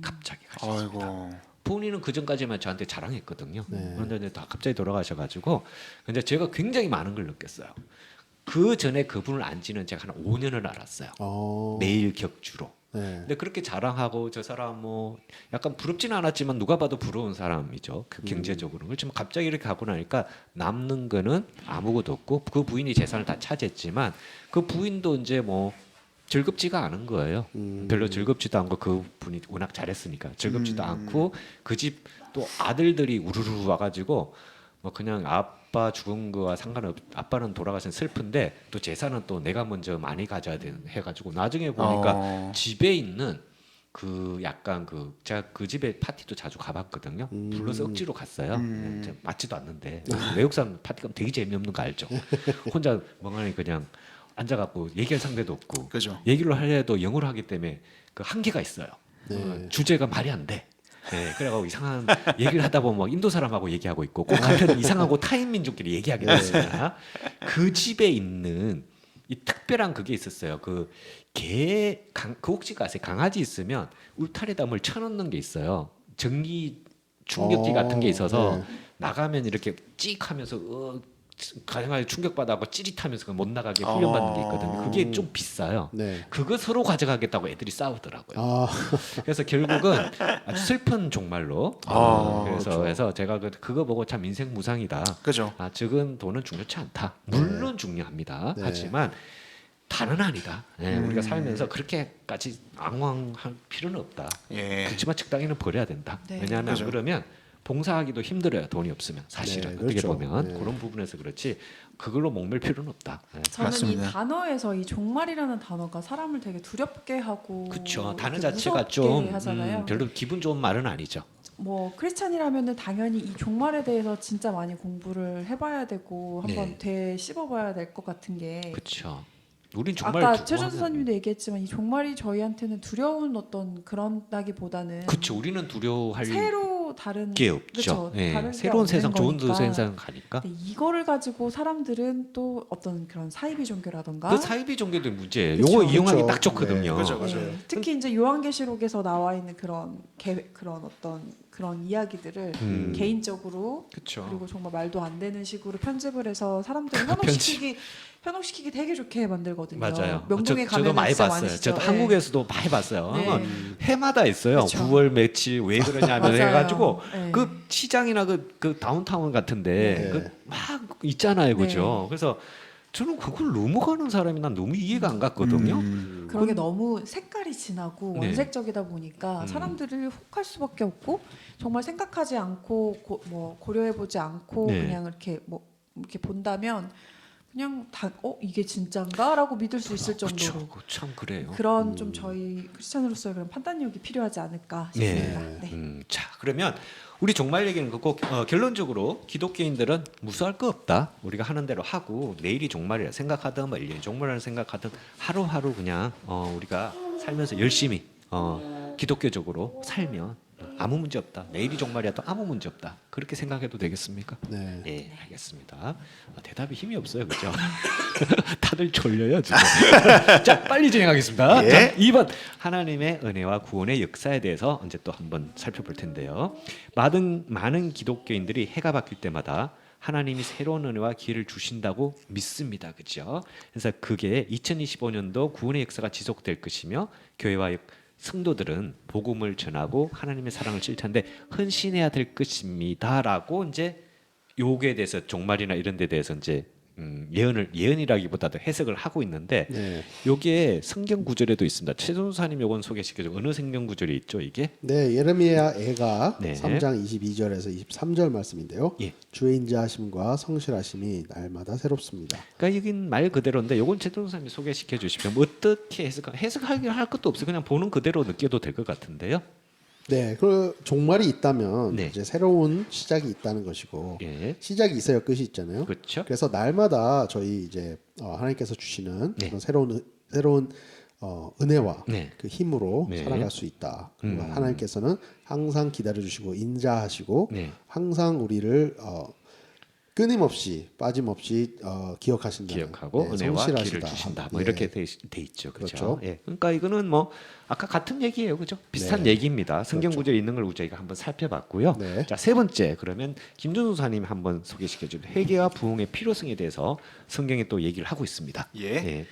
갑자기 가셨습니다. 본인은 그 전까지만 저한테 자랑했거든요. 그런데 이제 다 갑자기 돌아가셔가지고 근데 제가 굉장히 많은 걸 느꼈어요. 그 전에 그분을 안 지는 제가 한 5년을 알았어요. 매일 격주로. 근데 그렇게 자랑하고 저 사람 뭐 약간 부럽지는 않았지만 누가 봐도 부러운 사람이죠. 그 경제적으로. 그렇지만 갑자기 이렇게 가고 나니까 남는 거는 아무것도 없고 그 부인이 재산을 다 차지했지만 그 부인도 이제 뭐 즐겁지가 않은 거예요. 별로 즐겁지도 않고 그 분이 워낙 잘했으니까 즐겁지도 않고 그 집 또 아들들이 우르르 와가지고 뭐 그냥 아빠 죽은 거와 상관없. 아빠는 돌아가신 슬픈데 또 재산은 또 내가 먼저 많이 가져야 되는 해가지고 나중에 보니까 집에 있는 그 약간 그 제가 그 집에 파티도 자주 가봤거든요. 불러서 억지로 갔어요. 맞지도 않는데 외국 사람 파티 가면 되게 재미없는 거 알죠. 혼자 멍하니 그냥 앉아갖고 얘기할 상대도 없고 그죠. 얘기를 하려도 영어로 하기 때문에 그 한계가 있어요. 네. 주제가 말이 안 돼. 네, 그래가지고 이상한 얘기를 하다 보면 막 인도 사람하고 얘기하고 있고 꼭 한편 이상하고 타인 민족끼리 얘기하게 됐습니다. 그 집에 있는 이 특별한 그게 있었어요. 그 혹시 아세요? 강아지 있으면 울타리에다 뭘 쳐놓는 게 있어요. 전기 충격기 같은 게 있어서 네. 나가면 이렇게 찍 하면서 강아지 충격받아고 찌릿하면서 못 나가게 훈련받는 게 있거든요. 그게 좀 비싸요. 네. 그거 서로 가져가겠다고 애들이 싸우더라고요. 아, 그래서 결국은 아주 슬픈 종말로. 그래서 제가 그거 보고 참 인생 무상이다. 그죠. 지금 돈은 중요치 않다. 물론 중요합니다. 네. 하지만 다는 아니다. 우리가 살면서 그렇게까지 앙왕할 필요는 없다. 예. 그렇지만 적당히는 버려야 된다. 네. 왜냐하면 그죠. 그러면 봉사하기도 힘들어요. 돈이 없으면 사실은 네, 어떻게 그렇죠. 보면 네. 그런 부분에서 그렇지 그걸로 목맬 필요는 없다. 저는 맞습니다. 이 단어에서 이 종말이라는 단어가 사람을 되게 두렵게 하고 그렇죠. 단어 이렇게 자체가 무섭게 좀 하잖아요. 별로 기분 좋은 말은 아니죠. 뭐 크리스찬이라면은 당연히 이 종말에 대해서 진짜 많이 공부를 해봐야 되고 한번 네. 되씹어봐야 될 것 같은 게 그렇죠. 우린 정말 아까 최준 선생님도 얘기했지만 이 종말이 저희한테는 두려운 어떤 그런다기보다는 그렇죠. 우리는 두려워할 새로 다른 게 없죠. 그쵸, 예, 다른 게 새로운 없는 세상, 좋은 거니까. 세상 가니까. 근데 이거를 가지고 사람들은 또 어떤 그런 사이비 종교라던가 그 사이비 종교도 문제예요. 그쵸. 요거 이용하기 그쵸. 딱 좋거든요. 네. 그죠. 네, 맞아요. 특히 이제 요한계시록에서 나와 있는 그런 그런 어떤 그런 이야기들을 개인적으로 그렇죠. 그리고 정말 말도 안 되는 식으로 편집을 해서 사람들을 그 현혹시키기 되게 좋게 만들거든요. 맞아요. 명동에 저도 가면 많이 진짜 봤어요. 많으시죠. 저도 네. 한국에서도 많이 봤어요. 네. 해마다 있어요. 그쵸. 9월 며칠 왜 그러냐면 맞아요. 해가지고 네. 그 시장이나 그 다운타운 같은데 네. 그 막 있잖아요, 그죠? 네. 그래서 저는 그걸 넘어가는 사람이 난 너무 이해가 안 갔거든요. 그런 게 너무 색깔이 진하고 네. 원색적이다 보니까 사람들을 혹할 수밖에 없고 정말 생각하지 않고 고려해보지 않고 네. 그냥 이렇게 본다면 그냥 이게 진짠가라고 믿을 수 있을 정도로 그쵸, 참 그래요. 그런 좀 저희 크리스찬으로서의 그런 판단력이 필요하지 않을까 네. 싶습니다. 네. 자, 그러면 우리 종말 얘기는 그거 결론적으로 기독교인들은 무수할 거 없다. 우리가 하는 대로 하고 내일이 종말이라 생각하든 뭐 1년이 종말이라 생각하든 하루하루 그냥 우리가 살면서 열심히 기독교적으로 살면 아무 문제 없다. 내일이 종말이라도 아무 문제 없다. 그렇게 생각해도 되겠습니까? 네. 네, 알겠습니다. 대답이 힘이 없어요, 그죠? 다들 졸려요 지금. 자, 빨리 진행하겠습니다. 예. 자, 2번 하나님의 은혜와 구원의 역사에 대해서 이제 또 한번 살펴볼 텐데요. 많은 기독교인들이 해가 바뀔 때마다 하나님이 새로운 은혜와 기회를 주신다고 믿습니다, 그죠? 그래서 그게 2025년도 구원의 역사가 지속될 것이며 교회와 성도들은 복음을 전하고 하나님의 사랑을 실천데 헌신해야 될 것입니다라고 이제 요게 대해서 종말이나 이런 데 대해서 이제 예언이라기보다도 해석을 하고 있는데 네. 요게 성경 구절에도 있습니다. 최종사님 요건 소개시켜줘. 어느 성경 구절이 있죠, 이게? 네, 예레미야 애가 네. 3장 22절에서 23절 말씀인데요. 예. 주의 인자하심과 성실하심이 날마다 새롭습니다. 그러니까 이긴 말 그대로인데 요건 최종사님이 소개시켜 주시면 어떻게 해석하기 할 것도 없어요. 그냥 보는 그대로 느껴도 될 것 같은데요. 네, 그 종말이 있다면 네. 이제 새로운 시작이 있다는 것이고 예. 시작이 있어야 끝이 있잖아요. 그렇죠. 그래서 날마다 저희 이제 하나님께서 주시는 네. 그런 새로운 은혜와 네. 그 힘으로 네. 살아갈 수 있다. 그리고 하나님께서는 항상 기다려주시고 인자하시고 네. 항상 우리를 끊임없이 빠짐없이 기억하신다는 기억하고 은혜와 성실하시다. 기를 주신다. 뭐 예. 이렇게 돼 있죠. 그렇죠. 그렇죠. 예. 그러니까 이거는 뭐 아까 같은 얘기예요. 그죠? 비슷한 네. 얘기입니다. 성경 그렇죠. 구절에 있는 걸 저희가 한번 살펴봤고요. 네. 자, 세 번째. 그러면 김준수 사님 한번 소개시켜 주세요. 회개와 부흥의 필요성에 대해서 성경에 또 얘기를 하고 있습니다. 예.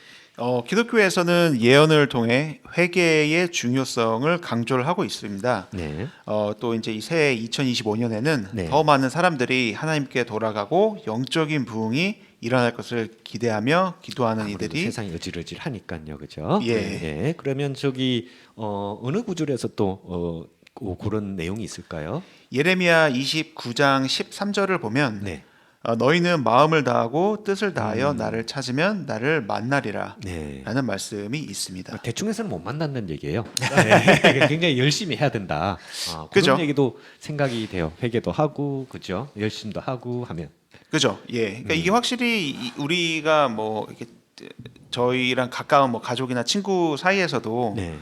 기독교에서는 예언을 통해 회개의 중요성을 강조를 하고 있습니다. 네. 또 이제 이 새해 2025년에는 네. 더 많은 사람들이 하나님께 돌아가고 영적인 부흥이 일어날 것을 기대하며 기도하는 아무래도 이들이 세상이 어질어질하니까요. 그죠? 예. 네. 그러면 저기 어느 구절에서 또 그런 내용이 있을까요? 예레미야 29장 13절을 보면 네. 너희는 마음을 다하고 뜻을 다하여 나를 찾으면 나를 만나리라 네. 라는 말씀이 있습니다. 대충 해서는 못 만난다는 얘기예요. 네. 굉장히 열심히 해야 된다. 그런 그죠? 얘기도 생각이 돼요. 회개도 하고, 그죠? 열심도 하고 하면. 그죠? 예. 그러니까 이게 확실히 우리가 뭐 이렇게 저희랑 가까운 뭐 가족이나 친구 사이에서도 네.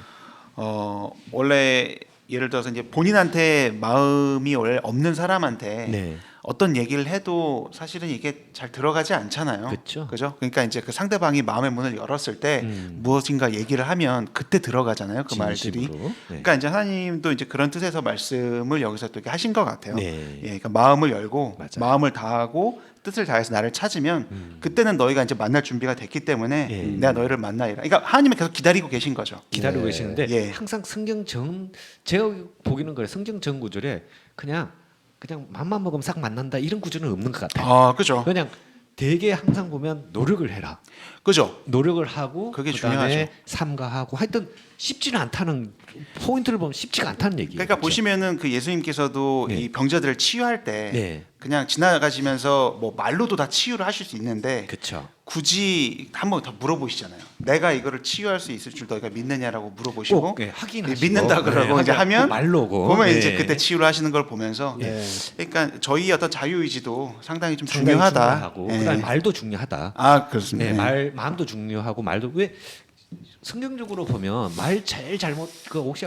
원래 예를 들어서 이제 본인한테 마음이 원래 없는 사람한테 네. 어떤 얘기를 해도 사실은 이게 잘 들어가지 않잖아요. 그쵸. 그죠? 그러니까 이제 그 상대방이 마음의 문을 열었을 때 무엇인가 얘기를 하면 그때 들어가잖아요. 그 말들이. 진심으로. 네. 그러니까 이제 하나님도 이제 그런 뜻에서 말씀을 여기서 또 이렇게 하신 것 같아요. 네. 예, 그러니까 마음을 열고 맞아요. 마음을 다하고 뜻을 다해서 나를 찾으면 그때는 너희가 이제 만날 준비가 됐기 때문에 예. 내가 너희를 만나리라. 그러니까 하나님은 계속 기다리고 계신 거죠. 기다리고 네. 계시는데 예. 항상 제가 보기는 그래 성경 전 구절에 그냥 맘만 먹으면 싹 만난다 이런 구절은 없는 것 같아요. 아, 그죠. 그냥 되게 항상 보면 노력을 해라. 그죠. 노력을 하고 그게 그다음에 중요하죠. 삼가하고 하여튼 쉽지는 않다는 포인트를 보면 쉽지가 않다는 얘기예요. 그러니까 그렇죠? 보시면은 그 예수님께서도 네. 이 병자들을 치유할 때 네. 그냥 지나가시면서 뭐 말로도 다 치유를 하실 수 있는데 그렇죠. 굳이 한번 더 물어보시잖아요. 내가 이거를 치유할 수 있을 줄 너희가 믿느냐라고 물어보시고 꼭 확인하시고 믿는다 그러고 이제 하면 말로고 보면 네. 이제 그때 치유를 하시는 걸 보면서 네. 그러니까 저희 어떤 자유의지도 상당히 좀 상당히 중요하다. 중요하고 예. 그다음에 말도 중요하다. 아, 그렇습니다. 네, 마음도 중요하고 말도 왜 성경적으로 보면 말 제일 잘못 그 혹시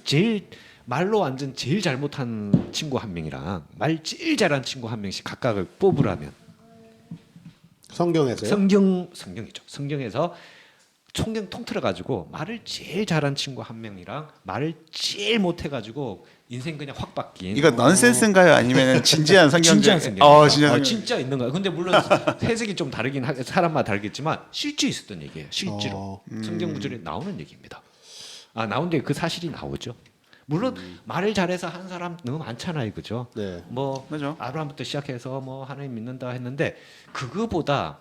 제일 말로 완전 제일 잘못한 친구 한 명이랑 말 제일 잘한 친구 한 명씩 각각을 뽑으라면 성경에서요? 성경이죠. 성경에서 총경 통틀어 가지고 말을 제일 잘한 친구 한 명이랑 말을 제일 못해 가지고 인생 그냥 확 바뀐 이거 넌센스인가요? 아니면 진지한 성경? 진지한 성경. 진짜 성경. 진짜 있는 거예요. 근데 물론 해석이 좀 다르긴 사람마다 다르겠지만 실제 있었던 얘기예요. 실제로 성경 구절에 나오는 얘기입니다. 나오는데 그 사실이 나오죠. 물론 말을 잘해서 한 사람 너무 많잖아요, 그죠? 네. 뭐 맞아. 아브라함부터 시작해서 뭐 하나님 믿는다 했는데 그거보다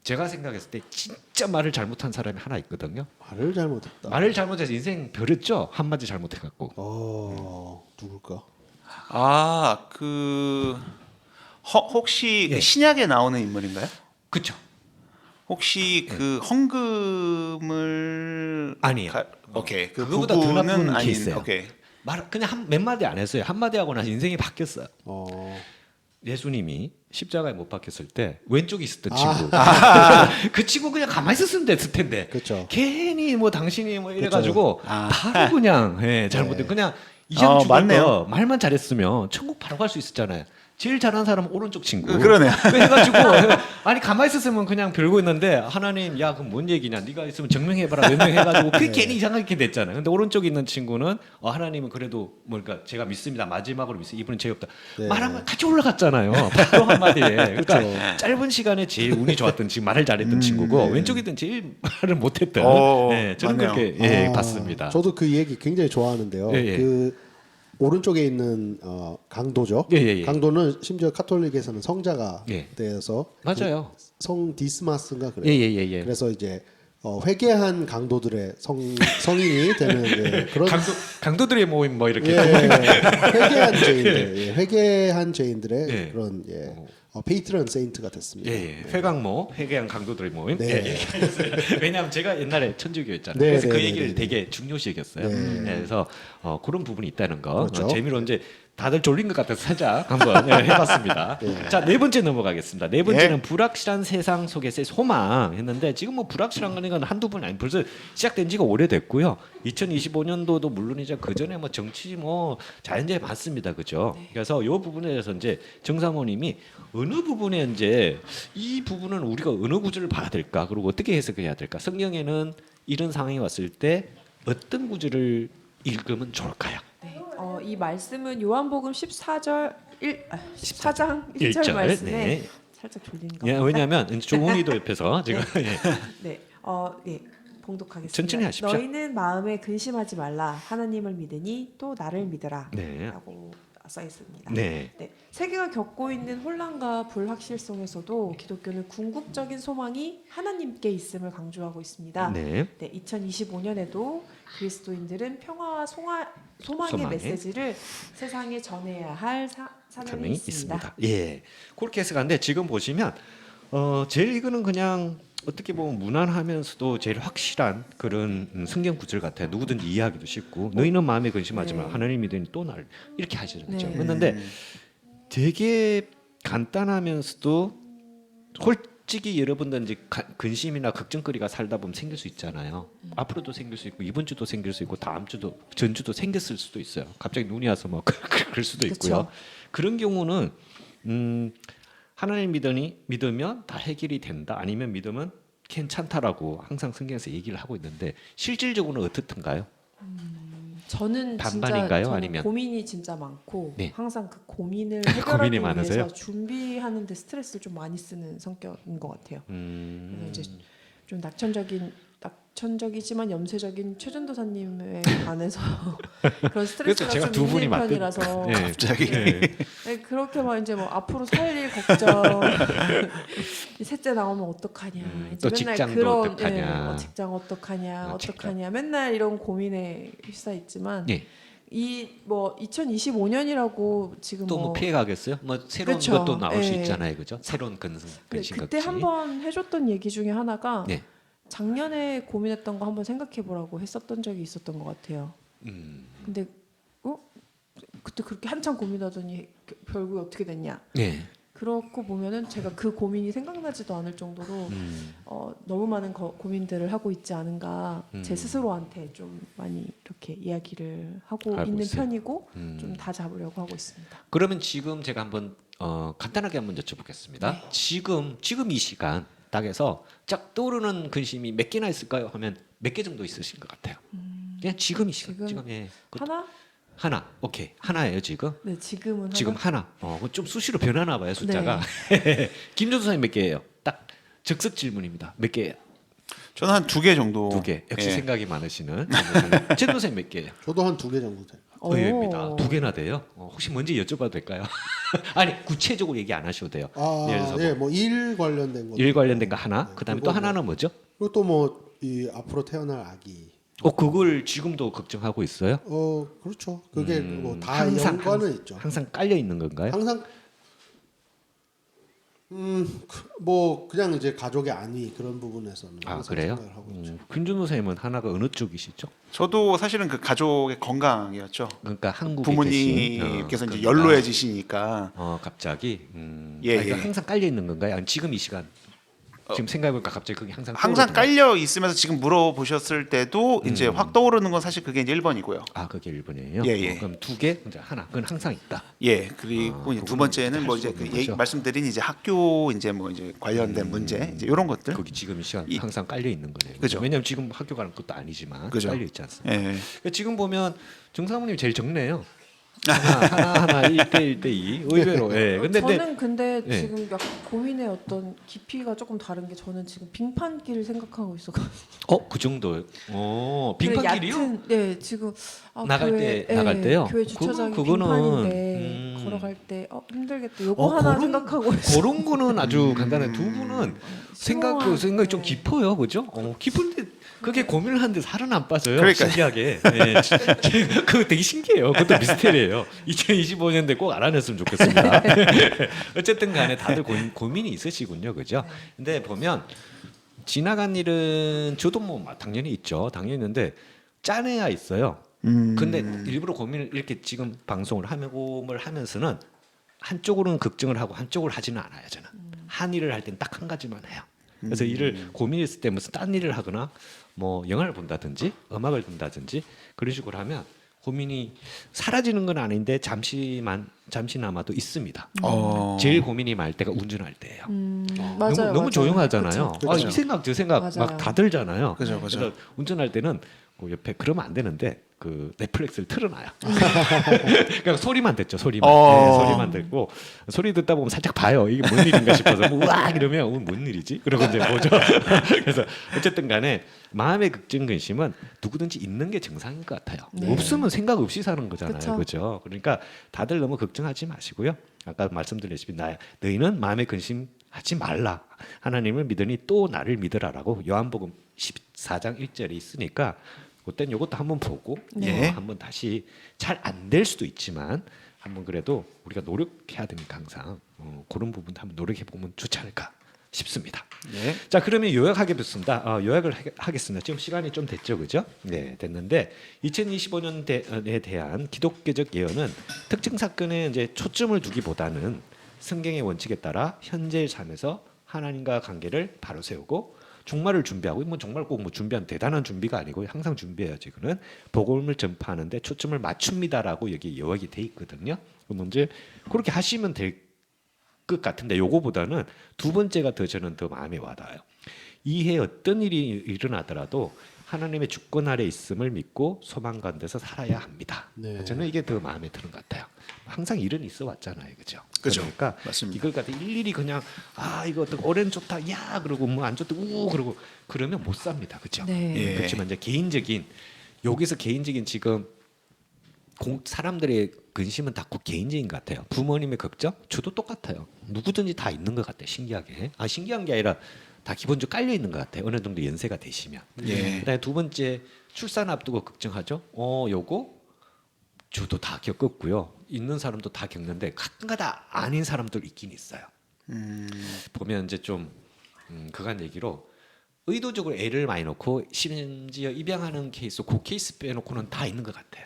제가 생각했을 때 진짜 말을 잘못한 사람이 하나 있거든요. 말을 잘못했다. 말을 잘못해서 인생 버렸죠. 한마디 잘못해갖고. 누굴까? 혹시 예. 그 신약에 나오는 인물인가요? 그렇죠. 혹시 그 헌금을 아니에요. 오케이. 그 그거보다 더 나쁜 부분은 아닌. 케이스예요. 오케이. 말 그냥 몇 마디 안 했어요. 한 마디 하고 나서 인생이 바뀌었어요. 예수님이 십자가에 못 박혔을 때 왼쪽에 있었던 친구. 그 친구 그냥 가만히 있었으면 됐을 텐데. 그렇죠. 괜히 뭐 당신이 뭐 이래가지고 바로 그냥 잘못된 그냥 이장 죽을 맞네요. 거 말만 잘했으면 천국 바로 갈 수 있었잖아요. 제일 잘하는 사람은 오른쪽 친구. 그러네요. 해가지고 아니 가만히 있었으면 그냥 별거 있는데 하나님 야 그럼 뭔 얘기냐? 네가 있으면 증명해봐라 명명해가지고 그게 괜히 이상하게 됐잖아요. 근데 오른쪽에 있는 친구는 하나님은 그래도 뭐니까 제가 믿습니다. 마지막으로 믿습니다. 이분은 죄 없다. 네. 말하면 같이 올라갔잖아요. 바로 한마디에. 그러니까 그렇죠. 짧은 시간에 제일 운이 좋았던 지금 말을 잘했던 친구고 왼쪽에 있던 제일 말을 못했던. 저는 맞네요. 그렇게 봤습니다. 저도 그 얘기 굉장히 좋아하는데요. 예. 그 오른쪽에 있는 강도죠. 예. 강도는 심지어 카톨릭에서는 성자가 예. 되어서 맞아요. 그 성 디스마스인가 그래요. 예. 그래서 이제 회개한 강도들의 성인이 되는 그런 강도들의 모임 뭐 이렇게. 회개한 죄인들, 회개한 죄인들의 예. 그런 페이트런 세인트가 됐습니다. 회강모, 회개한 강도들의 모임. 네. 왜냐하면 제가 옛날에 천주교였잖아요. 네, 그래서 그 네, 얘기를 네, 되게 중요시 여겼어요. 네. 그래서 그런 부분이 있다는 거. 그렇죠. 재미로 이제 다들 졸린 것 같아서 살짝 한번 해봤습니다. 자, 네 번째 넘어가겠습니다. 네 번째는 불확실한 세상 속에서의 소망 했는데 지금 뭐 불확실한 건 한두 번 아니 벌써 시작된 지가 오래됐고요. 2025년도도 물론이죠. 그 전에 뭐 정치 뭐 자연재해 많습니다, 그죠? 그래서 이 부분에 대해서 이제 정사모님이 어느 부분에 이제 이 부분은 우리가 어느 구절을 봐야 될까? 그리고 어떻게 해석해야 될까? 성경에는 이런 상황이 왔을 때 어떤 구절을 읽으면 좋을까요? 네. 이 말씀은 요한복음 14장 1절 말씀에 네. 살짝 졸리는 것 예, 같아요. 왜냐하면 조홍이도 옆에서 지금 네. 봉독하겠습니다. 천천히 하십시오. 너희는 마음에 근심하지 말라. 하나님을 믿으니 또 나를 믿으라. 네. 라고 써 있습니다. 네. 세계가 겪고 있는 혼란과 불확실성에서도 기독교는 궁극적인 소망이 하나님께 있음을 강조하고 있습니다. 네. 2025년에도 그리스도인들은 평화와 소망의 메시지를 세상에 전해야 할 사명이 있습니다. 예, 그렇게 해석하는데 지금 보시면 제일 이거는 그냥 어떻게 보면 무난하면서도 제일 확실한 그런 성경 구절 같아요. 누구든지 이해하기도 쉽고 너희는 마음에 근심하지만 하나님 믿으니 또 날 이렇게 하시죠. 그런데 되게 간단하면서도 솔직히 여러분들 이제 근심이나 걱정거리가 살다 보면 생길 수 있잖아요. 앞으로도 생길 수 있고 이번 주도 생길 수 있고 다음 주도 전주도 생겼을 수도 있어요. 갑자기 눈이 와서 뭐 그럴 수도 있고요. 그쵸. 그런 경우는 하나님 믿으면 다 해결이 된다. 아니면 믿으면 괜찮다라고 항상 성경에서 얘기를 하고 있는데 실질적으로는 어떻든가요? 저는 반반인가요? 저는 아니면? 고민이 진짜 많고 네. 항상 그 고민을 고민이 해결하기 많으세요? 위해서 준비하는데 스트레스를 좀 많이 쓰는 성격인 것 같아요. 그래서 이제 좀 낙천적이지만 염세적인 최전도사님에 관해서 그런 스트레스가 제가 좀 두 분이 있는 맞대- 편이라서 네. 갑자기 네, 그렇게 막 이제 뭐 앞으로 살 일 걱정, 이 셋째 나오면 어떡하냐, 또 이제 맨날 직장도 그런 어떡하냐. 직장 어떡하냐, 직장. 어떡하냐, 맨날 이런 고민에 휩싸 있지만 예. 이 뭐 2025년이라고 지금 또 뭐 피해 가겠어요? 뭐 새로운 그쵸. 것도 나올 수 예. 있잖아요, 그죠? 새로운 근심 그때 걱지. 한번 해줬던 얘기 중에 하나가 네. 작년에 고민했던 거 한번 생각해보라고 했었던 적이 있었던 것 같아요. 근데 그때 그렇게 한참 고민하더니 결국에 어떻게 됐냐? 네. 그렇고 보면은 제가 그 고민이 생각나지도 않을 정도로 너무 많은 고민들을 하고 있지 않은가 제 스스로한테 좀 많이 이렇게 이야기를 하고 알고 있는 있어요. 편이고 좀 다 잡으려고 하고 있습니다. 그러면 지금 제가 한번 간단하게 한번 여쭤보겠습니다. 네. 지금 이 시간 딱에서 쫙 떠오르는 근심이 몇 개나 있을까요? 하면 몇 개 정도 있으신 것 같아요. 그냥 지금 이 시간 지금 예. 하나? 하나. 오케이. 하나예요, 지금. 네, 지금은 지금 하나. 하나. 좀 수시로 변하나 봐요, 숫자가. 김준수 선생님 몇 개예요? 딱 즉석 질문입니다. 몇 개예요? 저는 한 2개 정도. 2개. 역시 예. 생각이 많으시는 최준 선생님 몇 개예요? 저도 한 2개 정도 돼요. 의외입니다. 2개나 돼요? 혹시 뭔지 여쭤봐도 될까요? 아니 구체적으로 얘기 안 하셔도 돼요. 예를 들어서 예, 뭐 일 관련된 거. 일 관련된 거 하나, 그다음에 또 그리고 하나는 뭐죠? 그리고 또 뭐 이 앞으로 태어날 아기. 그걸 지금도 걱정하고 있어요? 그렇죠. 그게 뭐 다 항상 연관은 있죠. 항상 깔려 있는 건가요? 항상 뭐 그냥 이제 가족의 안위 그런 부분에서는 아 항상 그래요? 생각을 하고 있죠. 김준호 선생님은 하나가 어느 쪽이시죠? 저도 사실은 그 가족의 건강이었죠. 그러니까 한국에 부모님께서 계신, 이제 연로해지시니까 갑자기 예, 이거 예. 항상 깔려 있는 건가요? 아니 지금 이 시간 지금 생각해보니까 갑자기 그게 항상 떠오르더라고요. 깔려 있으면서 지금 물어보셨을 때도 이제 확 떠오르는 건 사실 그게 이제 1번이고요. 아 그게 1번이에요? 예, 예. 그럼 2개, 이제 하나, 그건 항상 있다. 예, 그리고 이제 두 그거는 번째는 뭐 할 수 이제 그 없는 거죠. 말씀드린 이제 학교 이제 뭐 이제 관련된 문제 이제 이런 것들. 거기 지금 이 시간 이- 항상 깔려 있는 거네요. 그죠. 왜냐하면 지금 학교 가는 것도 아니지만 그죠. 깔려 있지 않습니까? 예. 그러니까 지금 보면 정사모님 제일 적네요. 하나 1대 2 의외로. 예. 저는 근데 네. 지금 약간 고민의 어떤 깊이가 조금 다른 게 저는 지금 빙판길을 생각하고 있어가지고 그 정도요. 빙판길이요? 얕은, 네 지금 나갈 때- 나갈 때요? 교회 주차장이 그거는, 빙판인데 걸어갈 때 힘들겠다. 요거 하나 그런- 생각하고 있어요. 그런 거는 아주 간단해. 두 분은 생각이 좀 네. 깊어요, 그죠? 깊은데 그게 고민을 하는데 살은 안 빠져요. 그러니까요. 신기하게. 네. 그거 되게 신기해요. 그것도 미스테리예요. 2025년대 꼭 알아냈으면 좋겠습니다. 어쨌든 간에 다들 고민이 있으시군요, 그죠? 근데 보면 지나간 일은 저도 뭐 당연히 있죠. 당연히 있는데 짜내야 있어요. 근데 일부러 고민을 이렇게 지금 방송을 하면서는 한쪽으로는 걱정을 하고 한쪽을 하지는 않아요. 저는 한 일을 할 땐 딱 한 가지만 해요. 그래서 일을 고민했을 때 무슨 딴 일을 하거나 뭐 영화를 본다든지 음악을 듣는다든지 그런 식으로 하면 고민이 사라지는 건 아닌데 잠시나마도 있습니다. 제일 고민이 많을 때가 운전할 때예요. 맞아요. 너무 조용하잖아요. 그쵸. 그쵸. 이 생각 저 생각 맞아요. 막 다 들잖아요. 그죠, 그죠. 그래서 운전할 때는 그 옆에 그러면 안 되는데 그 넷플릭스를 틀어놔요. 그러니까 소리만 듣죠. 소리만. 네, 소리만 듣고 소리 듣다 보면 살짝 봐요. 이게 뭔 일인가 싶어서 뭐 우악 이러면 뭔 일이지? 그러고 이제 보죠. 그래서 어쨌든 간에 마음의 걱정 근심은 누구든지 있는 게 정상인 것 같아요. 네. 없으면 생각 없이 사는 거잖아요. 그쵸. 그렇죠? 그러니까 다들 너무 걱정하지 마시고요. 아까 말씀드렸듯이 너희는 마음의 근심하지 말라. 하나님을 믿으니 또 나를 믿으라라고 요한복음 14장 1절에 있으니까 그땐 이것도 한번 보고 네. 한번 다시 잘 안 될 수도 있지만 한번 그래도 우리가 노력해야 되니까 항상 그런 부분도 한번 노력해 보면 좋지 않을까 싶습니다. 네. 자 그러면 요약하겠습니다. 요약을 하겠습니다. 지금 시간이 좀 됐죠, 그죠? 네, 됐는데 2025년에 대한 기독교적 예언은 특정 사건에 이제 초점을 두기보다는 성경의 원칙에 따라 현재의 삶에서 하나님과 관계를 바로 세우고 종말을 준비하고 뭐 정말 꼭 뭐 준비한 대단한 준비가 아니고 항상 준비해야지. 그는 복음을 전파하는데 초점을 맞춥니다라고 여기 요약이 돼 있거든요. 그럼 이제 그렇게 하시면 될 것 같은데 요거보다는 두 번째가 더 저는 더 마음에 와닿아요. 이해 어떤 일이 일어나더라도 하나님의 주권 아래 있음을 믿고 소망 가운데서 살아야 합니다. 네. 저는 이게 더 마음에 드는 것 같아요. 항상 일은 있어 왔잖아요, 그죠? 그죠. 그러니까 맞습니다. 이걸 갖다 일일이 그냥 이거 어떻게 올해는 좋다, 야 그러고 뭐 안 좋다, 그러고 그러면 못 삽니다, 그죠? 네. 예. 그렇지만 이제 개인적인 여기서 개인적인 지금 사람들의 근심은 다 개인적인 것 같아요. 부모님의 걱정, 저도 똑같아요. 누구든지 다 있는 것 같아요. 신기하게. 신기한 게 아니라 다 기본적으로 깔려 있는 것 같아요. 어느 정도 연세가 되시면. 예. 그다음에 두 번째 출산 앞두고 걱정하죠. 요거 저도 다 겪었고요. 있는 사람도 다 겪는데 가끔가다 아닌 사람들 있긴 있어요. 보면 이제 좀 그간 얘기로 의도적으로 애를 많이 놓고 심지어 입양하는 케이스, 그 케이스 빼놓고는 다 있는 것 같아요.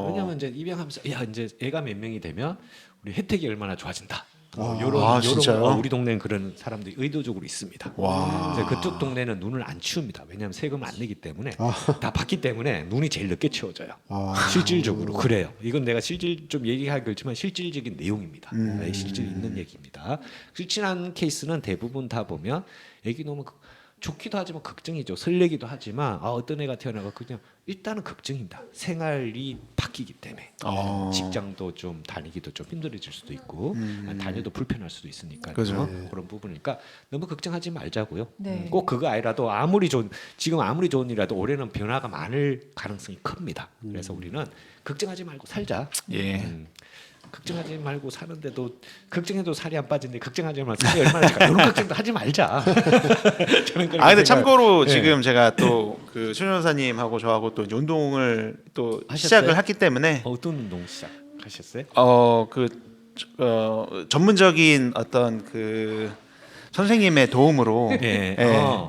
왜냐하면 이제 입양하면서 야 이제 애가 몇 명이 되면 우리 혜택이 얼마나 좋아진다. 요런 진짜요? 우리 동네는 그런 사람들이 의도적으로 있습니다. 와. 그래서 그쪽 동네는 눈을 안 치웁니다. 왜냐하면 세금을 안 내기 때문에 다 받기 때문에 눈이 제일 늦게 치워져요. 실질적으로 그래요. 이건 내가 실질 좀 얘기하기 그렇지만 실질적인 내용입니다. 실질 있는 얘기입니다. 실질한 케이스는 대부분 다 보면 애기 너무 좋기도 하지만 걱정이죠. 설레기도 하지만 어떤 애가 태어나고 그냥 일단은 걱정입니다. 생활이 바뀌기 때문에 직장도 좀 다니기도 좀 힘들어질 수도 있고 다녀도 불편할 수도 있으니까요. 그죠. 그런 부분이니까 너무 걱정하지 말자고요. 네. 꼭 그거 아니라도 지금 아무리 좋은 일이라도 올해는 변화가 많을 가능성이 큽니다. 그래서 우리는 걱정하지 말고 살자. 예. 걱정하지 말고 사는데도 걱정해도 살이 안 빠지는데 걱정하지 말고 살이 얼마나 잘 이런 걱정도 하지 말자. 저는 그렇게 근데 생각- 참고로 예. 지금 제가 또 그 최전사님하고 저하고 또 이제 운동을 또 하셨어요? 시작을 했기 때문에 어떤 운동 시작하셨어요? 전문적인 어떤 그 선생님의 도움으로 예.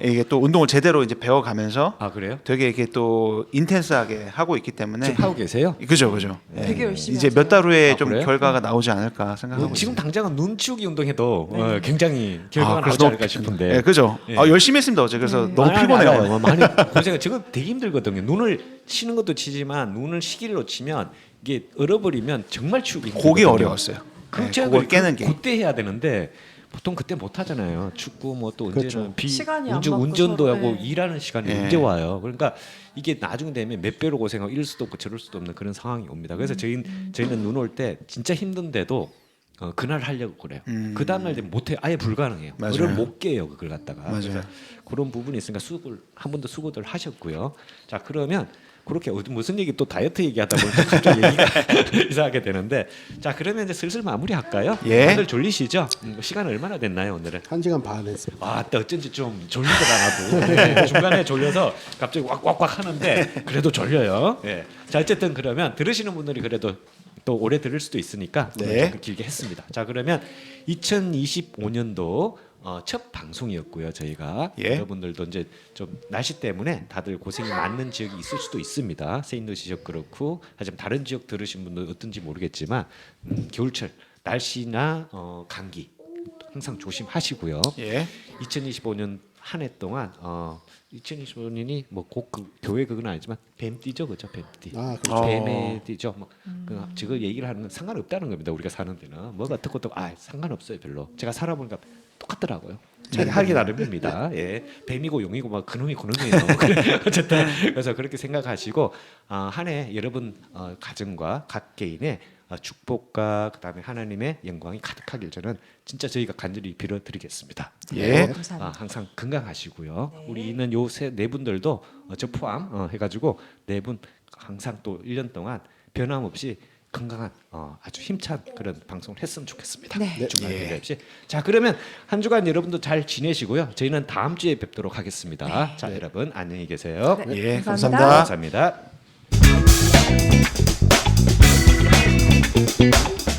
이게 또 운동을 제대로 이제 배워가면서 그래요? 되게 이렇게 또 인텐스하게 하고 있기 때문에 지금 하고 계세요? 그죠. 되게 열심히 이제 하세요. 몇 달 후에 좀 그래요? 결과가 나오지 않을까 생각하고 지금 있어요. 당장은 눈 치우기 운동해도 굉장히 결과가 그래서 나오지 않을까 싶은데. 예, 그죠. 예. 열심히 했습니다 어제. 그래서 너무 피곤해요. 알아요. 많이 고생. 저거 되게 힘들거든요. 눈을 치는 것도 치지만 눈을 시기를 놓치면 이게 얼어버리면 정말 치우기 힘들거든요. 그게 어려웠어요. 그걸 깨는 게. 그때 해야 되는데 보통 그때 못 하잖아요. 축구 뭐 또 언제는 그렇죠. 시간이 안 맞고 운전도 서로, 하고 네. 일하는 시간이 예. 언제 와요. 그러니까 이게 나중에 되면 몇 배로 고생하고 이럴 수도 없고 저럴 수도 없는 그런 상황이 옵니다. 그래서 저희는 눈 올 때 진짜 힘든데도 그날 하려고 그래요. 그 다음날 되면 못해요. 아예 불가능해요. 맞아요. 그걸 못 깨요. 그걸 갖다가. 맞아요. 그래서 그런 부분이 있으니까 한 번 더 수고들 하셨고요. 자 그러면 그렇게 무슨 얘기 또 다이어트 얘기하다 보니까 갑자기 얘기가 이상하게 되는데 자 그러면 이제 슬슬 마무리할까요? 예. 다들 졸리시죠? 시간 얼마나 됐나요 오늘은? 1시간 반 했어요. 또 어쩐지 좀 졸리더라 나도. 네, 중간에 졸려서 갑자기 왁왁왁 하는데 그래도 졸려요. 예. 자 어쨌든 그러면 들으시는 분들이 그래도 또 오래 들을 수도 있으니까 네. 조금 길게 했습니다. 자 그러면 2025년도 첫 방송이었고요. 저희가 예. 여러분들도 이제 좀 날씨 때문에 다들 고생이 많은 지역이 있을 수도 있습니다. 세인도 지역 그렇고 하지만 다른 지역 들으신 분들 어떤지 모르겠지만 겨울철 날씨나 감기 항상 조심하시고요. 예. 2025년 한 해 동안 2025년이 뭐 꼭 교회 그건 아니지만 뱀띠죠, 그죠? 뱀띠. 그렇죠. 뱀의 띠죠. 지금 얘기를 하는 건 상관없다는 겁니다. 우리가 사는 데는 뭐가 어떻고 또 상관없어요, 별로. 제가 살아보니까 똑같더라고요. 자기 하기 나름입니다. 예, 뱀이고 용이고 막 그놈이 그놈이에요. 어쨌든 그래서 그렇게 생각하시고 한 해 여러분 가정과 각 개인의 축복과 그다음에 하나님의 영광이 가득하길 저는 진짜 저희가 간절히 빌어드리겠습니다. 예. 감사합니다. 항상 건강하시고요. 네. 우리 있는 요 네 분들도 저 포함 해가지고 네 분 항상 또 1년 동안 변함없이 건강한 아주 힘찬 그런 방송을 했으면 좋겠습니다. 네. 중간에 예. 없이. 자 그러면 한 주간 여러분도 잘 지내시고요. 저희는 다음 주에 뵙도록 하겠습니다. 자 여러분 안녕히 계세요. 네, 예, 감사합니다. 감사합니다. 감사합니다.